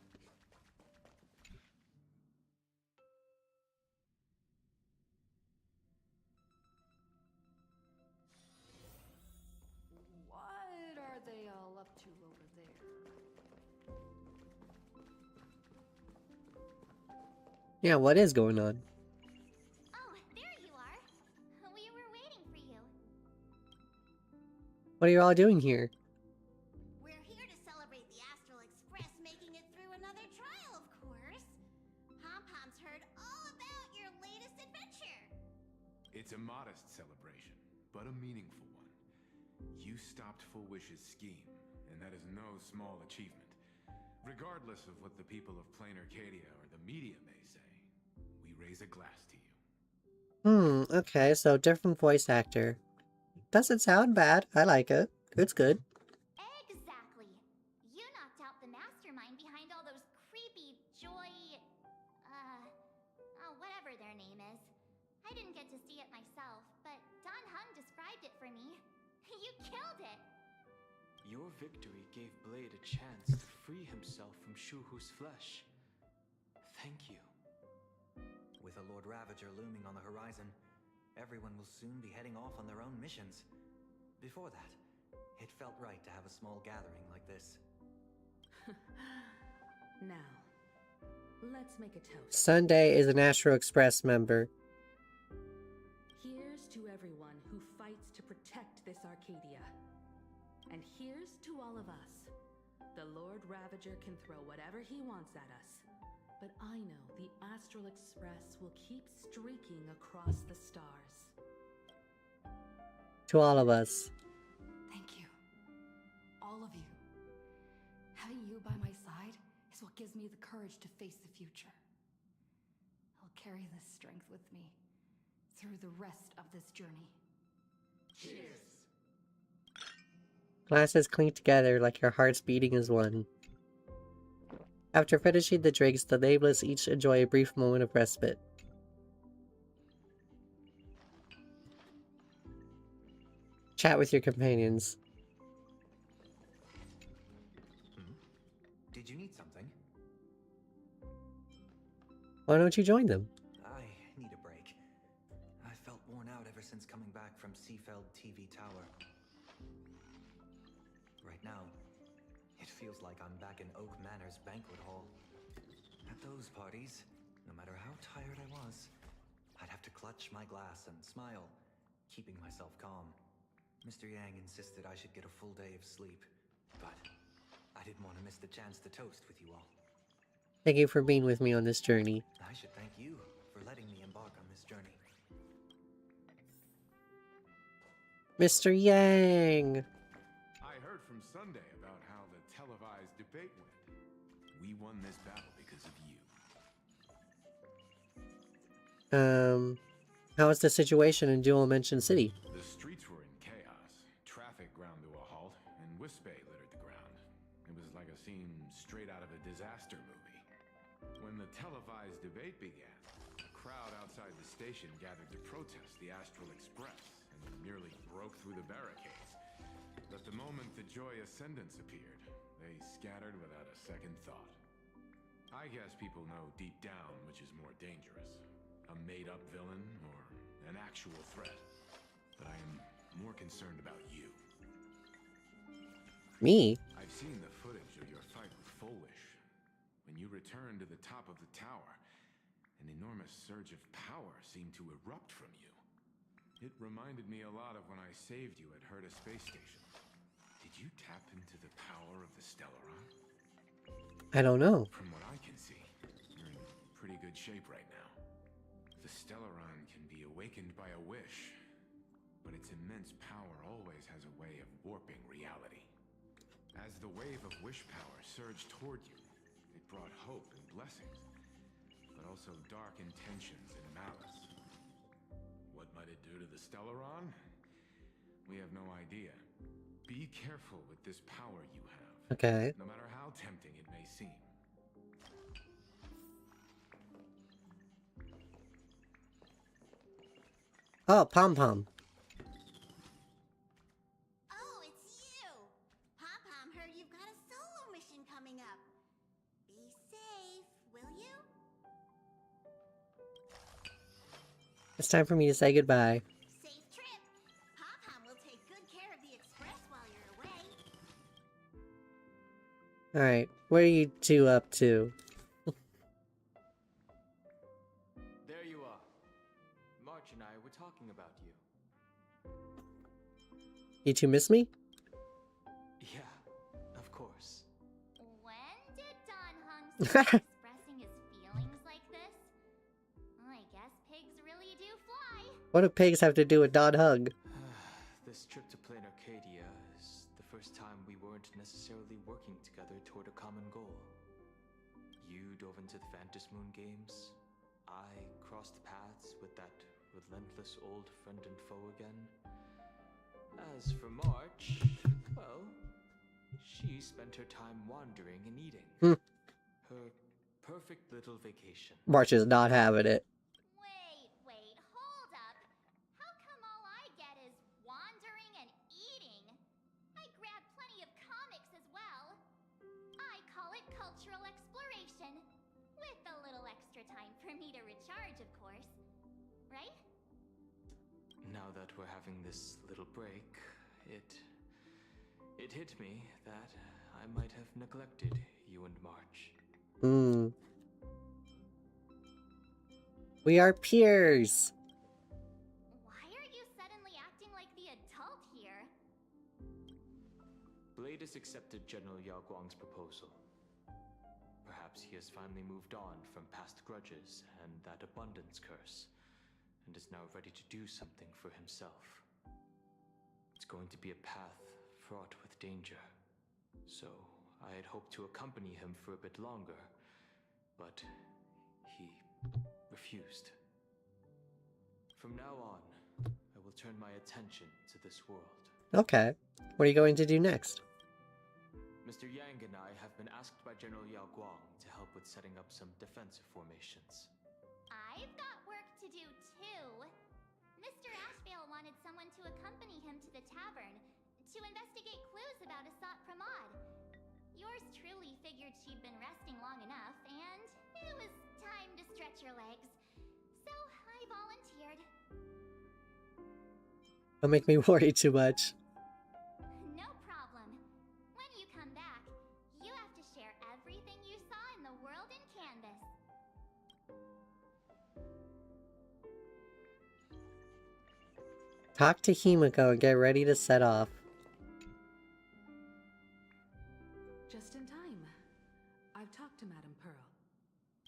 What are they all up to over there? Yeah, what is going on? Oh, there you are. We were waiting for you. What are you all doing here? We're here to celebrate the Astral Express making it through another trial, of course. Pom-Pom's heard all about your latest adventure. It's a modest celebration, but a meaningful one. You stopped Full Wish's scheme, and that is no small achievement. Regardless of what the people of Plain Arcadia or the media may say, we raise a glass to you. Okay, so different voice actor. Doesn't sound bad. I like it. It's good. Exactly. You knocked out the mastermind behind all those creepy whatever their name is. I didn't get to see it myself, but Don Hung described it for me. You killed it! Your victory gave Blade a chance to free himself from Shuhu's flesh. Thank you. With a Lord Ravager looming on the horizon, everyone will soon be heading off on their own missions. Before that, it felt right to have a small gathering like this. Now, let's make a toast. Sunday is an Astro Express member. Here's to everyone who fights to protect this Arcadia. And here's to all of us. The Lord Ravager can throw whatever he wants at us. But I know the Astral Express will keep streaking across the stars. To all of us. Thank you. All of you. Having you by my side is what gives me the courage to face the future. I'll carry this strength with me through the rest of this journey. Cheers! Glasses clink together like your hearts beating as one. After finishing the drinks, the nameless each enjoy a brief moment of respite. Chat with your companions. Did you need something? Why don't you join them? I need a break. I felt worn out ever since coming back from Seafeld TV Tower. Right now, it feels like I'm back in Oak Manor's banquet hall. At those parties, no matter how tired I was, I'd have to clutch my glass and smile, keeping myself calm. Mr. Yang insisted I should get a full day of sleep, but I didn't want to miss the chance to toast with you all. Thank you for being with me on this journey. I should thank you for letting me embark on this journey. Mr. Yang! I heard from Sunday about how the televised debate went. We won this battle because of you. How is the situation in Dual Dimension City? The streets were in chaos. Traffic ground to a halt, and Wispay littered the ground. It was like a scene straight out of a disaster movie. When the televised debate began, a crowd outside the station gathered to protest the Astral Express and nearly broke through the barricades. But the moment the Joy Ascendants appeared, they scattered without a second thought. I guess people know deep down which is more dangerous, a made-up villain or an actual threat. But I am more concerned about you. Me? I've seen the footage of your fight with Foolish. When you returned to the top of the tower, an enormous surge of power seemed to erupt from you. It reminded me a lot of when I saved you at Herta Space Station. Did you tap into the power of the Stellaron? I don't know. From what I can see, you're in pretty good shape right now. The Stellaron can be awakened by a wish, but its immense power always has a way of warping reality. As the wave of wish power surged toward you, it brought hope and blessings, but also dark intentions and malice. What might it do to the Stellaron? We have no idea. Be careful with this power you have. Okay. No matter how tempting it may seem. Oh, Pom Pom. Oh, it's you! Pom-Pom heard you've got a solo mission coming up. Be safe, will you? It's time for me to say goodbye. Safe trip! Pom-Pom will take good care of the express while you're away. Alright, what are you two up to? There you are. March and I were talking about you. You two miss me? Yeah, of course. When did Don Hung start expressing his feelings like this? I guess pigs really do fly. What do pigs have to do with Don Hug? This trip to Plain Arcadia is the first time we weren't necessarily working together toward a common goal. You dove into the Phantom Moon games. I crossed paths with that relentless old friend and foe again. As for March, well, she spent her time wandering and eating. Her perfect little vacation. March is not having it. Wait, hold up. How come all I get is wandering and eating? I grab plenty of comics as well. I call it cultural exploration. With a little extra time for me to recharge, of course. Right? Now that we're having this little break, it hit me that I might have neglected you and March. We are peers. Why are you suddenly acting like the adult here? Blade has accepted General Yao Guang's proposal. Perhaps he has finally moved on from past grudges and that abundance curse, and is now ready to do something for himself. It's going to be a path fraught with danger, so I had hoped to accompany him for a bit longer, but he refused. From now on, I will turn my attention to this world. Okay. What are you going to do next? Mr. Yang and I have been asked by General Yao Guang to help with setting up some defensive formations. I've got work to do too. Mr. Ashvale wanted someone to accompany him to the tavern to investigate clues about Asat Pramod. Yours truly figured she'd been resting long enough, and it was time to stretch her legs. So I volunteered. Don't make me worry too much. No problem. When you come back, you have to share everything you saw in the world in Canvas. Talk to Himiko and get ready to set off. Just in time. I've talked to Madame Pearl.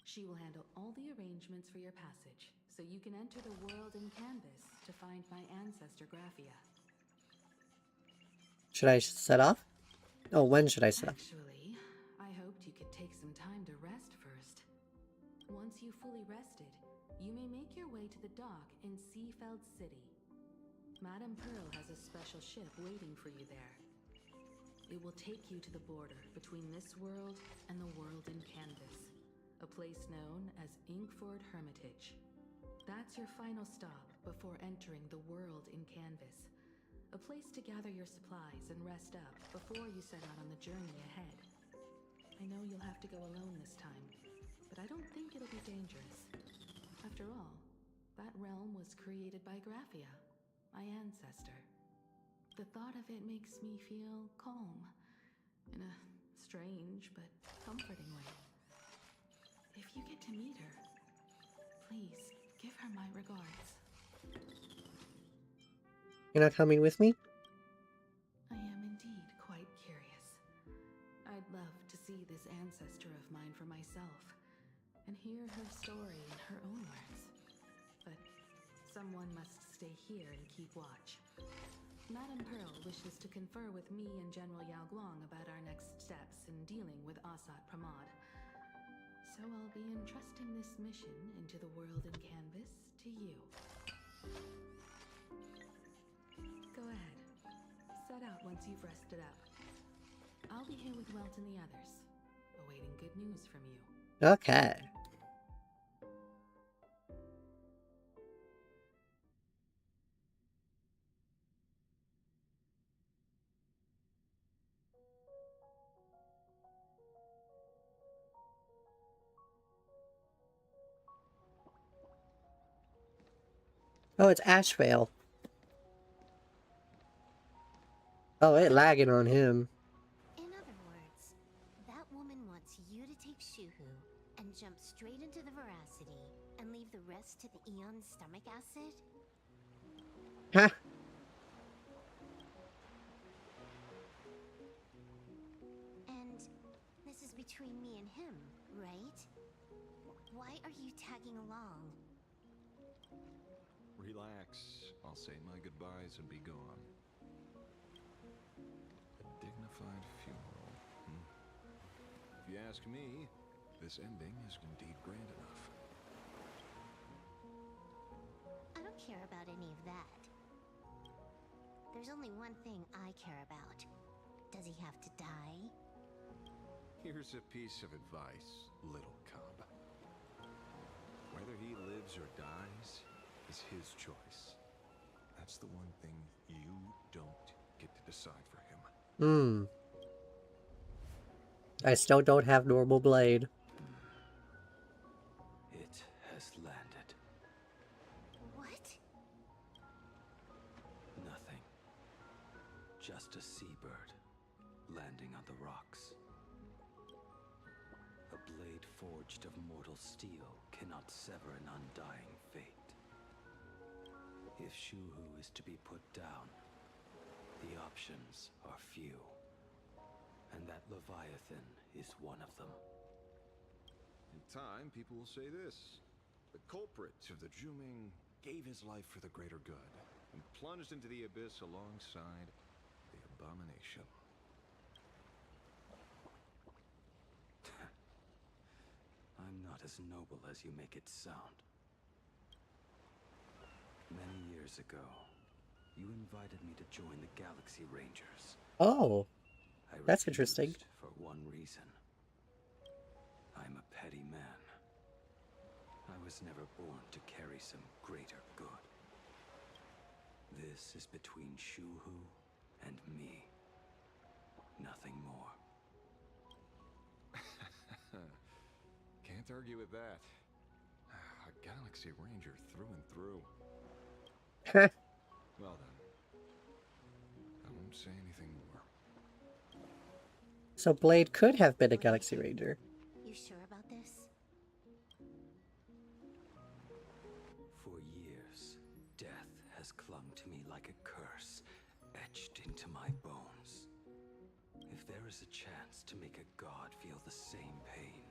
She will handle all the arrangements for your passage, so you can enter the world in Canvas to find my ancestor Graphia. Should I set off? Oh, when should I set off? Actually, I hoped you could take some time to rest first. Once you've fully rested, you may make your way to the dock in Seafeld City. Madame Pearl has a special ship waiting for you there. It will take you to the border between this world and the world in Canvas, a place known as Inkford Hermitage. That's your final stop before entering the world in Canvas, a place to gather your supplies and rest up before you set out on the journey ahead. I know you'll have to go alone this time, but I don't think it'll be dangerous. After all, that realm was created by Graphia, my ancestor. The thought of it makes me feel calm, in a strange but comforting way. If you get to meet her, please give her my regards. You're not coming with me? I am indeed quite curious. I'd love to see this ancestor of mine for myself, and hear her story in her own words. But someone must stay here and keep watch. Madame Pearl wishes to confer with me and General Yao Guang about our next steps in dealing with Asat Pramod. So I'll be entrusting this mission into the world in Canvas to you. Go ahead. Set out once you've rested up. I'll be here with Welt and the others, awaiting good news from you. Okay. Oh, it's Ashvale. Oh, it lagging on him. In other words, that woman wants you to take Shuhu and jump straight into the Veracity and leave the rest to the Eon's stomach acid? Huh? And this is between me and him, right? Why are you tagging along? Relax. I'll say my goodbyes and be gone. A dignified funeral. If you ask me, this ending is indeed grand enough. I don't care about any of that. There's only one thing I care about. Does he have to die? Here's a piece of advice, little cub. Whether he lives or dies is his choice. That's the one thing you don't get to decide for him. I still don't have normal blade. It has landed. What? Nothing. Just a seabird landing on the rocks. A blade forged of mortal steel cannot sever an undying fate. If Shuhu is to be put down, the options are few. And that Leviathan is one of them. In time, people will say this. The culprit of the Juming gave his life for the greater good and plunged into the abyss alongside the abomination. I'm not as noble as you make it sound. Many years ago, you invited me to join the Galaxy Rangers. Oh, I that's interesting. refused for one reason. I'm a petty man. I was never born to carry some greater good. This is between Shuhu and me. Nothing more. Can't argue with that. A Galaxy Ranger through and through. Well then, say anything more. So Blade could have been a Galaxy Ranger. You sure about this? For years, death has clung to me like a curse, etched into my bones. If there is a chance to make a god feel the same pain,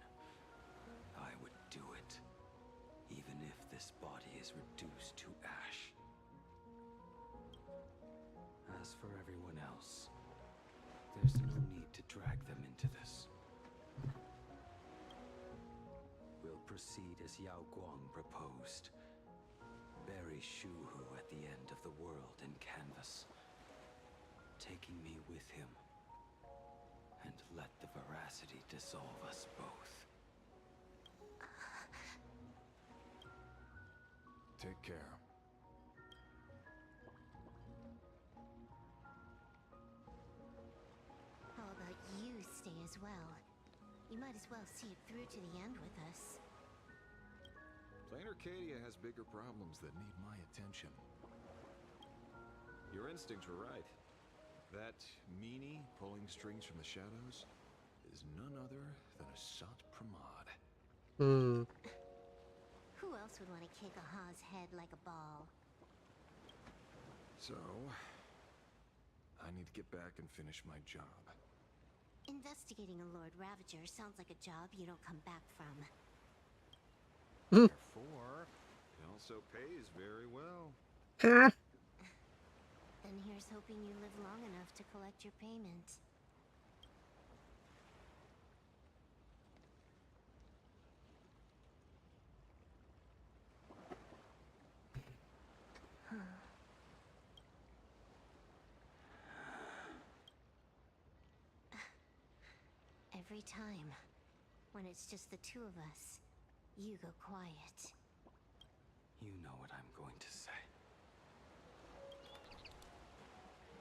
I would do it, even if this body is reduced to ash. As for everyone else, there's no need to drag them into this. We'll proceed as Yao Guang proposed. Bury Shuhu at the end of the world in canvas, taking me with him, and let the veracity dissolve us both. Take care. How about you stay as well? You might as well see it through to the end with us. Plain Arcadia has bigger problems that need my attention. Your instincts were right. That meanie pulling strings from the shadows is none other than a Sat Pramod. Hmm. Who else would want to kick a Ha's head like a ball? So, I need to get back and finish my job. Investigating a Lord Ravager sounds like a job you don't come back from. Therefore, it also pays very well. Ha! Then here's hoping you live long enough to collect your payment. Every time, when it's just the two of us, you go quiet. You know what I'm going to say.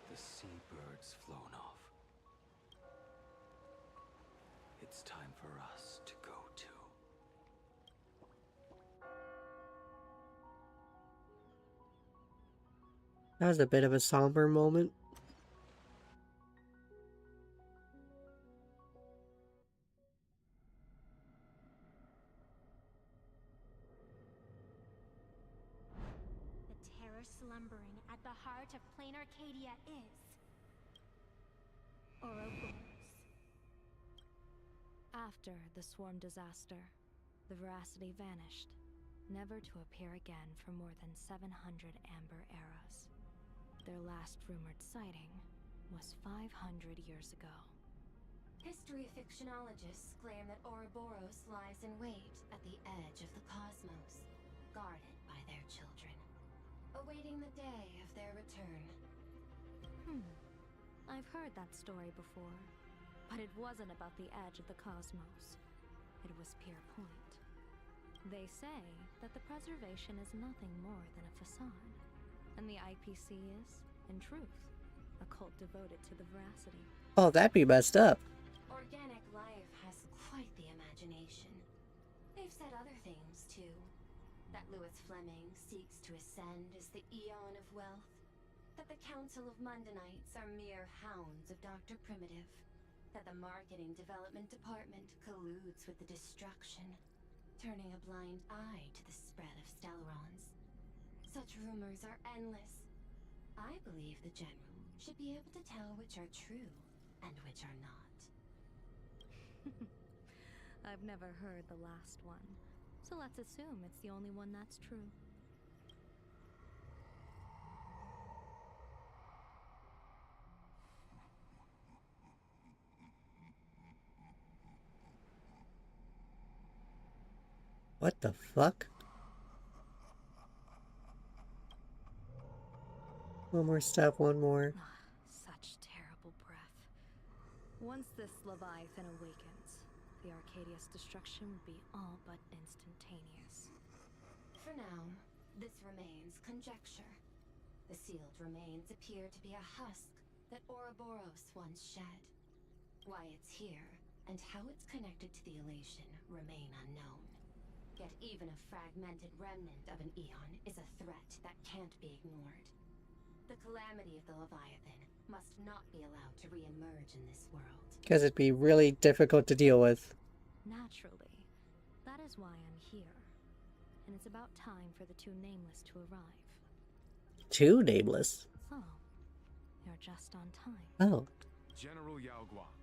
The seabird's flown off. It's time for us to go too. That was a bit of a somber moment. The terror slumbering at the heart of plain Arcadia is Ouroboros. After the swarm disaster, the veracity vanished, never to appear again for more than 700 amber eras. Their last rumored sighting was 500 years ago. History fictionologists claim that Ouroboros lies in wait at the edge of the cosmos, guarded by their children, awaiting the day of their return. I've heard that story before, but it wasn't about the edge of the cosmos. It was Pier Point. They say that the preservation is nothing more than a facade, and the IPC is, in truth, a cult devoted to the veracity. Oh, that'd be messed up. Organic life has quite the imagination. They've said other things, too. That Louis Fleming seeks to ascend as the Eon of Wealth. That the Council of Mundanites are mere hounds of Dr. Primitive. That the Marketing Development Department colludes with the destruction, turning a blind eye to the spread of Stellarons. Such rumors are endless. I believe the General should be able to tell which are true and which are not. I've never heard the last one, so let's assume it's the only one that's true. What the fuck? One more step, one more. Such terrible breath. Once this Leviathan awakens, the Arcadia's destruction would be all but instantaneous. For now, this remains conjecture. The sealed remains appear to be a husk that Ouroboros once shed. Why it's here, and how it's connected to the elation, remain unknown. Yet even a fragmented remnant of an Eon is a threat that can't be ignored. The calamity of the Leviathan must not be allowed to re-emerge in this world. Because it'd be really difficult to deal with. Naturally. That is why I'm here. And it's about time for the two nameless to arrive. Two nameless? So, you're just on time. Oh. General Yao Guang,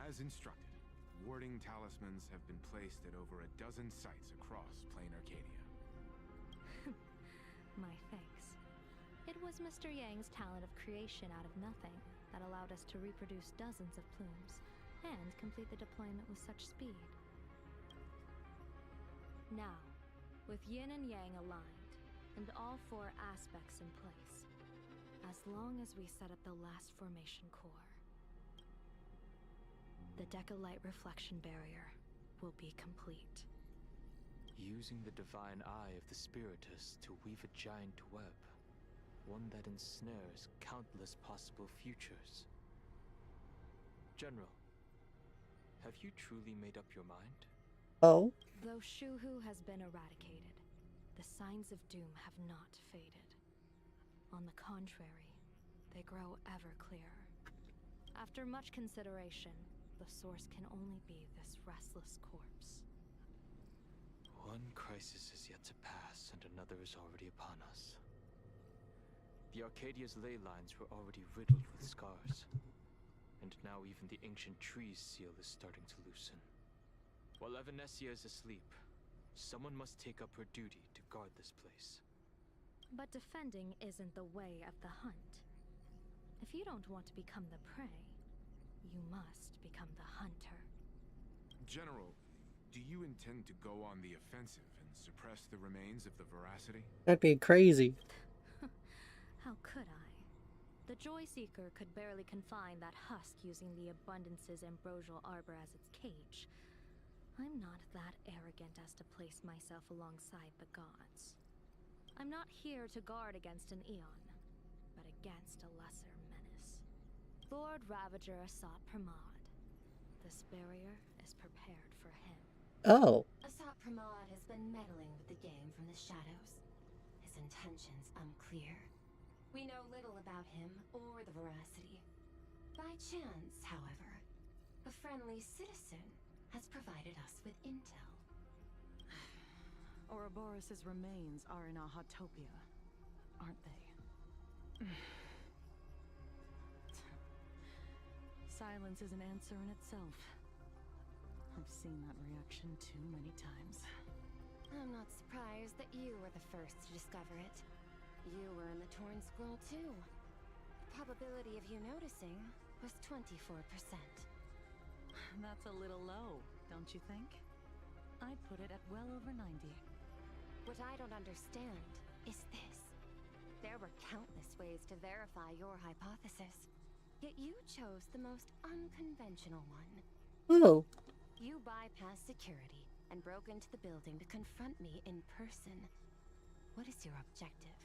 as instructed, warding talismans have been placed at over a dozen sites across Plain Arcadia. My thanks. It was Mr. Yang's talent of creation out of nothing that allowed us to reproduce dozens of plumes and complete the deployment with such speed. Now, with yin and yang aligned, and all four aspects in place, as long as we set up the last formation core, the Decalite reflection barrier will be complete. Using the divine eye of the Spiritus to weave a giant web, one that ensnares countless possible futures. General, have you truly made up your mind? Oh? Though Shuhu has been eradicated, the signs of doom have not faded. On the contrary, they grow ever clearer. After much consideration, the source can only be this restless corpse. One crisis is yet to pass, and another is already upon us. The Arcadia's ley lines were already riddled with scars, and now even the ancient tree's seal is starting to loosen. While Evanesia is asleep, someone must take up her duty to guard this place. But defending isn't the way of the hunt. If you don't want to become the prey, you must become the hunter. General, do you intend to go on the offensive and suppress the remains of the Veracity? That'd be crazy. How could I? The Joy Seeker could barely confine that husk using the Abundance's ambrosial arbor as its cage. I'm not that arrogant as to place myself alongside the gods. I'm not here to guard against an Eon, but against a lesser menace. Lord Ravager Asat Pramod. This barrier is prepared for him. Oh. Asat Pramod has been meddling with the game from the shadows. His intentions unclear. We know little about him or the Veracity. By chance, however, a friendly citizen has provided us with intel. Ouroboros' remains are in Ahatopia, aren't they? Silence is an answer in itself. I've seen that reaction too many times. I'm not surprised that you were the first to discover it. You were in the Torn Scroll too. The probability of you noticing was 24%. That's a little low, don't you think? I'd put it at well over 90. What I don't understand is this. There were countless ways to verify your hypothesis, yet you chose the most unconventional one. Oh. You bypassed security and broke into the building to confront me in person. What is your objective?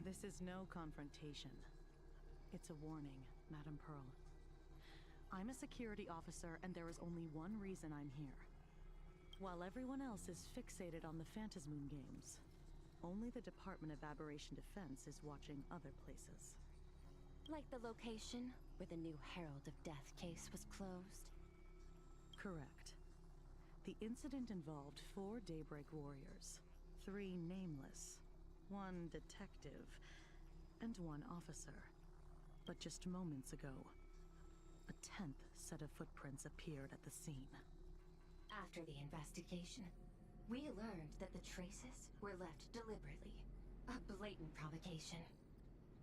This is no confrontation. It's a warning, Madam Pearl. I'm a security officer, and there is only one reason I'm here. While everyone else is fixated on the Phantasmoon games, only the Department of Aberration Defense is watching other places. Like the location where the new Herald of Death case was closed? Correct. The incident involved 4 Daybreak warriors, 3 nameless, 1 detective, and 1 officer. But just moments ago, a 10th set of footprints appeared at the scene. After the investigation, we learned that the traces were left deliberately. A blatant provocation.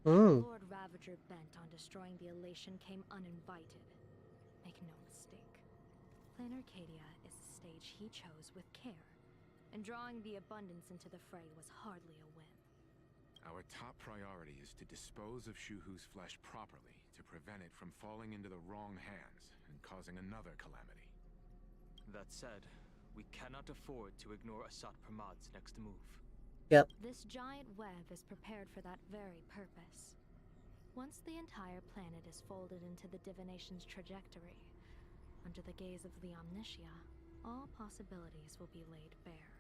Lord Ravager bent on destroying the Elation came uninvited. Make no mistake. Plain Arcadia is the stage he chose with care, and drawing the Abundance into the fray was hardly a win. Our top priority is to dispose of Shuhu's flesh properly to prevent it from falling into the wrong hands and causing another calamity. That said, we cannot afford to ignore Asat Pramod's next move. Yep. This giant web is prepared for that very purpose. Once the entire planet is folded into the divination's trajectory, under the gaze of the Omnitia, all possibilities will be laid bare.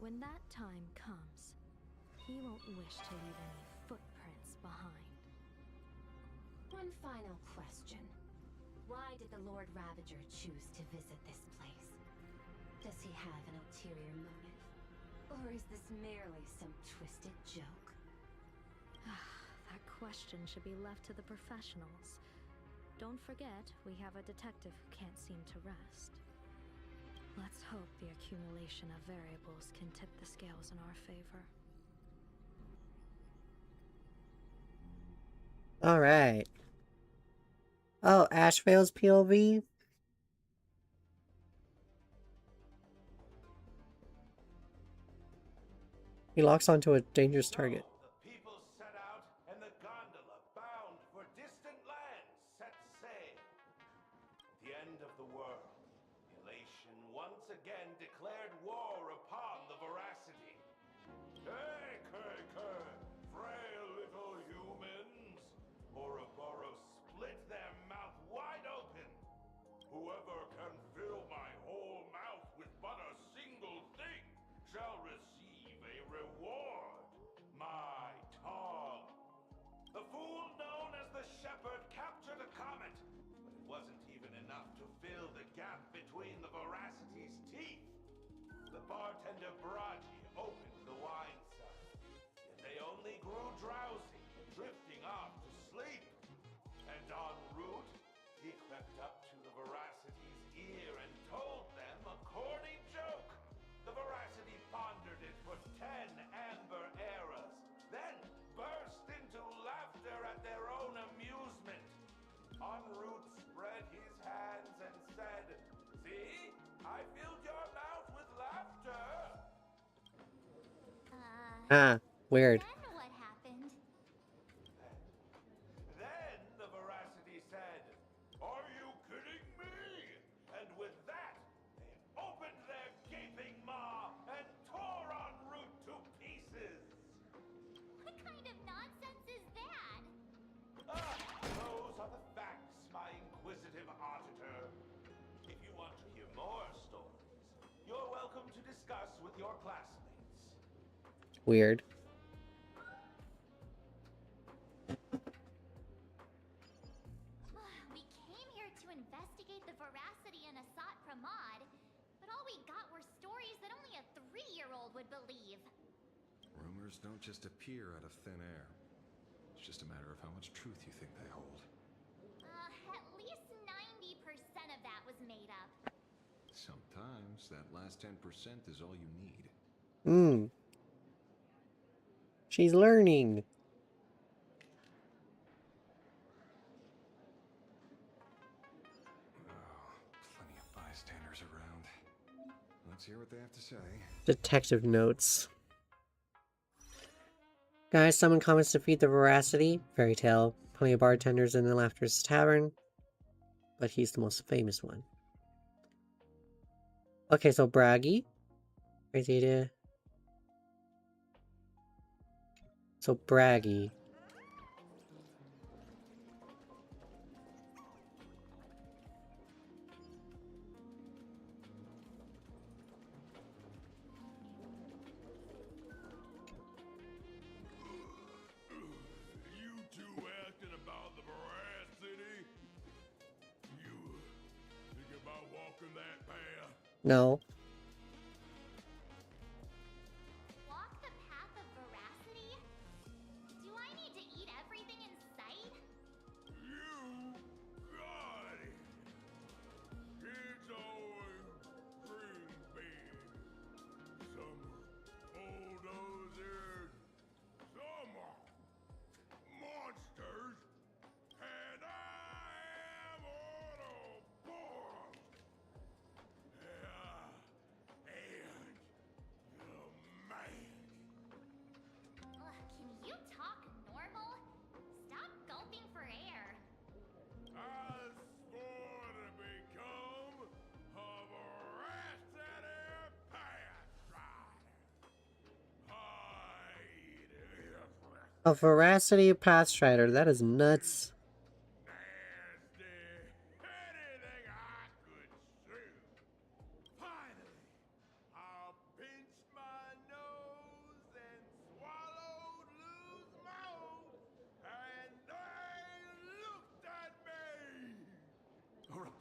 When that time comes, he won't wish to leave any footprints behind. One final question. Why did the Lord Ravager choose to visit this place? Does he have an ulterior motive? Or is this merely some twisted joke? That question should be left to the professionals. Don't forget, we have a detective who can't seem to rest. Let's hope the accumulation of variables can tip the scales in our favor. Alright. Oh, Ashvale's POV? He locks onto a dangerous target. The people set out, and the gondola, bound for distant lands, set sail. At the end of the world, elation once again declared war upon the veracity. Hey, frail little humans! Ouroboros split their mouth wide open. Whoever can fill my whole mouth with but a single thing shall receive a reward. My tongue. The fool known as the Shepherd captured a comet, but it wasn't even enough to fill the gap between the veracity's teeth. The bartender Bragi opened the wine cellar, yet they only grew drowsy, drifting off to sleep. And en route, he crept up to the veracity's ear and told them a corny joke. The veracity pondered it for 10 amber eras, then burst into laughter at their own amusement. En route spread his hands and said, "See, I filled your mouth with laughter." Weird. Then what happened? Then the veracity said, "Are you kidding me?" And with that, they opened their gaping maw and tore en route to pieces. What kind of nonsense is that? Those are the facts, my inquisitive auditor. If you want to hear more stories, you're welcome to discuss with your classmates. Weird. We came here to investigate the veracity in Asat Pramod, but all we got were stories that only a 3-year-old would believe. Rumors don't just appear out of thin air. It's just a matter of how much truth you think they hold. At least 90% of that was made up. Sometimes that last 10% is all you need. She's learning. Plenty of bystanders around. Let's hear what they have to say. Detective notes. Guys, someone comments to defeat the veracity. Fairy tale. Plenty of bartenders in the Laughter's Tavern. But he's the most famous one. Okay, so Bragi. Crazy idea. So Bragi. You two asking about the veracity? You think about walking that path? No. Walk the path of veracity? Do I need to eat everything in sight? You got it. Kids always dream big. Some bulldozers, some monsters, and I am Autobots. And the man. Can you talk normal? Stop gulping for air. I swore to become a veracity path rider. A veracity pathstrider. That is nuts. Nasty. Anything I could chew. Finally, I'll pinch my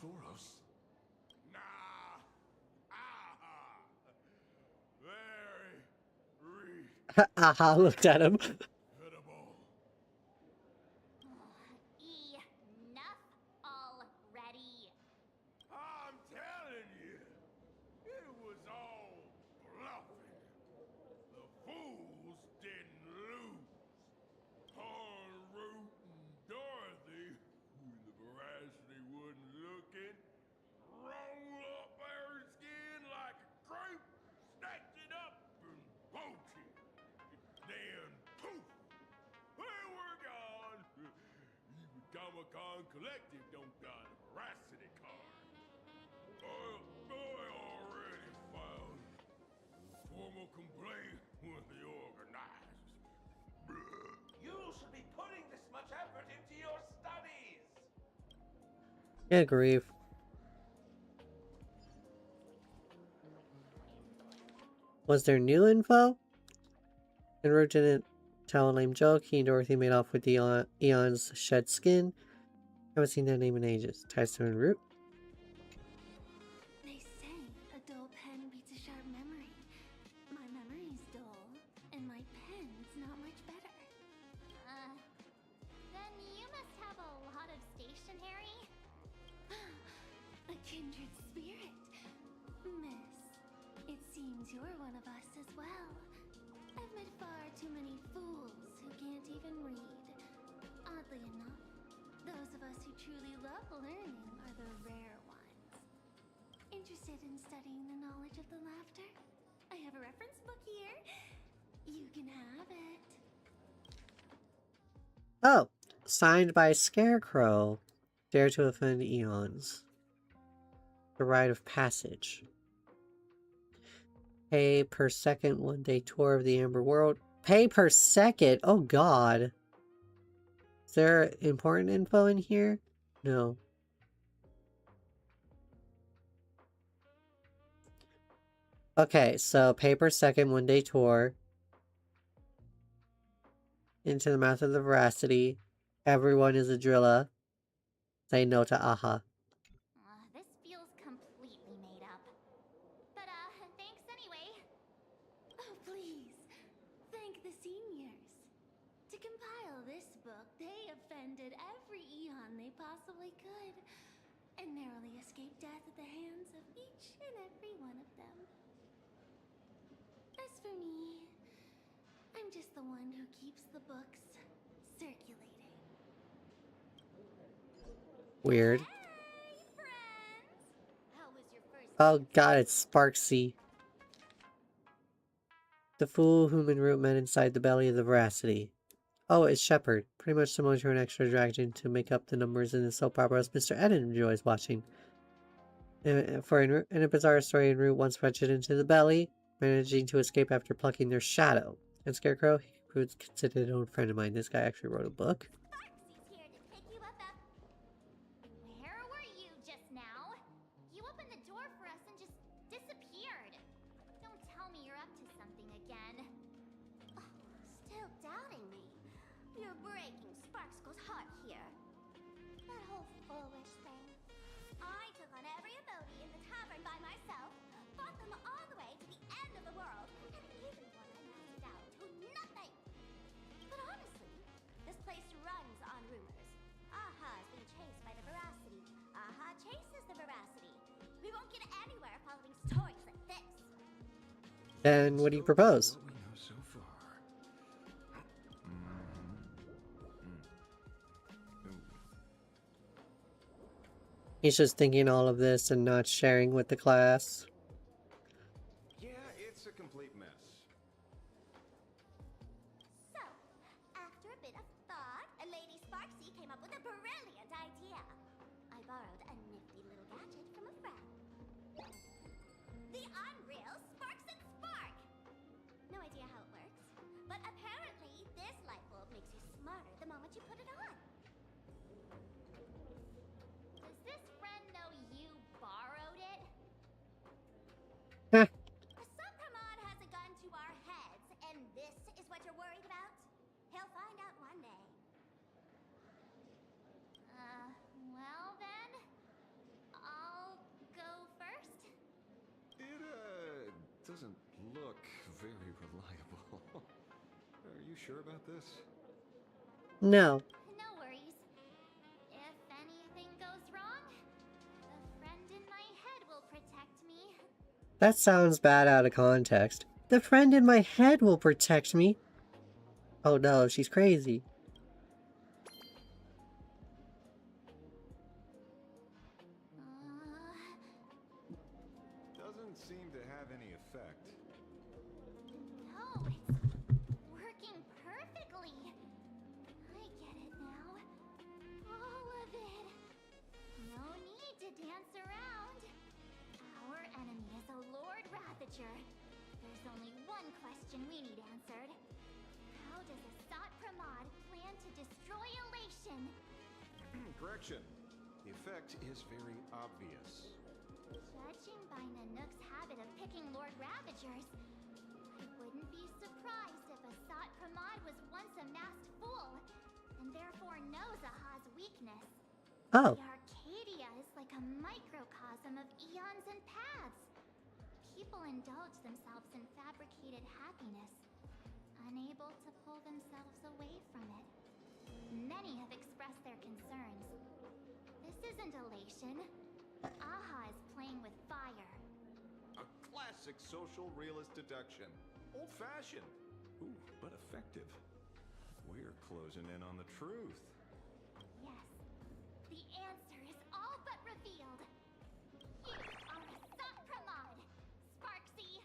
Thoros? Nah. Ah. Very Aha, looked at him. readable. Enough already. I'm telling you, it was all bluffing. The fools didn't lose. Root and Dorothy, when the veracity wasn't looking, roll up her skin like a crepe, snatched it up and poached it. Then poof, they were gone. Even Comic-Con Collective don't got a veracity card. I already filed a formal complaint with the organizers. You should be putting this much effort into your studies. Good grief. Was there new info? And Root didn't tell a lame joke. He and Dorothy made off with the Eon's shed skin. Haven't seen that name in ages. Tyson and Root. They say a dull pen beats a sharp memory. My memory's dull, and my pen's not much better. Then you must have a lot of stationery. A kindred spirit. Miss, it seems you're one of us as well. I've met far too many fools who can't even read. Oddly enough, those of us who truly love learning are the rare ones. Interested in studying the knowledge of the laughter? I have a reference book here. You can have it. Oh, signed by Scarecrow. Dare to offend Eons. The rite of passage. Pay per second 1-day tour of the Amber World. Pay per second? Oh god. Is there important info in here? No. Okay, so pay per second 1-day tour. Into the mouth of the veracity. Everyone is a driller. Say no to Aha. This feels completely made up. But, thanks anyway. Oh, please. Thank the seniors. To compile this book, they offended every Eon they possibly could, and narrowly escaped death at the hands of each and every one of them. As for me, I'm just the one who keeps the books circulating. Weird. Hey, friends! How was your first Oh god, it's Sparksy. The fool whom en route met inside the belly of the veracity. Oh, it's Shepard. Pretty much similar to an extra dragon to make up the numbers in the soap operas Mr. Eden enjoys watching. For in a bizarre story, en route once ventured into the belly, managing to escape after plucking their shadow. And Scarecrow, who's considered an old friend of mine, this guy actually wrote a book. Sparksy's here to pick you up. Where were you just now? You opened the door for us and just disappeared. Don't tell me you're up to something again. Oh, still doubting me? You're breaking Sparkskull's heart here. That whole foolish thing. I took on every emoji in the tavern by myself, fought them all the way to the end of the world, and even when I mastered out to nothing. But honestly, this place runs on rumors. Aha's been chased by the veracity. Aha chases the veracity. We won't get anywhere following stories like this. Then what do you propose? What we know so far. He's just thinking all of this and not sharing with the class. Yeah, it's a complete mess. So, after a bit of thought, Lady Sparksy came up with a brilliant idea. I borrowed a nifty little gadget from a friend. The unreal Sparks and Spark! No idea how it works, but apparently this light bulb makes you smarter the moment you put it on. Does this friend know you borrowed it? Subramon has a gun to our heads, and this is what you're worried about? He'll find out one day. Well then, look very reliable. Are you sure about this? No. No worries. If anything goes wrong, the friend in my head will protect me. That sounds bad out of context. The friend in my head will protect me. Oh no, she's crazy. Doesn't seem to have any effect. No, it's working perfectly. I get it now. All of it. No need to dance around. Our enemy is a Lord Ravager. There's only one question we need answered. How does Asat Pramod plan to destroy Elation? Correction. The effect is very obvious. Judging by Nanook's habit of picking Lord Ravagers, I wouldn't be surprised if Asat Pramod was once a masked fool, and therefore knows Aha's weakness. Oh. The Arcadia is like a microcosm of eons and paths. People indulge themselves in fabricated happiness, unable to pull themselves away from it. Many have expressed their concerns. This isn't elation. Aha is playing with fire. A classic social realist deduction. Old-fashioned. Ooh, but effective. We're closing in on the truth. Yes. The answer is all but revealed. You are Asat Pramod, Sparksy.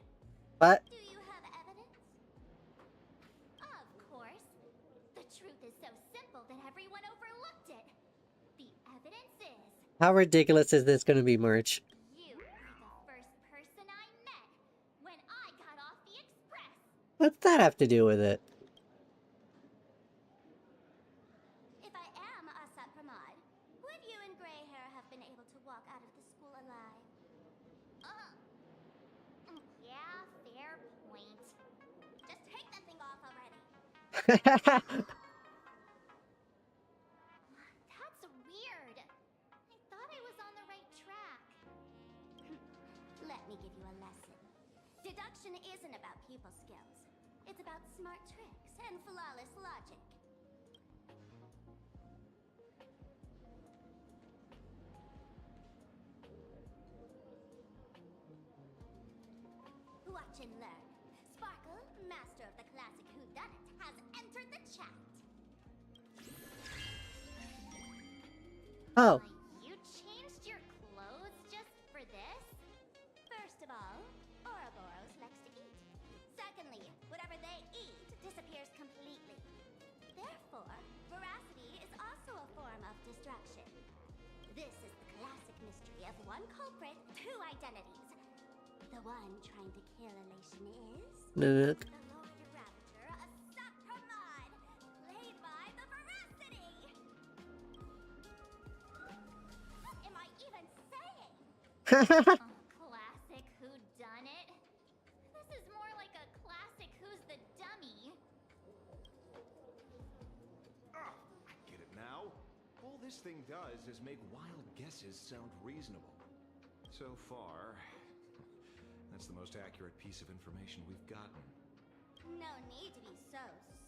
What? Do you have evidence? Of course. The truth is so simple that everyone overlooked it. The evidence is How ridiculous is this gonna be, Merch? you were the first person I met when I got off the express. What's that have to do with it? If I am Asat Pramod, would you and Grey Hair have been able to walk out of the school alive? Yeah, fair point. Just take that thing off already. That's weird. I thought I was on the right track. Let me give you a lesson. Deduction isn't about people skills. It's about smart tricks and flawless logic. Watch and learn. Sparkle, master of the classic whodunit, has entered the chat. Oh. You changed your clothes just for this? First of all, Ouroboros likes to eat. Secondly, whatever they eat disappears completely. Therefore, veracity is also a form of destruction. This is the classic mystery of one culprit, two identities. The one trying to kill Elation is Nanook. the Lord Ravager, Asat Pramod, played by the Veracity. What am I even saying? Classic whodunit. This is more like a classic Who's the Dummy. Ah, I get it now. All this thing does is make wild guesses sound reasonable. So far, that's the most accurate piece of information we've gotten. No need to be so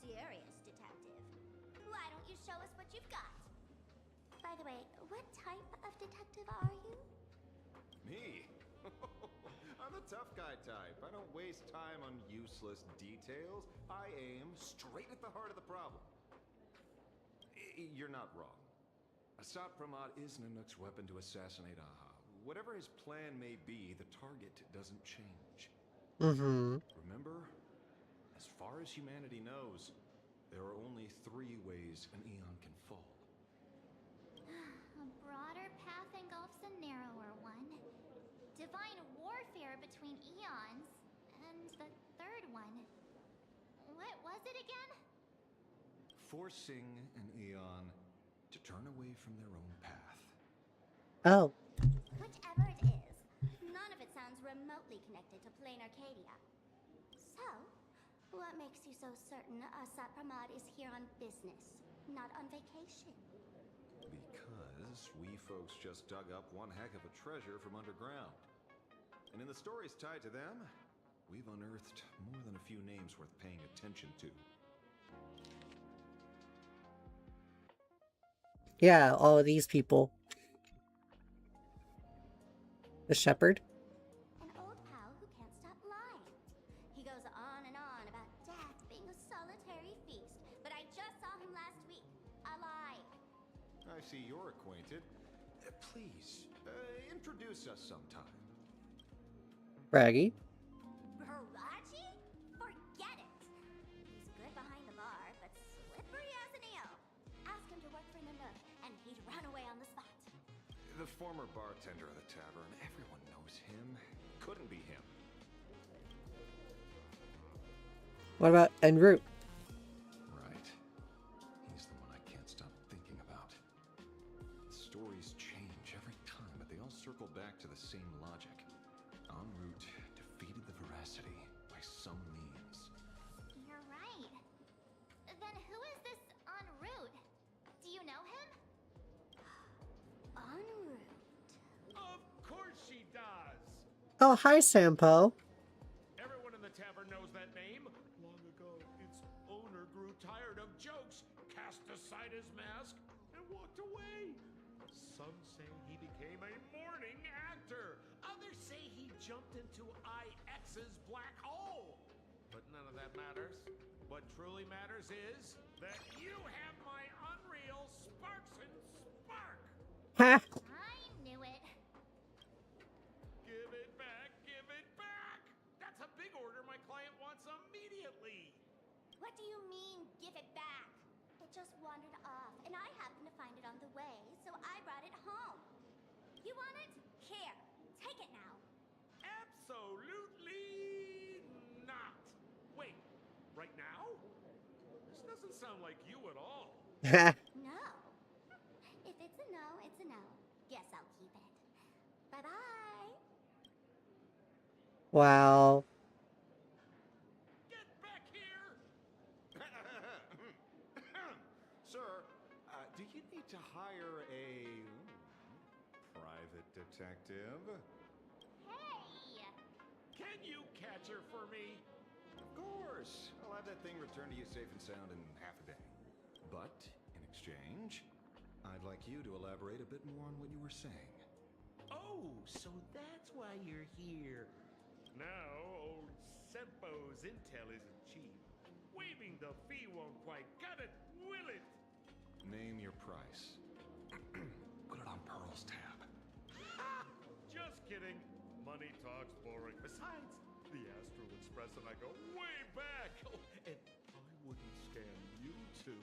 serious, detective. Why don't you show us what you've got? By the way, what type of detective are you? Me? I'm the tough guy type. I don't waste time on useless details. I aim straight at the heart of the problem. You're not wrong. Asat Pramod is Nanook's weapon to assassinate Aha. Whatever his plan may be, the target doesn't change. Mm-hmm. Remember, as far as humanity knows, there are only 3 ways an Eon can fall. A broader path engulfs a narrower one. Divine warfare between eons. And the third one. What was it again? Forcing an Eon to turn away from their own path. Oh. Whichever it is, none of it sounds remotely connected to plain Arcadia. So, what makes you so certain Asat Pramod is here on business, not on vacation? Because we folks just dug up one heck of a treasure from underground. And in the stories tied to them, we've unearthed more than a few names worth paying attention to. Yeah, all of these people. The shepherd? An old pal who can't stop lying. He goes on and on about death being a solitary feast, but I just saw him last week, alive. I see you're acquainted. Please, introduce us sometime. Braggy. Baraji? Forget it. He's good behind the bar, but slippery as an eel. Ask him to work for Nanook, and he'd run away on the spot. The former bartender of the tavern, everyone knows him. Couldn't be him. What about en route? Right. He's the one I can't stop thinking about. Stories change every time, but they all circle back to the same logic. En route defeated the Veracity by some means. You're right. Then who is this en route? Do you know him? En route. Of course she does! Oh, hi, Sampo. Everyone in the tavern knows that name. Long ago, its owner grew tired of jokes, cast aside his mask, and walked away. Some say he became a mourning actor. Others say he jumped into IX's black hole. But none of that matters. What truly matters is that you have my unreal Sparks and Spark. Ha! I knew it. Give it back, give it back! That's a big order my client wants immediately. What do you mean, give it back? It just wandered off, and I happened to find it on the way, so I brought it home. You want it? Here, take it now. Absolutely not. Wait, right now? This doesn't sound like you at all. No. If it's a no, it's a no. Guess I'll keep it. Bye-bye. Wow. Get back here! Sir, do you need to hire a private detective? Hey! Can you catch her for me? Of course. I'll have that thing returned to you safe and sound in half a day. But, in exchange, I'd like you to elaborate a bit more on what you were saying. Oh, so that's why you're here. Now, old Sempo's intel isn't cheap. Waiving the fee won't quite cut it, will it? Name your price. Put it on Pearl's tab. Just kidding. Money talks boring. Besides, the Astral Express and I go way back. Oh, and I wouldn't scam you two.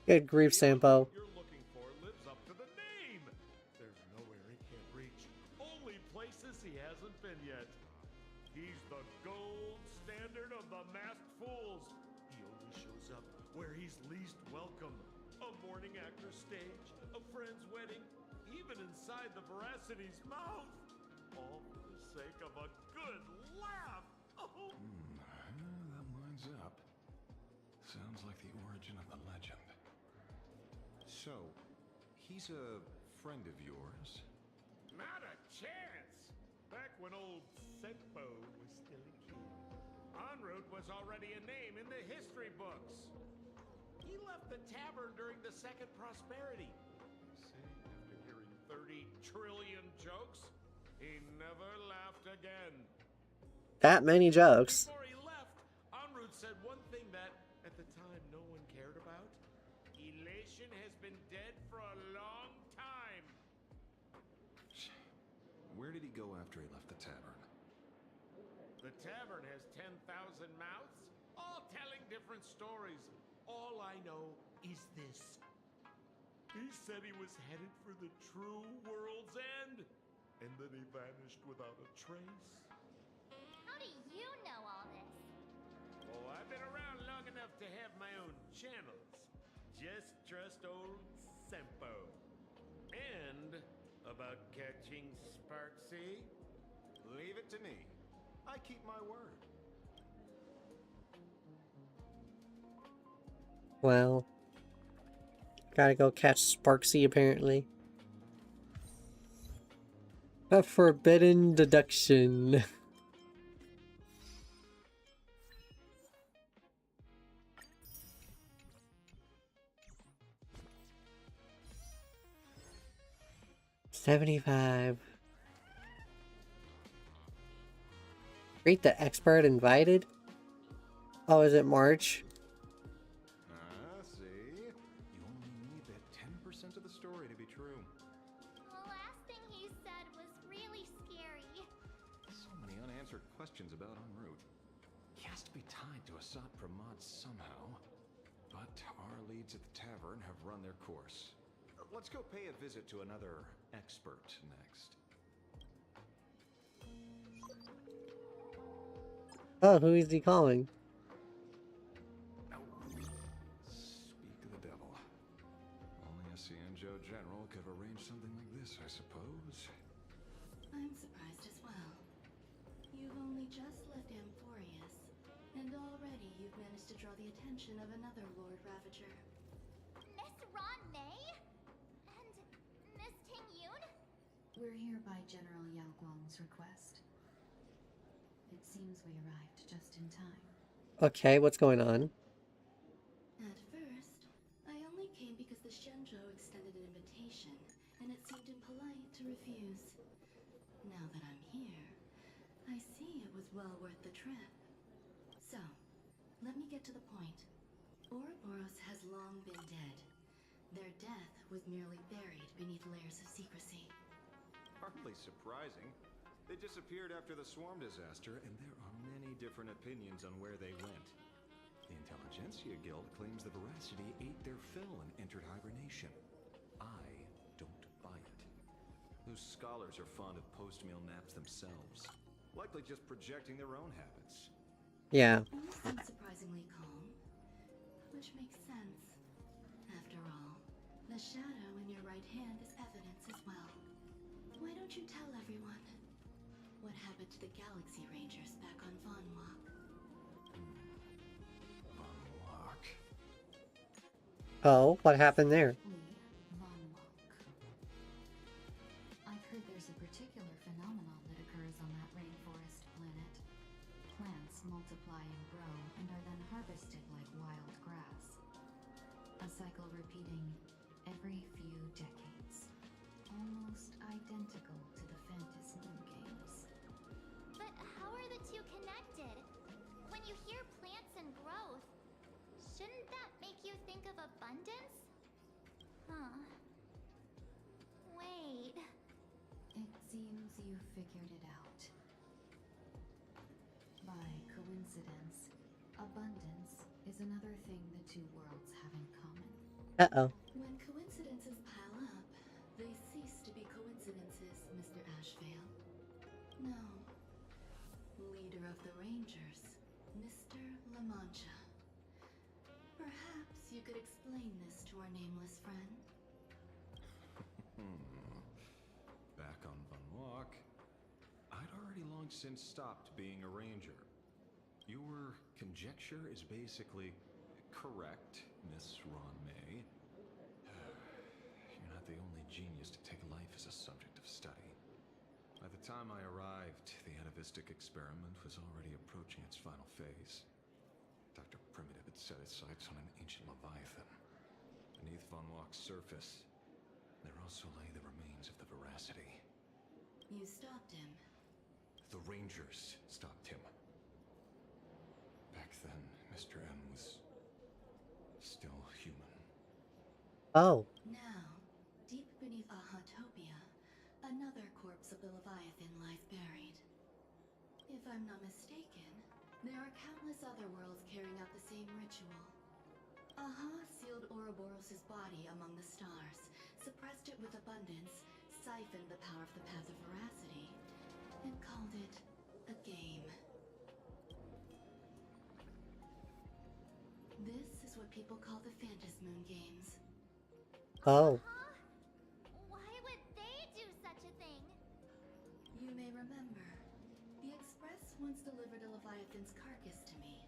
Good grief, Sampo. You're looking for lives up to the name. There's nowhere he can't reach. Only places he hasn't been yet. He's the gold standard of the masked fools. He only shows up where he's least welcome. A morning actor's stage, a friend's wedding, even inside the Veracity's mouth. All for the sake of a good laugh. Oh. That lines up. Sounds like the origin of the legend. So, he's a friend of yours? Not a chance! Back when old Sempo was still a kid, En route was already a name in the history books. He left the tavern during the Second Prosperity. Say, after hearing 30 trillion jokes, he never laughed again. That many jokes. Before he left, En route said one thing that, at the time, no one cared about. Elation has been dead for a long time. Where did he go after he left the tavern? The tavern has 10,000 mouths, all telling different stories. All I know is this. He said he was headed for the true world's end, and then he vanished without a trace. How do you know all this? Oh, I've been around long enough to have my own channels. Just trust old Sempo. And about catching Sparksy, Leave it to me. I keep my word. Well, gotta go catch Sparksy apparently. A forbidden deduction. 75. Greet the expert invited? Oh, is it March? See? You only need that 10% of the story to be true. The last thing he said was really scary. So many unanswered questions about en route. He has to be tied to a Asat Pramod somehow. But our leads at the tavern have run their course. Let's go pay a visit to another expert next. Oh, who is he calling? Speak of the devil. Only a Cienjo general could arrange something like this, I suppose. I'm surprised as well. You've only just left Amphorius, and already you've managed to draw the attention of another Lord Ravager. Miss Ron May? And Miss Ting Yoon? We're here by General Yao Guang's request. It seems we arrived just in time. Okay, what's going on? At first, I only came because the Shenzhou extended an invitation, and it seemed impolite to refuse. Now that I'm here, I see it was well worth the trip. So, let me get to the point. Ouroboros has long been dead. Their death was merely buried beneath layers of secrecy. Hardly surprising. They disappeared after the swarm disaster, and there are many different opinions on where they went. The Intelligentsia Guild claims the Veracity ate their fill and entered hibernation. I don't buy it. Those scholars are fond of post-meal naps themselves, likely just projecting their own habits. Yeah. You seem surprisingly calm, which makes sense. After all, the shadow in your right hand is evidence as well. Why don't you tell everyone? What happened to the Galaxy Rangers back on Von Walk? Von Walk? Oh, what happened there? Von Walk. I've heard there's a particular phenomenon that occurs on that rainforest planet. Plants multiply and grow and are then harvested like wild grass. A cycle repeating every few decades. Almost identical to the Phantom Moon games. But how are the two connected? When you hear plants and growth, shouldn't that make you think of abundance? Huh. Wait. It seems you figured it out. By coincidence, abundance is another thing the two worlds have in common. Uh-oh. When coincidences pile up, they cease to be coincidences, Mr. Ashvale. No. Leader of the Rangers, Mr. La Mancha. Perhaps you could explain this to our nameless friend? Back on Von Walk, I'd already long since stopped being a ranger. Your conjecture is basically correct, Miss Ron May. You're not the only genius to take life as a subject of study. By the time I arrived, the atavistic experiment was already approaching its final phase. Dr. Primitive had set his sights on an ancient Leviathan. Beneath Von Walk's surface, there also lay the remains of the Veracity. You stopped him. The Rangers stopped him. Back then, Mr. M was still human. Oh. Now, deep beneath Ahatopia, another corpse of the Leviathan lies buried. If I'm not mistaken, there are countless other worlds carrying out the same ritual. Aha sealed Ouroboros' body among the stars, suppressed it with abundance, siphoned the power of the Path of Veracity, and called it a game. This is what people call the Phantom Moon games. Oh. Why would they do such a thing? You may remember, the Express once delivered a Leviathan's carcass to me.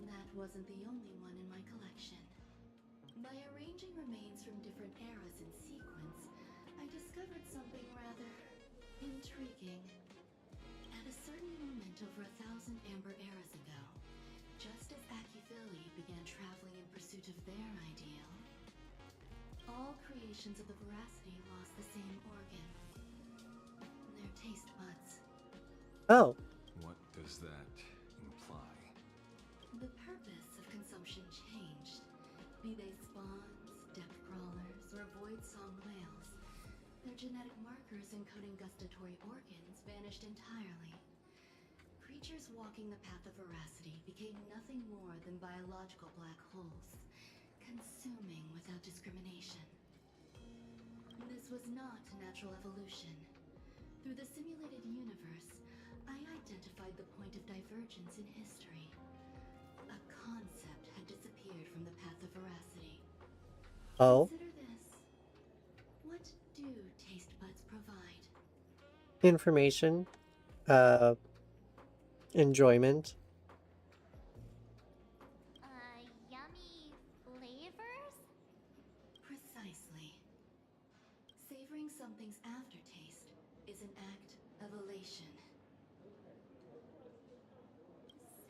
That wasn't the only one in my collection. By arranging remains from different eras in sequence, I discovered something rather intriguing. At a certain moment over 1,000 Amber eras ago, just as Akifili began traveling in pursuit of their ideal, all creations of the Veracity lost the same organ. Their taste buds. Oh. What does that imply? The purpose of consumption changed. Be they spawns, depth crawlers, or void-song whales, their genetic markers encoding gustatory organs vanished entirely. Creatures walking the path of Veracity became nothing more than biological black holes, consuming without discrimination. This was not natural evolution. Through the simulated universe, I identified the point of divergence in history. A concept had disappeared from the path of Veracity. Oh. Consider this. What do taste buds provide? Information. Enjoyment. Yummy flavors? Precisely. Savoring something's aftertaste is an act of elation.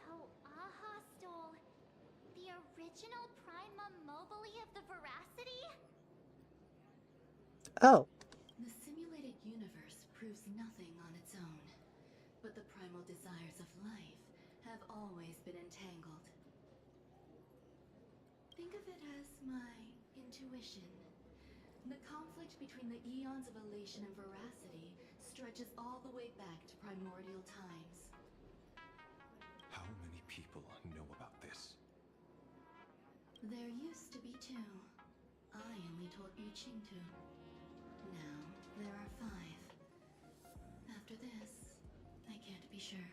So Aha stole the original Prima Mobile of the Veracity? Oh. The simulated universe proves nothing on its own, but the primal desires of life have always been entangled. Think of it as my intuition. The conflict between the eons of elation and veracity stretches all the way back to primordial times. How many people know about this? There used to be 2. I only told Yu Qingtu. Now, there are 5. After this, I can't be sure.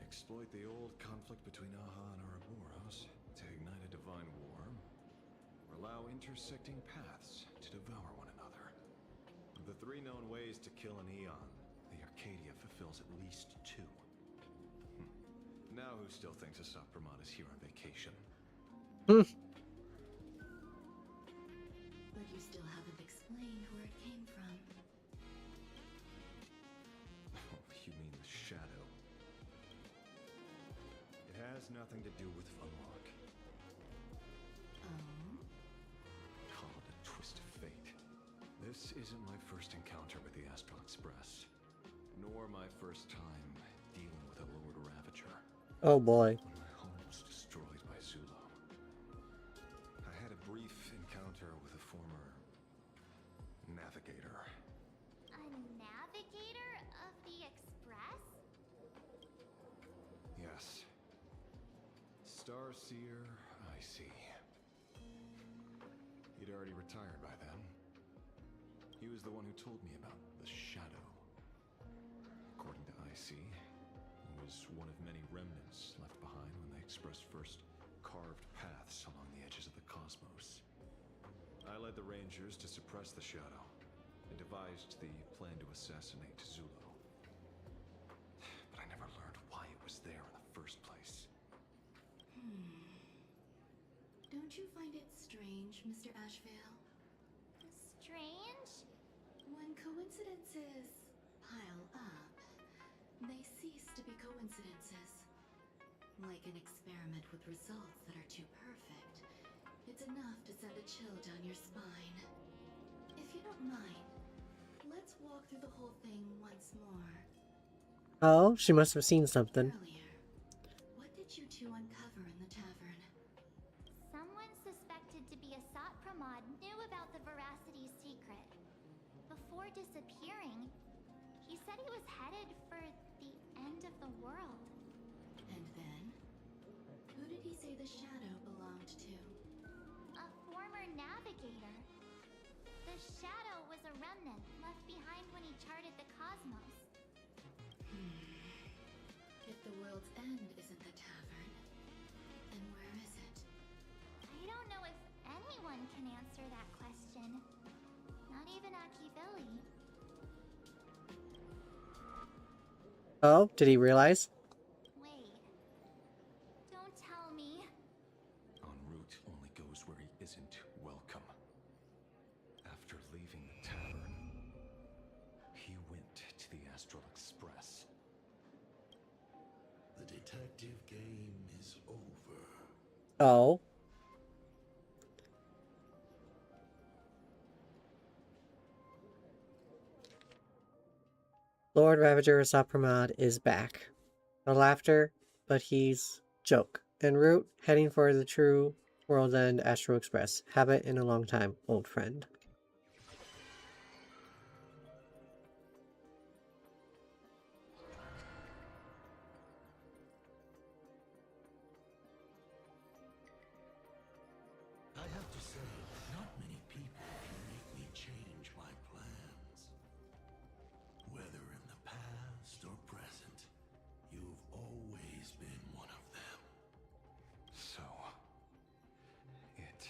Exploit the old conflict between Aha and Ouroboros to ignite a divine war, or allow intersecting paths to devour one another. Of the 3 known ways to kill an eon, the Arcadia fulfills at least 2. Now who still thinks a Sapramon is here on vacation? Hmm. But you still haven't explained where it came from. Oh, you mean the shadow? It has nothing to do with Funlock. Oh? Call it a twist of fate. This isn't my first encounter with the Astral Express, nor my first time dealing with a Lord Ravager. Oh boy. When my home was destroyed by Zulo, I had a brief encounter with a former navigator. A navigator of the Express? Yes. Starseer, I see. He'd already retired by then. He was the one who told me about the Shadow. According to IC, he was one of many remnants left behind when the Express first carved paths along the edges of the cosmos. I led the Rangers to suppress the Shadow and devised the plan to assassinate Zulo. But I never learned why it was there in the first place. Don't you find it strange, Mr. Ashvale? Strange? When coincidences pile up, they cease to be coincidences. Like an experiment with results that are too perfect, it's enough to send a chill down your spine. If you don't mind, let's walk through the whole thing once more. Oh, she must have seen something. Earlier, what did you 2 uncover in the tavern? Someone suspected to be a Satpramod knew about the Veracity's secret. Before disappearing, he said he was headed for the end of the world. And then? Who did he say the shadow belonged to? A former navigator. The Shadow was a remnant left behind when he charted the cosmos. If the world's end isn't the tavern, then where is it? I don't know if anyone can answer that question. Not even Akivilli. Oh, did he realize? Wait. Don't tell me. En route only goes where he isn't welcome. After leaving the tavern, he went to the Astral Express. The detective game is over. Oh. Lord Ravager Sapramad is back. No laughter, but he's joke. En route, heading for the true World's End Astro Express. Haven't in a long time, old friend. I have to say, not many people can make me change my plans. Whether in the past or present, you've always been one of them. So, it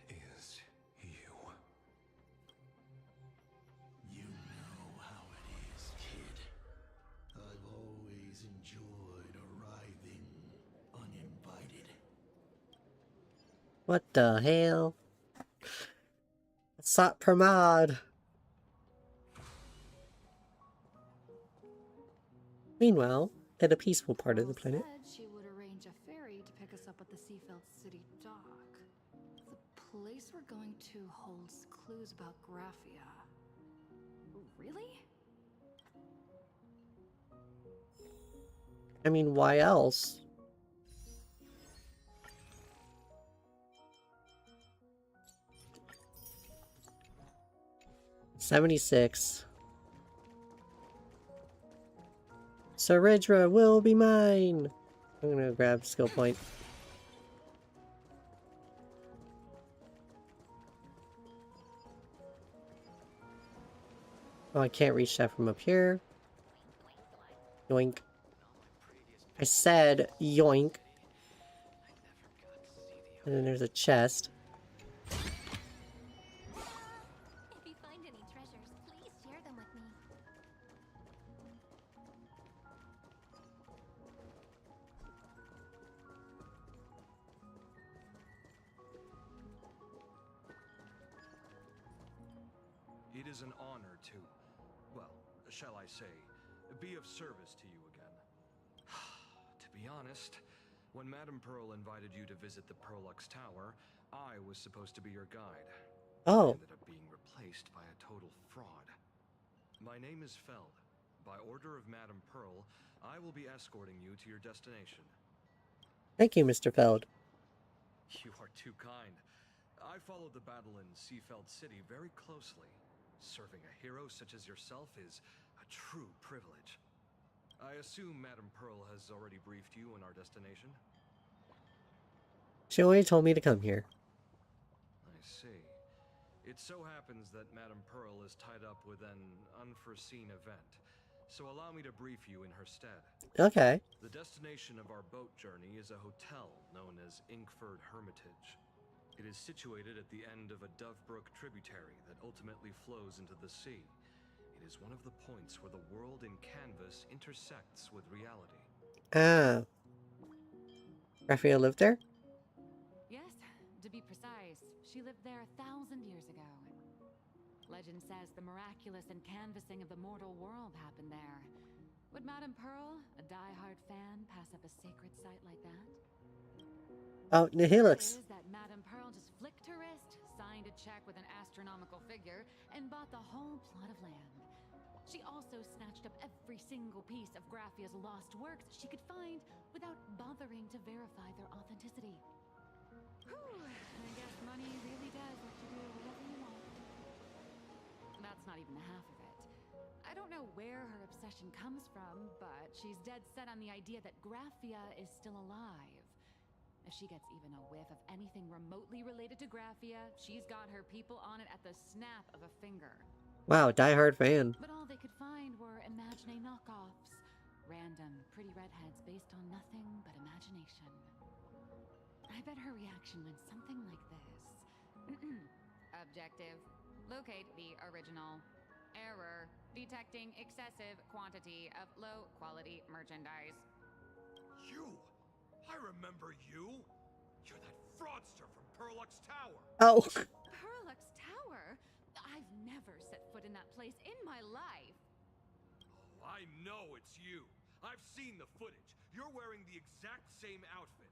is you. You know how it is, kid. I've always enjoyed arriving uninvited. What the hell? Sapramad! Meanwhile, at a peaceful part of the planet. Said she would arrange a ferry to pick us up at the Seafeld City dock. The place we're going to holds clues about Graphia. Really? I mean, why else? $76. Saridra will be mine! I'm gonna grab skill point. Oh, I can't reach that from up here. Yoink. I said yoink. And then there's a chest. If you find any treasures, please share them with me. It is an honor to, well, shall I say, be of service to you again. To be honest, when Madame Pearl invited you to visit the Perlux Tower, I was supposed to be your guide. Oh. I ended up being replaced by a total fraud. My name is Feld. By order of Madame Pearl, I will be escorting you to your destination. Thank you, Mr. Feld. You are too kind. I followed the battle in Seafeld City very closely. Serving a hero such as yourself is a true privilege. I assume Madame Pearl has already briefed you on our destination? She only told me to come here. I see. It so happens that Madame Pearl is tied up with an unforeseen event, so allow me to brief you in her stead. Okay. The destination of our boat journey is a hotel known as Inkford Hermitage. It is situated at the end of a Dovebrook tributary that ultimately flows into the sea. It is one of the points where the world in canvas intersects with reality. Ah. Raphael lived there? Yes, to be precise, she lived there 1,000 years ago. Legend says the miraculous and canvassing of the mortal world happened there. Would Madame Pearl, a die-hard fan, pass up a sacred site like that? Oh, Nihilix. Is that Madame Pearl just flicked her wrist, signed a check with an astronomical figure, and bought the whole plot of land. She also snatched up every single piece of Graphia's lost works she could find without bothering to verify their authenticity. Whew, I guess money really does let you do whatever you want. That's not even the half of it. I don't know where her obsession comes from, but she's dead set on the idea that Graphia is still alive. If she gets even a whiff of anything remotely related to Graphia, she's got her people on it at the snap of a finger. Wow, die-hard fan. But all they could find were Imagine knockoffs. Random, pretty redheads based on nothing but imagination. I bet her reaction went something like this. Objective. Locate the original. Error. Detecting excessive quantity of low-quality merchandise. You! I remember you! You're that fraudster from Perlux Tower! Oh! Perlux Tower? I've never set foot in that place in my life. Oh, I know it's you! I've seen the footage. You're wearing the exact same outfit.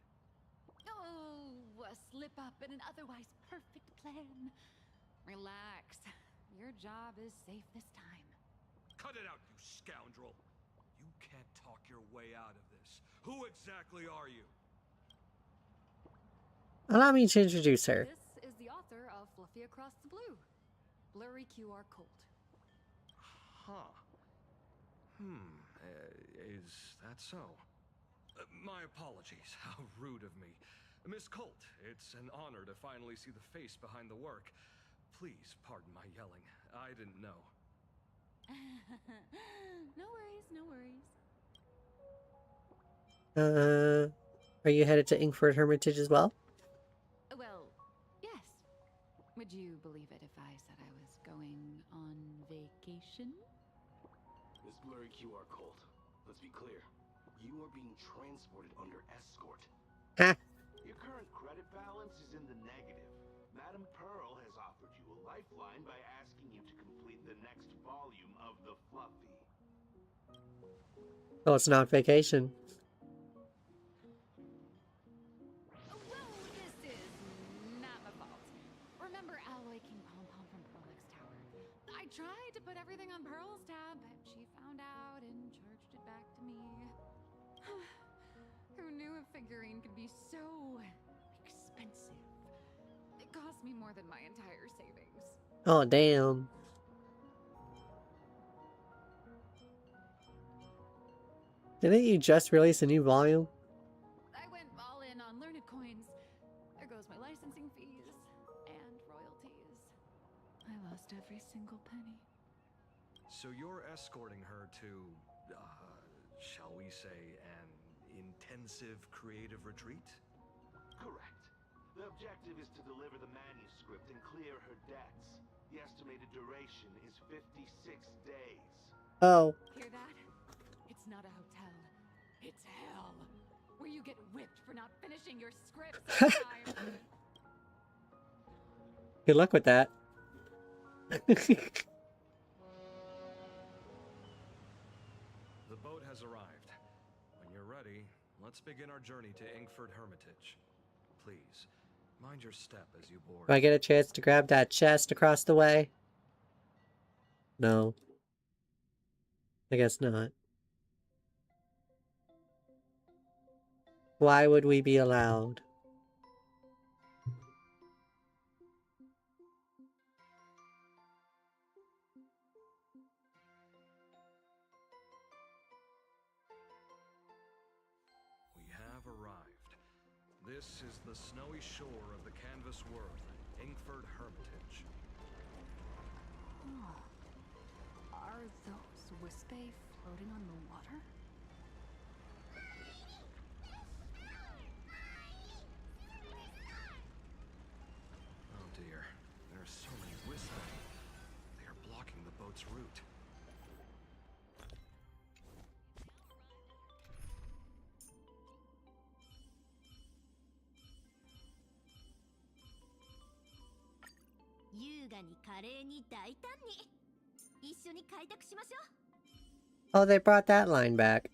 Oh, a slip up in an otherwise perfect plan. Relax. Your job is safe this time. Cut it out, you scoundrel! You can't talk your way out of this. Who exactly are you? Allow me to introduce her. This is the author of Fluffy Across the Blue. Blurry QR Colt. Huh. Is that so? My apologies. How rude of me. Miss Colt, it's an honor to finally see the face behind the work. Please pardon my yelling. I didn't know. No worries, no worries. Are you headed to Inkford Hermitage as well? Well, yes. Would you believe it if I said I was going on vacation? Miss Blurry QR Colt, let's be clear. You are being transported under escort. Ha! Your current credit balance is in the negative. Madam Pearl has offered you a lifeline by asking you to complete the next volume of the Fluffy. Oh, it's not vacation. Well, this is not my fault. Remember Alloy King Pom Pom from Pearlix Tower? I tried to put everything on Pearl's tab, but she found out and charged it back to me. Who knew a figurine could be so expensive? It cost me more than my entire savings. Oh, damn. Didn't you just release a new volume? I went all in on learned coins. There goes my licensing fees and royalties. I lost every single penny. So you're escorting her to, shall we say, an intensive creative retreat? Correct. The objective is to deliver the manuscript and clear her debts. The estimated duration is 56 days. Oh. Hear that? It's not a hotel. It's hell. Where you get whipped for not finishing your scripts on time. Good luck with that. The boat has arrived. When you're ready, let's begin our journey to Inkford Hermitage. Please, mind your step as you board. Do I get a chance to grab that chest across the way? No. I guess not. Why would we be allowed? We have arrived. This is the snowy shore of the canvas world, Inkford Hermitage. Oh. Are those Wispy floating on the water? Oh dear, there are so many Wispy. They are blocking the boat's route. Oh, they brought that line back.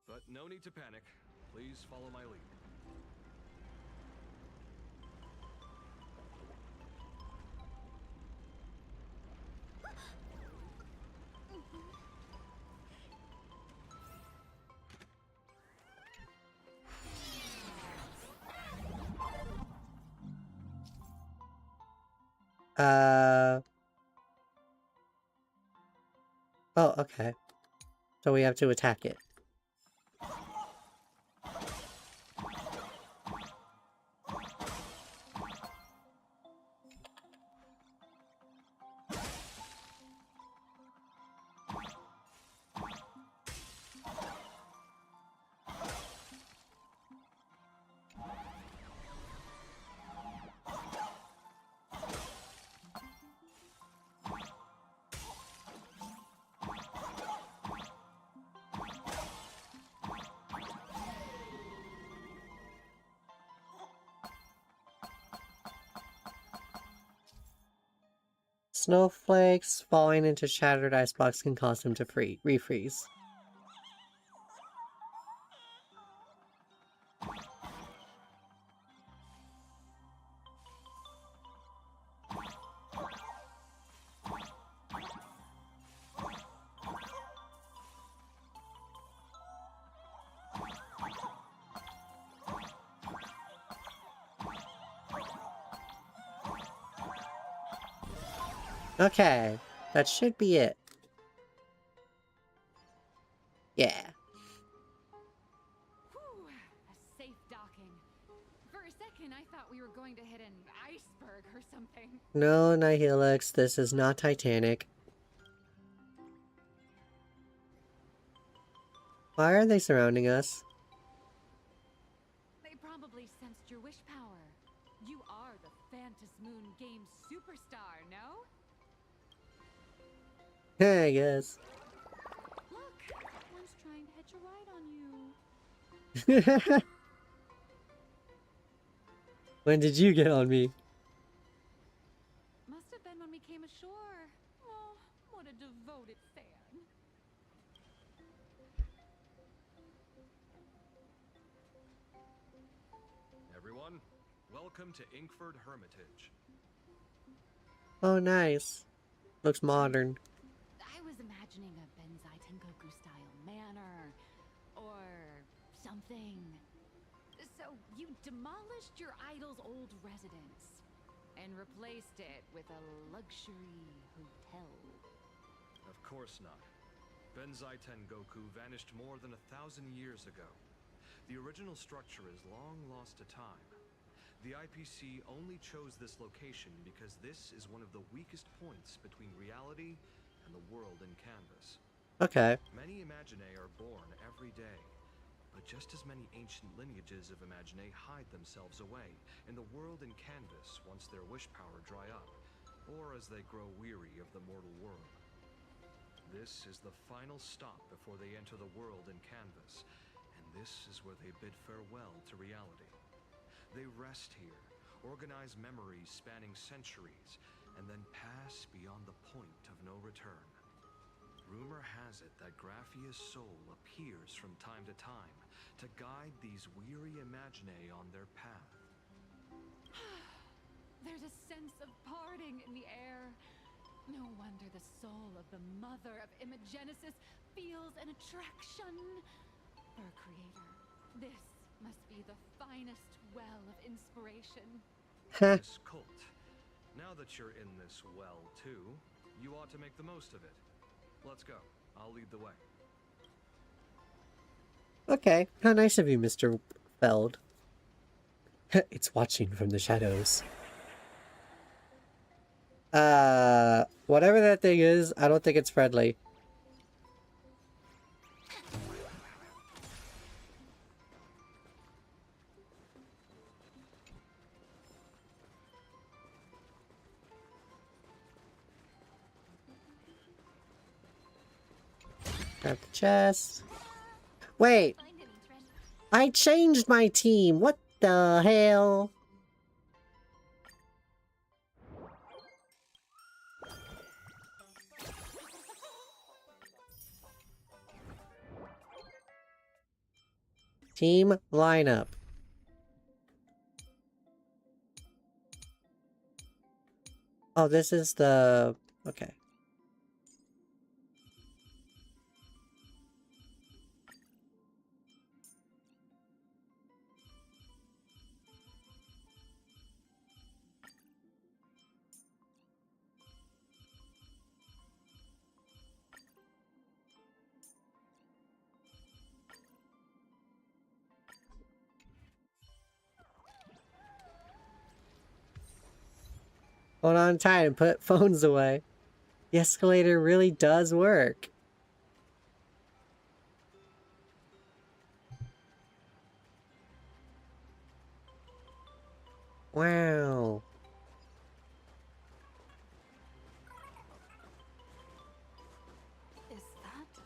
But no need to panic. Please follow my lead. Oh, okay. So we have to attack it. Snowflakes falling into shattered ice blocks can cause them to refreeze. Okay, that should be it. Yeah. Whew, a safe docking. For a second, I thought we were going to hit an iceberg or something. No, Nihilix, this is not Titanic. Why are they surrounding us? They probably sensed your wish power. You are the Phantas Moon Games superstar, no? I guess. Look, one's trying to hitch a ride on you. When did you get on me? Must have been when we came ashore. Oh, what a devoted fan. Everyone, welcome to Inkford Hermitage. Oh, nice. Looks modern. I was imagining a Benzai Tengoku style manor or something. So you demolished your idol's old residence and replaced it with a luxury hotel. Of course not. Benzai Tengoku vanished more than 1,000 years ago. The original structure is long lost to time. The IPC only chose this location because this is one of the weakest points between reality and the world in canvas. Okay. Many Imaginae are born every day, but just as many ancient lineages of Imaginae hide themselves away in the world in canvas once their wish power dry up, or as they grow weary of the mortal world. This is the final stop before they enter the world in canvas, and this is where they bid farewell to reality. They rest here, organize memories spanning centuries, and then pass beyond the point of no return. Rumor has it that Graphia's soul appears from time to time to guide these weary Imaginae on their path. There's a sense of parting in the air. No wonder the soul of the mother of Imagenesis feels an attraction for a creator. This must be the finest well of inspiration. This cult. Now that you're in this well, too, you ought to make the most of it. Let's go. I'll lead the way. Okay, how nice of you, Mr. Feld. It's watching from the shadows. Whatever that thing is, I don't think it's friendly. Got the chest. Wait! I changed my team! What the hell? Team lineup. Oh, this is the... okay. Hold on tight and put phones away. The escalator really does work. Wow. Is that?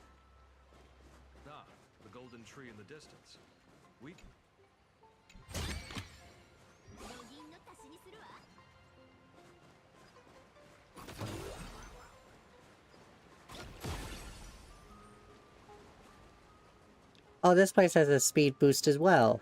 Ah, the golden tree in the distance. We... Oh, this place has a speed boost as well.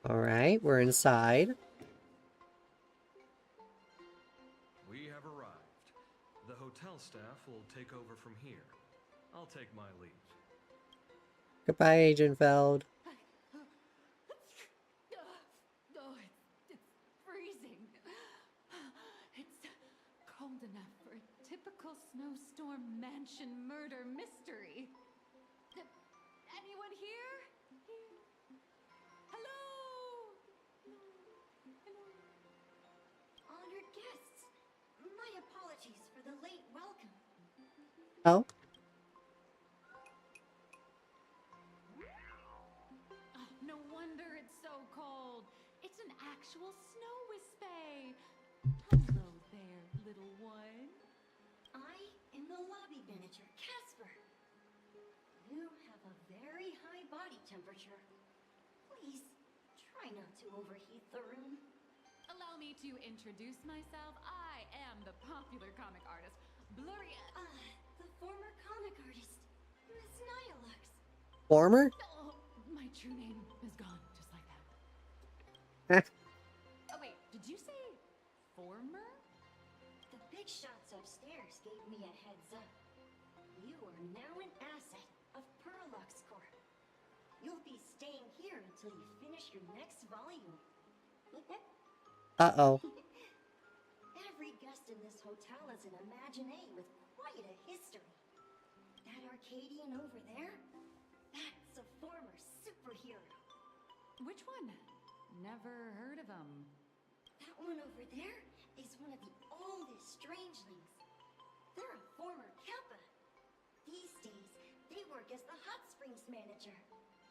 Alright, we're inside. We have arrived. The hotel staff will take over from here. I'll take my leave. Goodbye, Agent Feld. Oh, it's freezing. It's cold enough for a typical snowstorm mansion murder mystery. Anyone here? Hello? Hello? Honored guests, my apologies for the late welcome. Oh? Oh, no wonder it's so cold. It's an actual snow wispy. Hello there, little one. I am the lobby manager, Casper. You have a very high body temperature. Please, try not to overheat the room. Allow me to introduce myself. I am the popular comic artist, Blurry. The former comic artist, Miss Nihilux. Former? Oh, my true name is gone, just like that. Oh wait, did you say former? The big shots upstairs gave me a heads up. You are now an asset of Perlux Corp. You'll be staying here until you finish your next volume. Uh-oh. Every guest in this hotel is an Imaginee with quite a history. That Arcadian over there? That's a former superhero. Which one? Never heard of him. That one over there is one of the oldest strangelings. They're a former Kappa. These days, they work as the hot springs manager.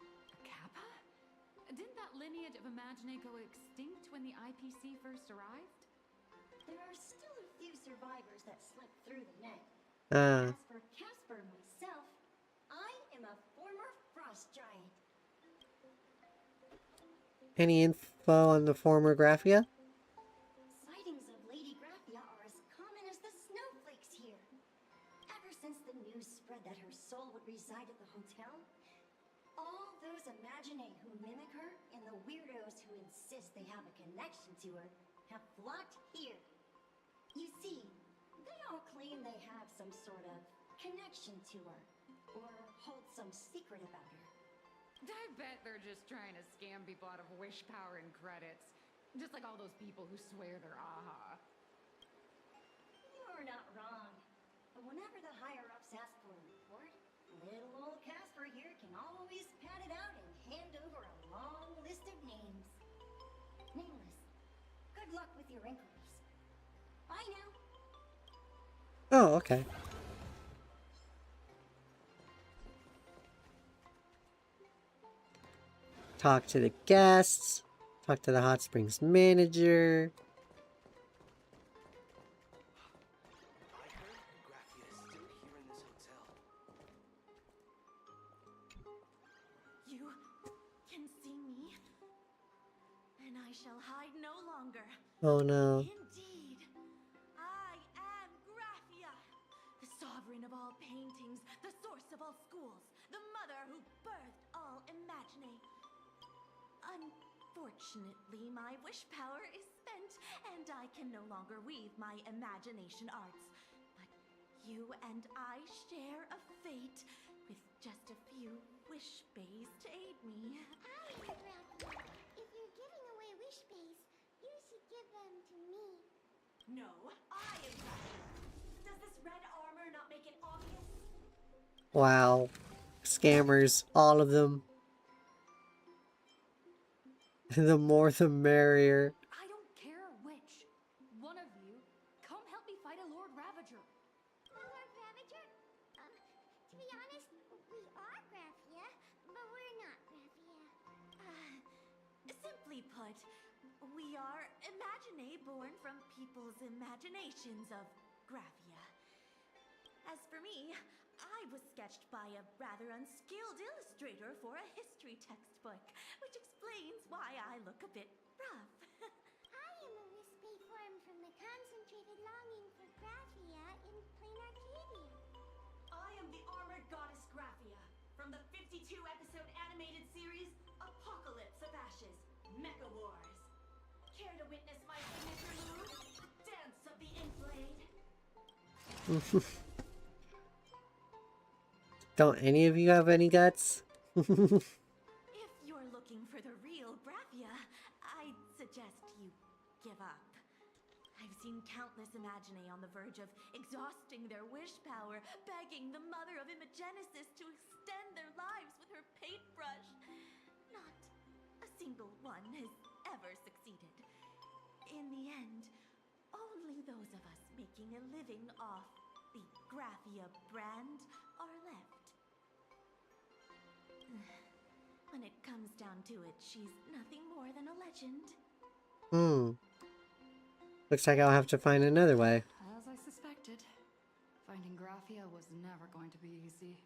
A Kappa? Didn't that lineage of Imaginee go extinct when the IPC first arrived? There are still a few survivors that slipped through the net. Uh. As for Casper myself, I am a former frost giant. Any info on the former Graphia? Sightings of Lady Graphia are as common as the snowflakes here. Ever since the news spread that her soul would reside at the hotel, all those Imaginee who mimic her and the weirdos who insist they have a connection to her have flocked here. You see, they all claim they have some sort of connection to her, or hold some secret about her. I bet they're just trying to scam people out of wish power and credits. Just like all those people who swear they're AHA. You're not wrong. But whenever the higher-ups ask for a report, little old Casper here can always pad it out and hand over a long list of names. Nameless. Good luck with your inquiries. Bye now. Oh, okay. Talk to the guests. Talk to the hot springs manager. You can see me, and I shall hide no longer. Oh no. Indeed, I am Graphia, the sovereign of all paintings, the source of all schools, the mother who birthed all Imaginee. Unfortunately, my wish power is spent, and I can no longer weave my imagination arts. But you and I share a fate, with just a few wish bays to aid me. I am Graphia. If you're giving away wish bays, you should give them to me. No, I am Graphia. Does this red armor not make it obvious? Wow. Scammers. All of them. The more the merrier. I don't care which. One of you, come help me fight a Lord Ravager. Lord Ravager? To be honest, we are Graphia, but we're not Graphia. Simply put, we are Imaginee born from people's imaginations of Graphia. As for me, I was sketched by a rather unskilled illustrator for a history textbook, which explains why I look a bit rough. I am a wispy form from the concentrated longing for Graphia in plain Arcadia. I am the armored goddess Graphia from the 52-episode animated series Apocalypse of Ashes, Mecha Wars. Care to witness my signature move? Dance of the Inkblade. Don't any of you have any guts? If you're looking for the real Graphia, I'd suggest you give up. I've seen countless Imaginae on the verge of exhausting their wish power, begging the mother of Imogenesis to extend their lives with her paintbrush. Not a single one has ever succeeded. In the end, only those of us making a living off the Graphia brand are left. When it comes down to it, she's nothing more than a legend. Looks like I'll have to find another way. As I suspected, finding Graphia was never going to be easy.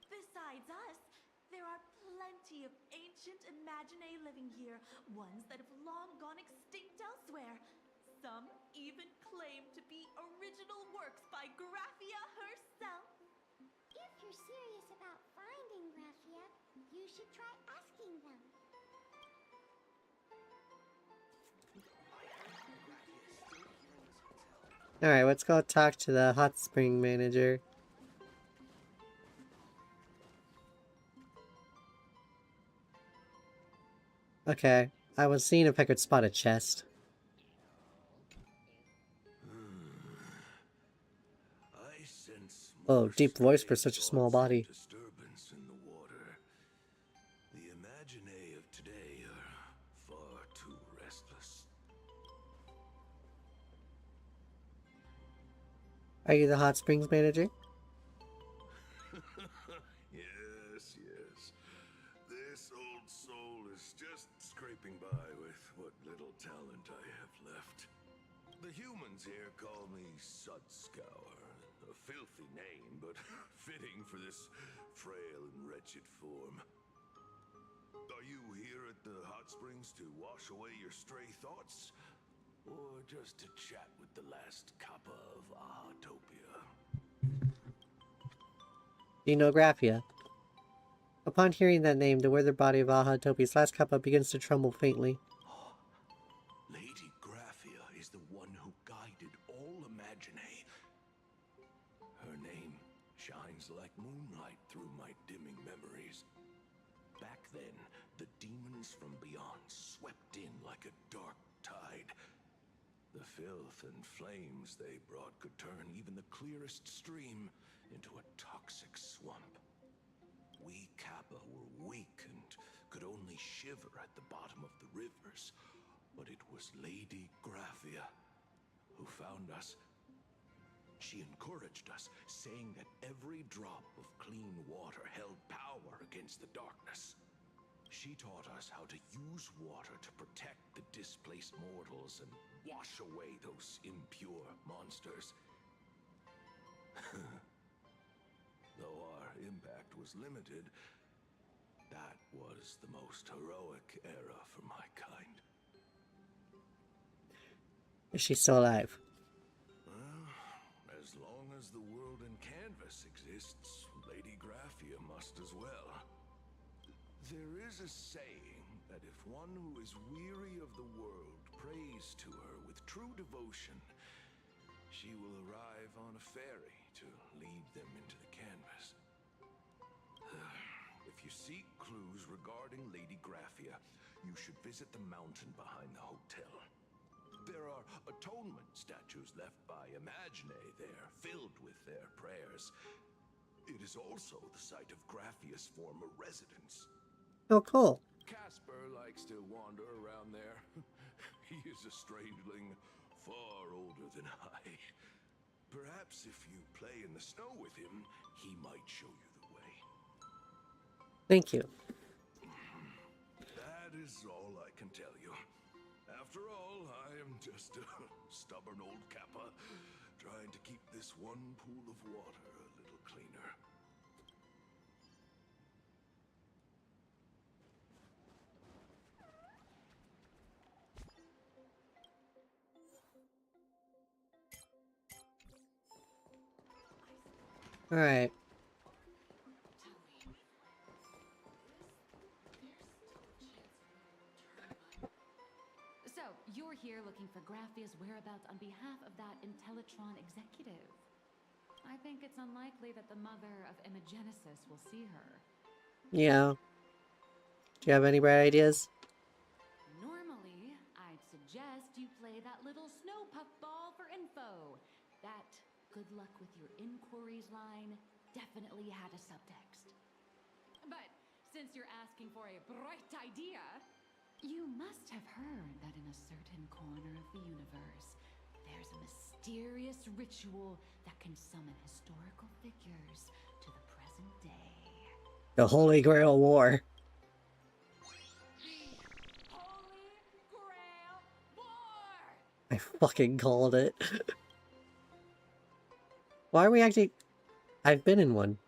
Besides us, there are plenty of ancient Imaginae living here, ones that have long gone extinct elsewhere. Some even claim to be original works by Graphia herself. If you're serious about finding Graphia, you should try asking them. Alright, let's go talk to the hot spring manager. Okay, I was seeing if I could spot a chest. Oh, deep voice for such a small body. Disturbance in the water. The Imaginae of today are far too restless. Are you the hot springs manager? Yes, yes. This old soul is just scraping by with what little talent I have left. The humans here call me Sudscour. A filthy name, but fitting for this frail and wretched form. Are you here at the hot springs to wash away your stray thoughts? Or just to chat with the last kappa of Ahatopia? Do you know Graphia? Upon hearing that name, the withered body of Ahatopi's last kappa begins to tremble faintly. Lady Graphia is the one who guided all Imaginae. Her name shines like moonlight through my dimming memories. Back then, the demons from beyond swept in like a dark tide. The filth and flames they brought could turn even the clearest stream into a toxic swamp. We Kappa were weak and could only shiver at the bottom of the rivers, but it was Lady Graphia who found us. She encouraged us, saying that every drop of clean water held power against the darkness. She taught us how to use water to protect the displaced mortals and wash away those impure monsters. Though our impact was limited, that was the most heroic era for my kind. Is she still alive? As long as the world in canvas exists, Lady Graphia must as well. There is a saying that if one who is weary of the world prays to her with true devotion, she will arrive on a ferry to lead them into the canvas. If you seek clues regarding Lady Graphia, you should visit the mountain behind the hotel. There are atonement statues left by Imaginae there, filled with their prayers. It is also the site of Graphia's former residence. Oh, cool. Casper likes to wander around there. He is a strangeling, far older than I. Perhaps if you play in the snow with him, he might show you the way. Thank you. That is all I can tell you. After all, I am just a stubborn old Kappa, trying to keep this this one pool of water a little cleaner. Alright. So, you're here looking for Graphia's whereabouts on behalf of that Intellitron executive. I think it's unlikely that the mother of Imogenesis will see her. Yeah. Do you have any bright ideas? Normally, I'd suggest you play that little snow puff ball for info. That good luck with your inquiries line definitely had a subtext. But since you're asking for a bright idea, you must have heard that in a certain corner of the universe, there's a mysterious ritual that can summon historical figures to the present day. The Holy Grail War. I fucking called it. Why are we actually... I've been in one.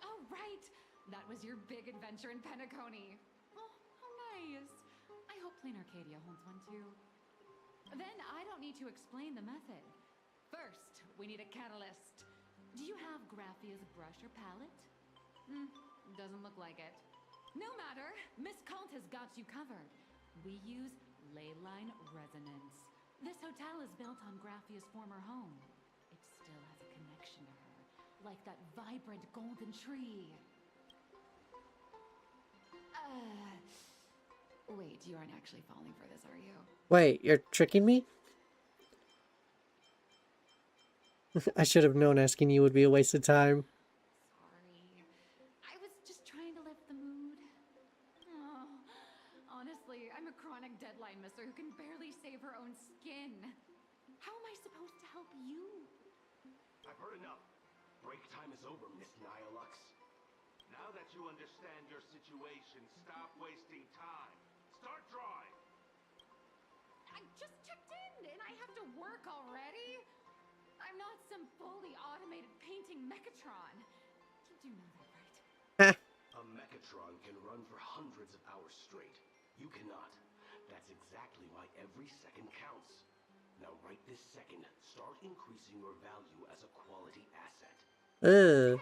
Oh, right! That was your big adventure in Penacony. Oh, how nice. I hope Plain Arcadia holds one too. Then I don't need to explain the method. First, we need a catalyst. Do you have Graphia's brush or palette? Doesn't look like it. No matter, Miss Kalt has got you covered. We use ley line resonance. This hotel is built on Graphia's former home. It still has a connection to her, like that vibrant golden tree. Wait, you aren't actually falling for this, are you? Wait, you're tricking me? I should have known asking you would be a waste of time. Sorry. I was just trying to lift the mood. Oh, honestly, I'm a chronic deadline misser who can barely save her own skin. How am I supposed to help you? I've heard enough. Break time is over, Miss Nihilux. Now that you understand your situation, stop wasting time. Start drawing. I just checked in and I have to work already? I'm not some fully automated painting mechatron. You do know that, right? A mechatron can run for hundreds of hours straight. You cannot. That's exactly why every second counts. Now right this second, start increasing your value as a quality asset. Ugh.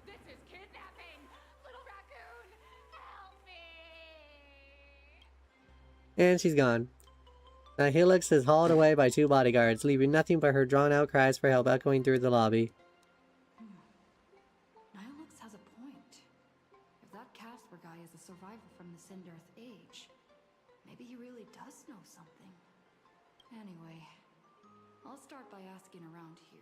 This is kidnapping! Little raccoon, help me! And she's gone. Now Helix is hauled away by 2 bodyguards, leaving nothing but her drawn-out cries for help echoing through the lobby. Nihilux has a point. If that Casper guy is a survivor from the Sindarth age, maybe he really does know something. Anyway, I'll start by asking around here.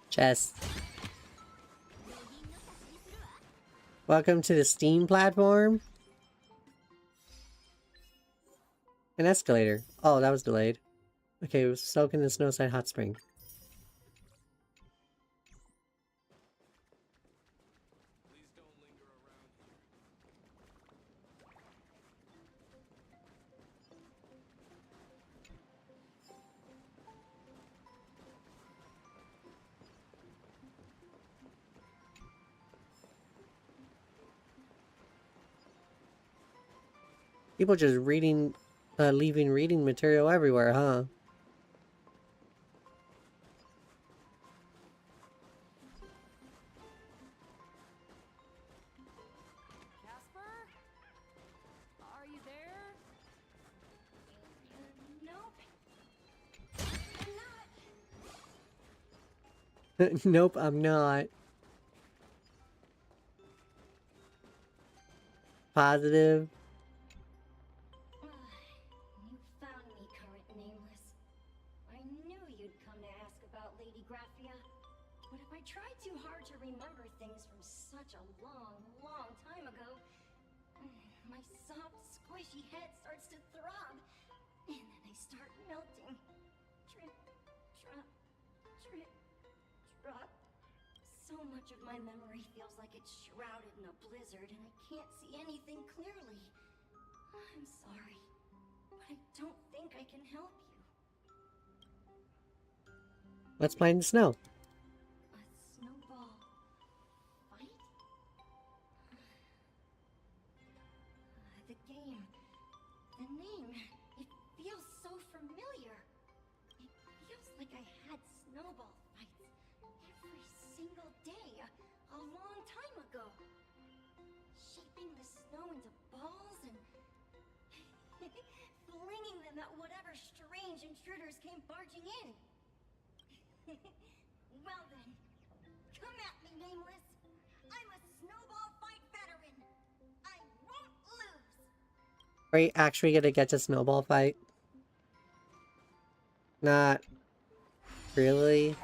Chess. Welcome to the Steam platform. An escalator. Oh, that was delayed. Okay, we're soak in the Snowside Hot Spring. People just reading, leaving reading material everywhere, huh? Casper? Are you there? Nope. Nope, I'm not. Positive. You found me, current nameless. I knew you'd come to ask about Lady Graphia. But if I try too hard to remember things from such a long, long time ago, my soft, squishy head starts to throb. And then I start melting. Drip, drop, drip, drop. So much of my memory feels like it's shrouded in a blizzard and I can't see anything clearly. I'm sorry, but I don't think I can help you. Let's play in the snow. A snowball fight? The game. The name. It feels so familiar. It feels like I had snowball fights every single day a long time ago. Shaping the snow into balls and flinging them at whatever strange intruders came barging in. Well then, come at me, Nameless. I'm a snowball fight veteran. I won't lose. Are you actually gonna get to snowball fight? Not really.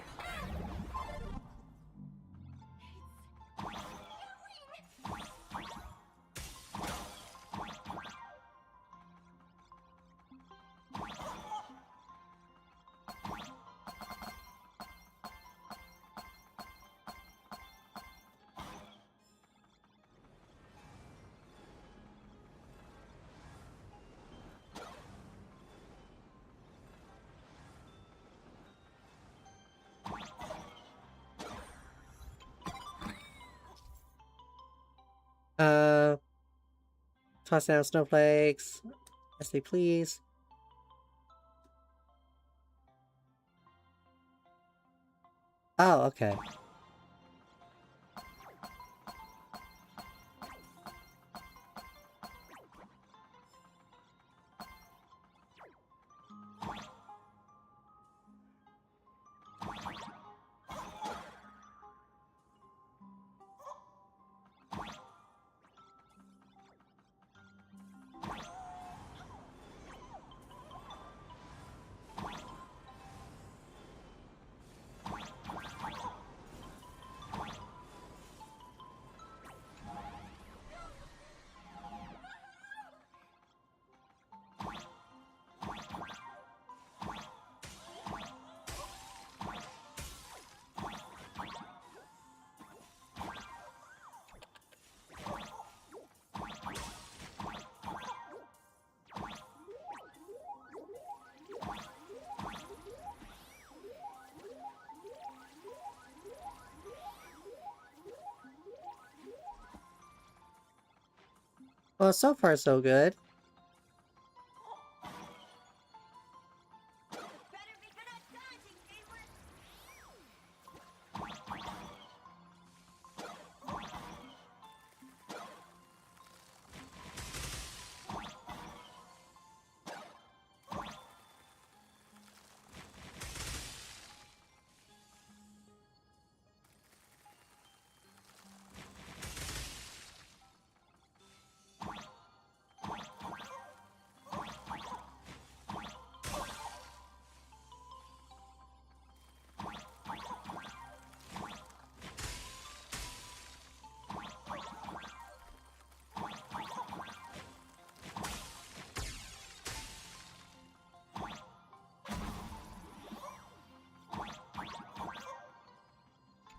Toss down snowflakes as they please. Oh, okay. Well, so far so good.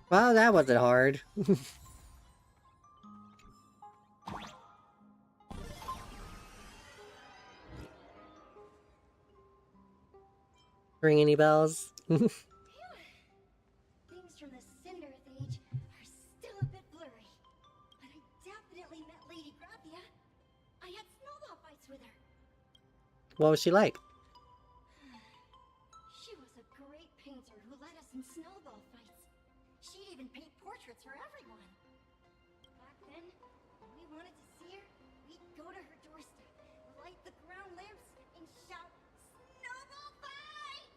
Well, that wasn't hard. Ring any bells? Things from the Cinderth Age are still a bit blurry, but I definitely met Lady Graphia. I had snowball fights with her. What was she like? She was a great painter who led us in snowball fights. She'd even paint portraits for everyone. Back then, when we wanted to see her, we'd go to her doorstep, light the ground lamps, and shout, "Snowball fight!"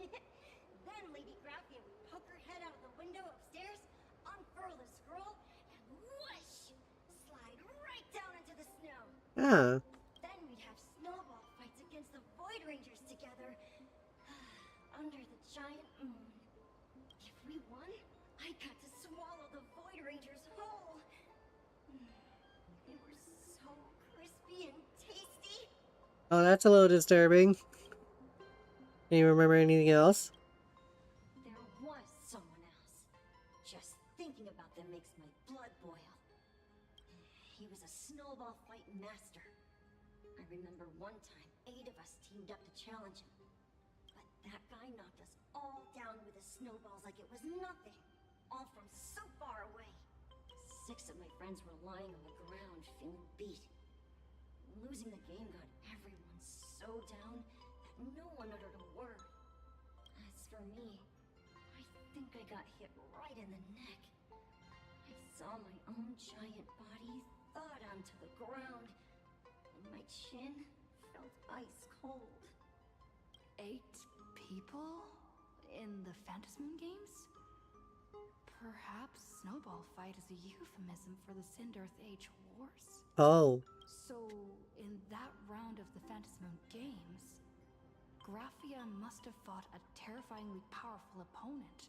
Then Lady Graphia would poke her head out of the window upstairs, unfurl the scroll, and whoosh! Slide right down into the snow. Ah. Then we'd have snowball fights against the Void Rangers together under the giant moon. If we won, I got to swallow the Void Rangers whole. They were so crispy and tasty. Oh, that's a little disturbing. Can you remember anything else? There was someone else. Just thinking about them makes my blood boil. He was a snowball fight master. I remember one time 8 of us teamed up to challenge him. But that guy knocked us all down with his snowballs like it was nothing. All from so far away. 6 of my friends were lying on the ground feeling beat. Losing the game got everyone so down that no one uttered a word. As for me, I think I got hit right in the neck. I saw my own giant body thud onto the ground, and my chin felt ice cold. 8 people in the Phantasmoon games? Perhaps Snowball Fight is a euphemism for the Cinderth Age Wars? Oh. So, in that round of the Phantasmoon games, Graphia must have fought a terrifyingly powerful opponent.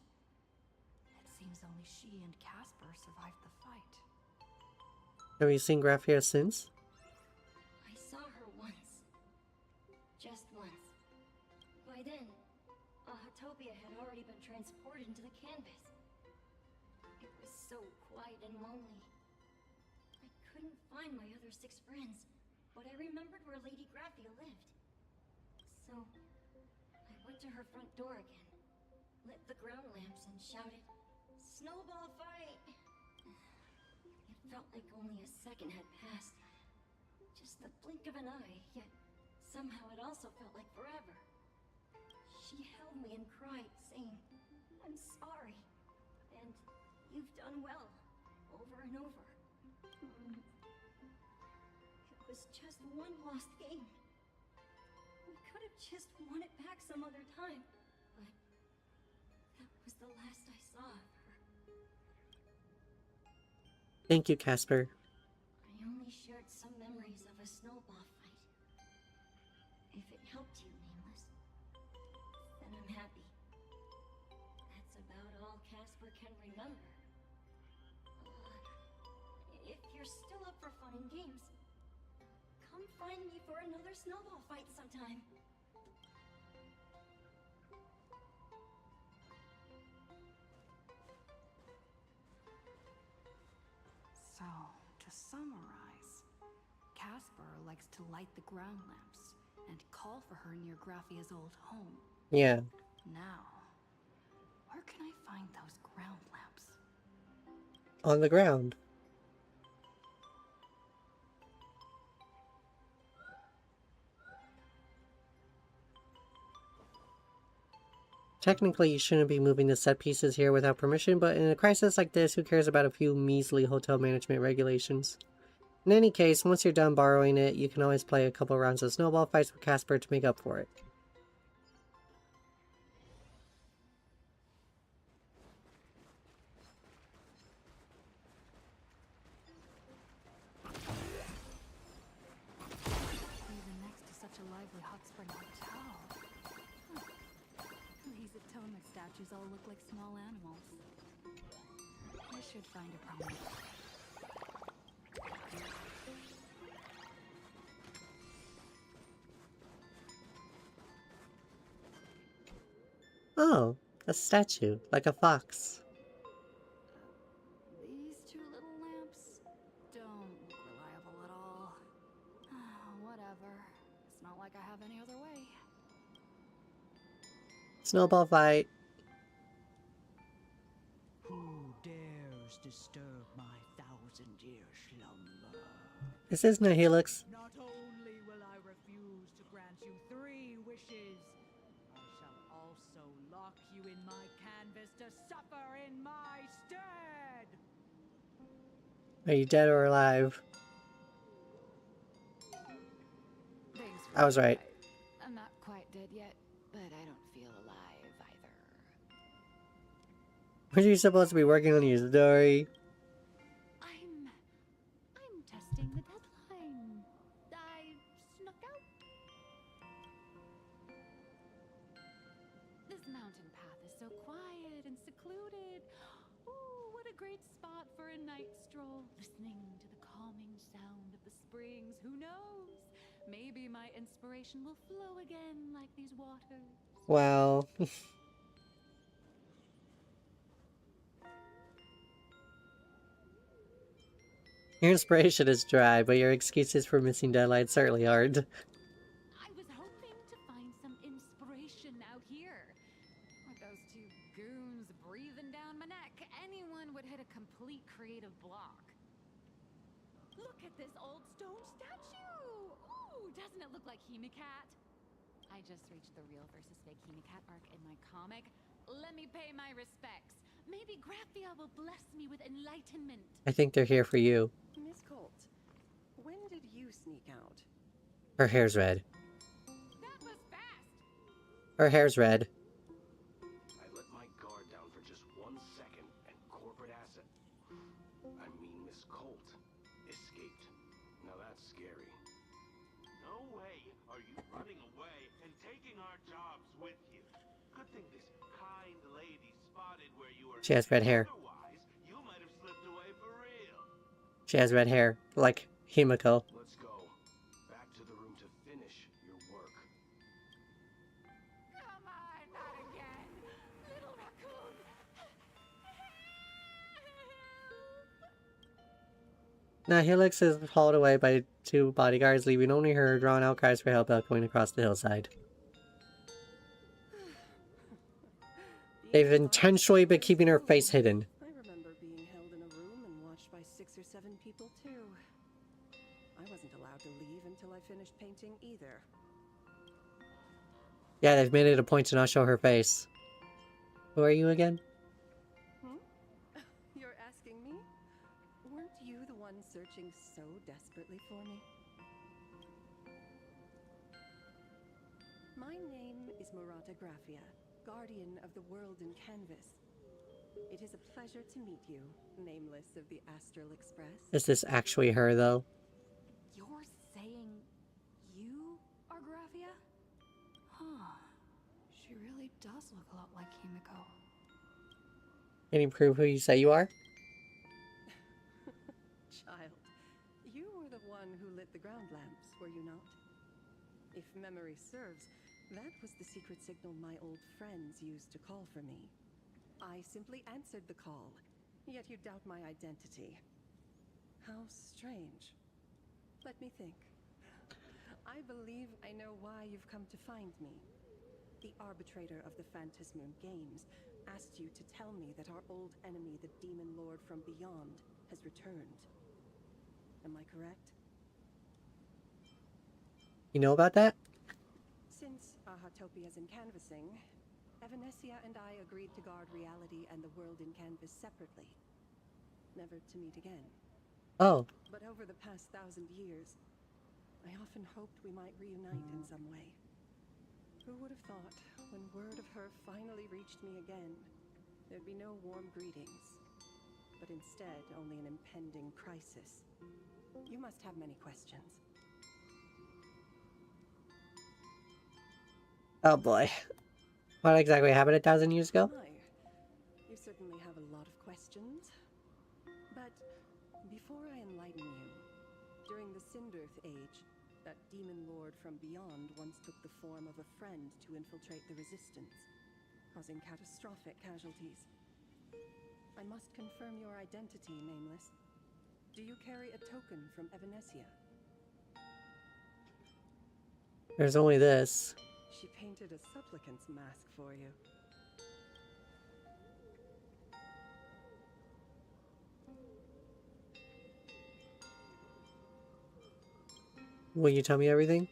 It seems only she and Casper survived the fight. Have you seen Graphia since? I saw her once. Just once. By then, Autopia had already been transported into the canvas. It was so quiet and lonely. I couldn't find my other 6 friends, but I remembered where Lady Graphia lived. So, I went to her front door again, lit the ground lamps and shouted, "Snowball fight!" It felt like only a second had passed. Just the blink of an eye, yet somehow it also felt like forever. She held me and cried, saying, "I'm sorry, and you've done well," over and over. It was just one lost game. We could have just won it back some other time, but that was the last I saw of her. Thank you, Casper. I only shared some memories of a snowball fight. If it helped you, Nameless, then I'm happy. That's about all Casper can remember. If you're still up for fun and games, come find me for another snowball fight sometime. So, to summarize, Casper likes to light the ground lamps and call for her near Graphia's old home. Yeah. Now, where can I find those ground lamps? On the ground. Technically, you shouldn't be moving the set pieces here without permission, but in a crisis like this, who cares about a few measly hotel management regulations? In any case, once you're done borrowing it, you can always play a couple rounds of snowball fights with Casper to make up for it. Even next to such a lively hot spring hotel. These atonement statues all look like small animals. I should find a promenade. Oh, a statue, like a fox. These 2 little lamps don't look reliable at all. Whatever. It's not like I have any other way. Snowball fight. Who dares disturb my 1,000-year slumber? This isn't a Helix. Not only will I refuse to grant you 3 wishes, I shall also lock you in my canvas to suffer in my stead! Are you dead or alive? I was right. I'm not quite dead yet, but I don't feel alive either. Were you supposed to be working on your story? I'm testing the deadline. I snuck out. This mountain path is so quiet and secluded. Ooh, what a great spot for a night stroll, listening to the calming sound of the springs. Who knows? Maybe my inspiration will flow again like these waters. Well... Your inspiration is dry, but your excuses for missing deadlines certainly aren't. I was hoping to find some inspiration out here. With those two goons breathing down my neck, anyone would hit a complete creative block. Look at this old stone statue! Ooh, doesn't it look like Hemicat? I just reached the real versus fake Hemicat arc in my comic. Let me pay my respects. Maybe Graphia will bless me with enlightenment. I think they're here for you. Miss Colt, when did you sneak out? Her hair's red. That was fast! Her hair's red. I let my guard down for just 1 second, and corporate asset, I mean Miss Colt, escaped. Now that's scary. No way are you running away and taking our jobs with you. Good thing this kind lady spotted where you were. She has red hair. Otherwise, you might have slipped away for real. She has red hair, like Himiko. Let's go. Back to the room to finish your work. Come on, not again! Little raccoon! Now Helix is hauled away by 2 bodyguards, leaving only her drawn-out cries for help echoing across the hillside. They've intentionally been keeping her face hidden. I remember being held in a room and watched by 6 or 7 people too. I wasn't allowed to leave until I finished painting either. Yeah, they've made it a point to not show her face. Who are you again? You're asking me? Weren't you the one searching so desperately for me? My name is Murata Graphia, guardian of the world in canvas. It is a pleasure to meet you, nameless of the Astral Express. Is this actually her, though? You're saying you are Graphia? Huh. She really does look a lot like Himiko. Can you prove who you say you are? Child, you were the one who lit the ground lamps, were you not? If memory serves, that was the secret signal my old friends used to call for me. I simply answered the call, yet you doubt my identity. How strange. Let me think. I believe I know why you've come to find me. The arbitrator of the Phantasmoon Games asked you to tell me that our old enemy, the Demon Lord from Beyond, has returned. Am I correct? You know about that? Since Ahatopia's in canvassing, Evanesia and I agreed to guard reality and the world in canvas separately. Never to meet again. Oh. But over the past 1,000 years, I often hoped we might reunite in some way. Who would have thought, when word of her finally reached me again, there'd be no warm greetings, but instead only an impending crisis. You must have many questions. Oh boy. What exactly happened 1,000 years ago? My, you certainly have a lot of questions. But before I enlighten you, during the Cinderth Age, that demon lord from beyond once took the form of a friend to infiltrate the Resistance, causing catastrophic casualties. I must confirm your identity, Nameless. Do you carry a token from Evanesia? There's only this. She painted a supplicant's mask for you. Will you tell me everything?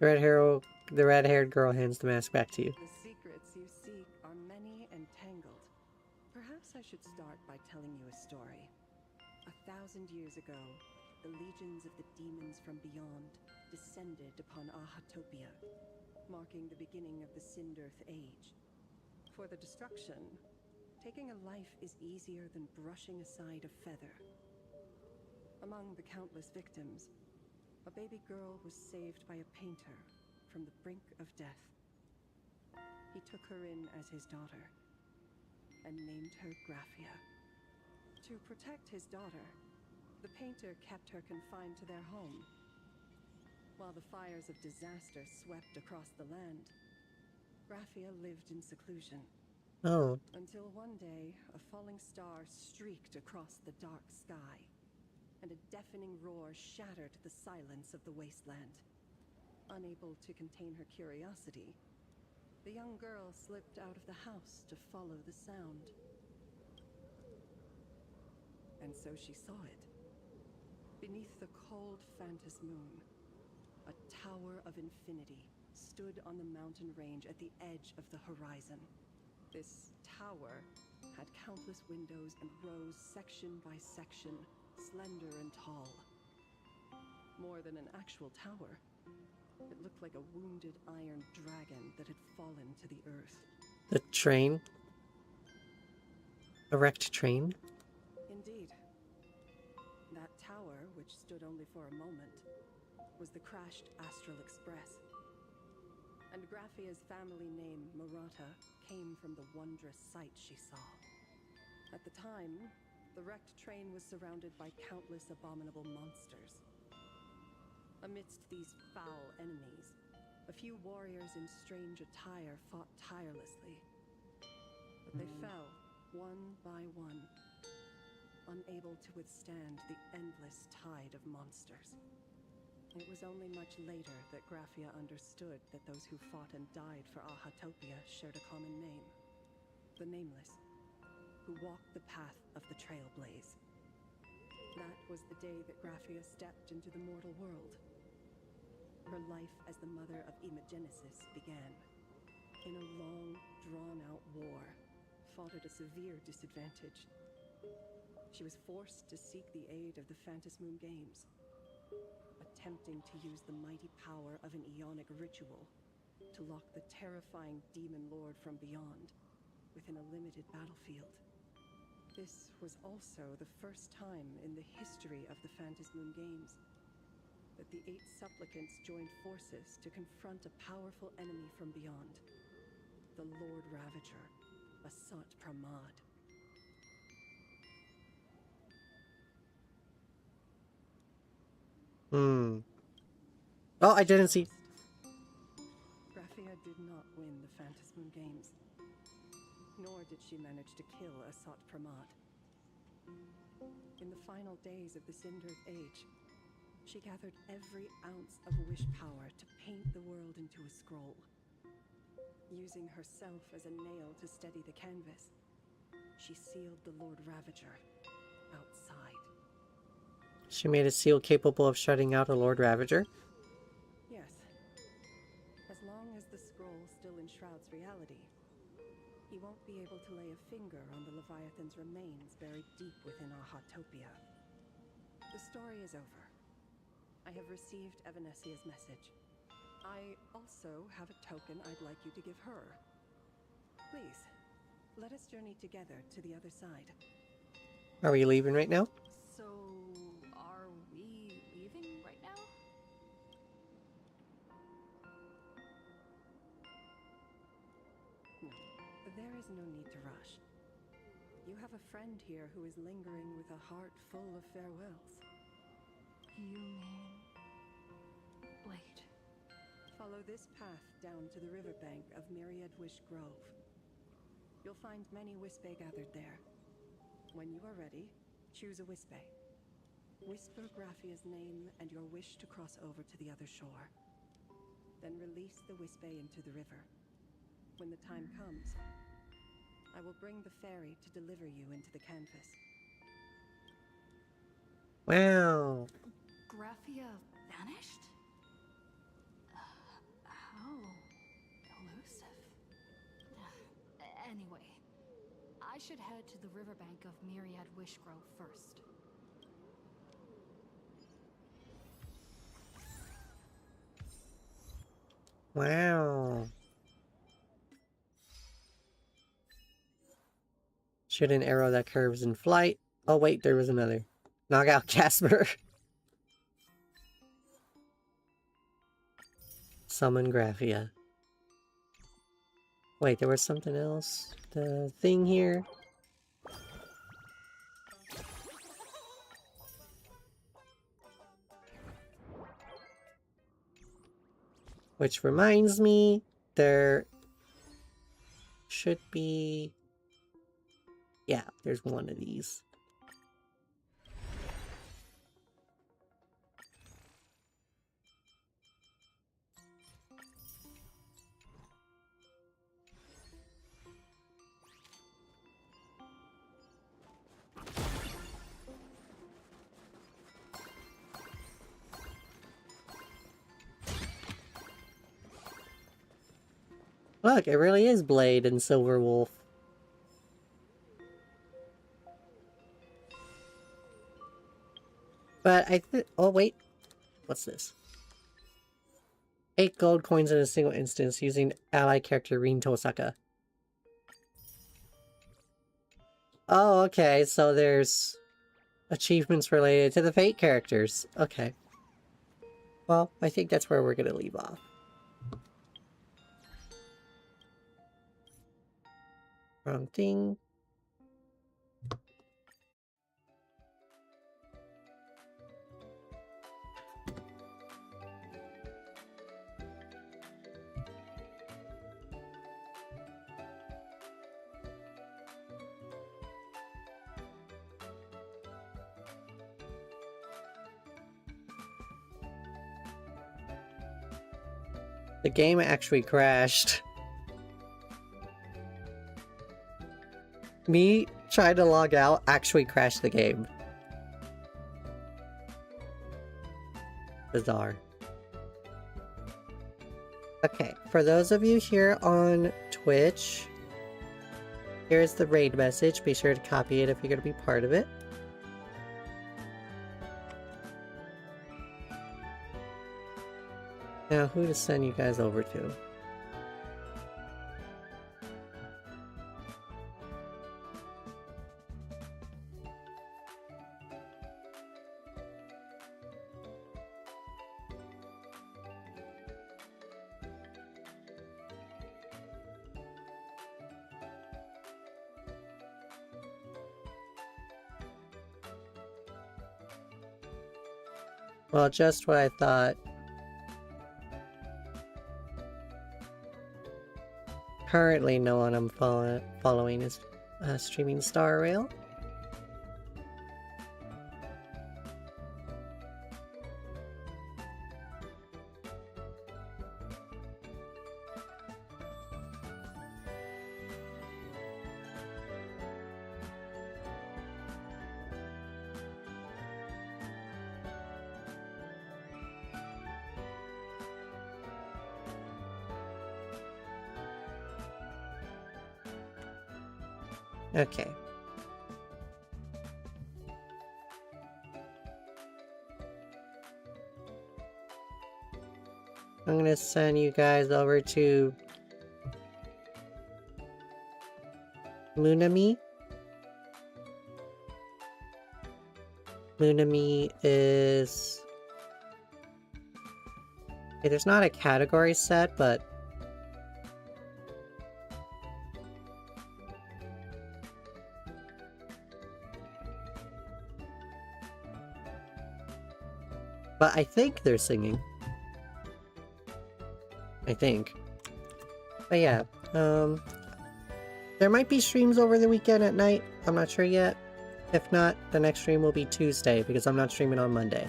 The red-haired girl hands the mask back to you. The secrets you seek are many and tangled. Perhaps I should start by telling you a story. 1,000 years ago, the legions of the demons from beyond descended upon Ahatopia, marking the beginning of the Cinderth Age. For the destruction, taking a life is easier than brushing aside a feather. Among the countless victims, a baby girl was saved by a painter from the brink of death. He took her in as his daughter and named her Graphia. To protect his daughter, The painter kept her confined to their home, while the fires of disaster swept across the land. Graphia lived in seclusion. Oh. Until one day, a falling star streaked across the dark sky, and a deafening roar shattered the silence of the wasteland. Unable to contain her curiosity, the young girl slipped out of the house to follow the sound. And so she saw it. Beneath the cold Phantas moon, a tower of infinity stood on the mountain range at the edge of the horizon. This tower had countless windows and rose section by section, slender and tall. More than an actual tower, it looked like a wounded iron dragon that had fallen to the earth. The train? A wrecked train? Indeed. That tower, which stood only for a moment, was the crashed Astral Express. And Graphia's family name, Murata, came from the wondrous sight she saw. At the time, the wrecked train was surrounded by countless abominable monsters. Amidst these foul enemies, a few warriors in strange attire fought tirelessly. But they fell, one by one, unable to withstand the endless tide of monsters. It was only much later that Graphia understood that those who fought and died for Ahatopia shared a common name. The Nameless, who walked the path of the Trailblaze. That was the day that Graphia stepped into the mortal world. Her life as the mother of Imogenesis began. In a long, drawn-out war, fought at a severe disadvantage. She was forced to seek the aid of the Phantas Moon Games, attempting to use the mighty power of an Ionic ritual to lock the terrifying demon lord from beyond within a limited battlefield. This was also the first time in the history of the Phantas Moon Games that the 8 supplicants joined forces to confront a powerful enemy from beyond, the Lord Ravager, Asat Pramad. Oh, I didn't see. Graphia did not win the Phantas Moon Games, nor did she manage to kill Asat Pramad. In the final days of the Cindered Age, she gathered every ounce of wish power to paint the world into a scroll. Using herself as a nail to steady the canvas, she sealed the Lord Ravager outside. She made a seal capable of shutting out a Lord Ravager? Yes. As long as the scroll still enshrouds reality, he won't be able to lay a finger on the Leviathan's remains buried deep within Ahatopia. The story is over. I have received Evanesia's message. I also have a token I'd like you to give her. Please, let us journey together to the other side. Are we leaving right now? So, are we leaving right now? No, there is no need to rush. You have a friend here who is lingering with a heart full of farewells. You mean... Wait. Follow this path down to the riverbank of Myriad Wish Grove. You'll find many Wispe gathered there. When you are ready, choose a Wispe. Whisper Graphia's name and your wish to cross over to the other shore. Then release the Wispe into the river. When the time comes, I will bring the ferry to deliver you into the canvas. Wow. Graphia vanished? How elusive. Anyway, I should head to the riverbank of Myriad Wish Grove first. Wow. Shoot an arrow that curves in flight. Oh wait, there was another. Knock out Casper. Summon Graphia. Wait, there was something else? The thing here? Which reminds me, there should be... Yeah, there's one of these. Look, it really is Blade and Silver Wolf. But I think... Oh, wait. What's this? 8 gold coins in a single instance using ally character Rin Tosaka. Oh, okay. So there's achievements related to the Fate characters. Okay. Well, I think that's where we're going to leave off. Wrong thing. The game actually crashed. Me trying to log out actually crashed the game. Bizarre. Okay, for those of you here on Twitch, here's the raid message. Be sure to copy it if you're going to be part of it. Now, who to send you guys over to? Well, just what I thought. Currently, no one I'm following is streaming Star Rail. Okay. I'm gonna send you guys over to Munami. Munami is... Okay, there's not a category set, but... But I think they're singing. I think. But yeah, there might be streams over the weekend at night. I'm not sure yet. If not, the next stream will be Tuesday because I'm not streaming on Monday.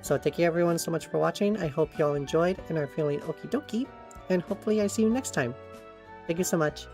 So thank you everyone so much for watching. I hope y'all enjoyed and are feeling okie dokie. And hopefully I see you next time. Thank you so much.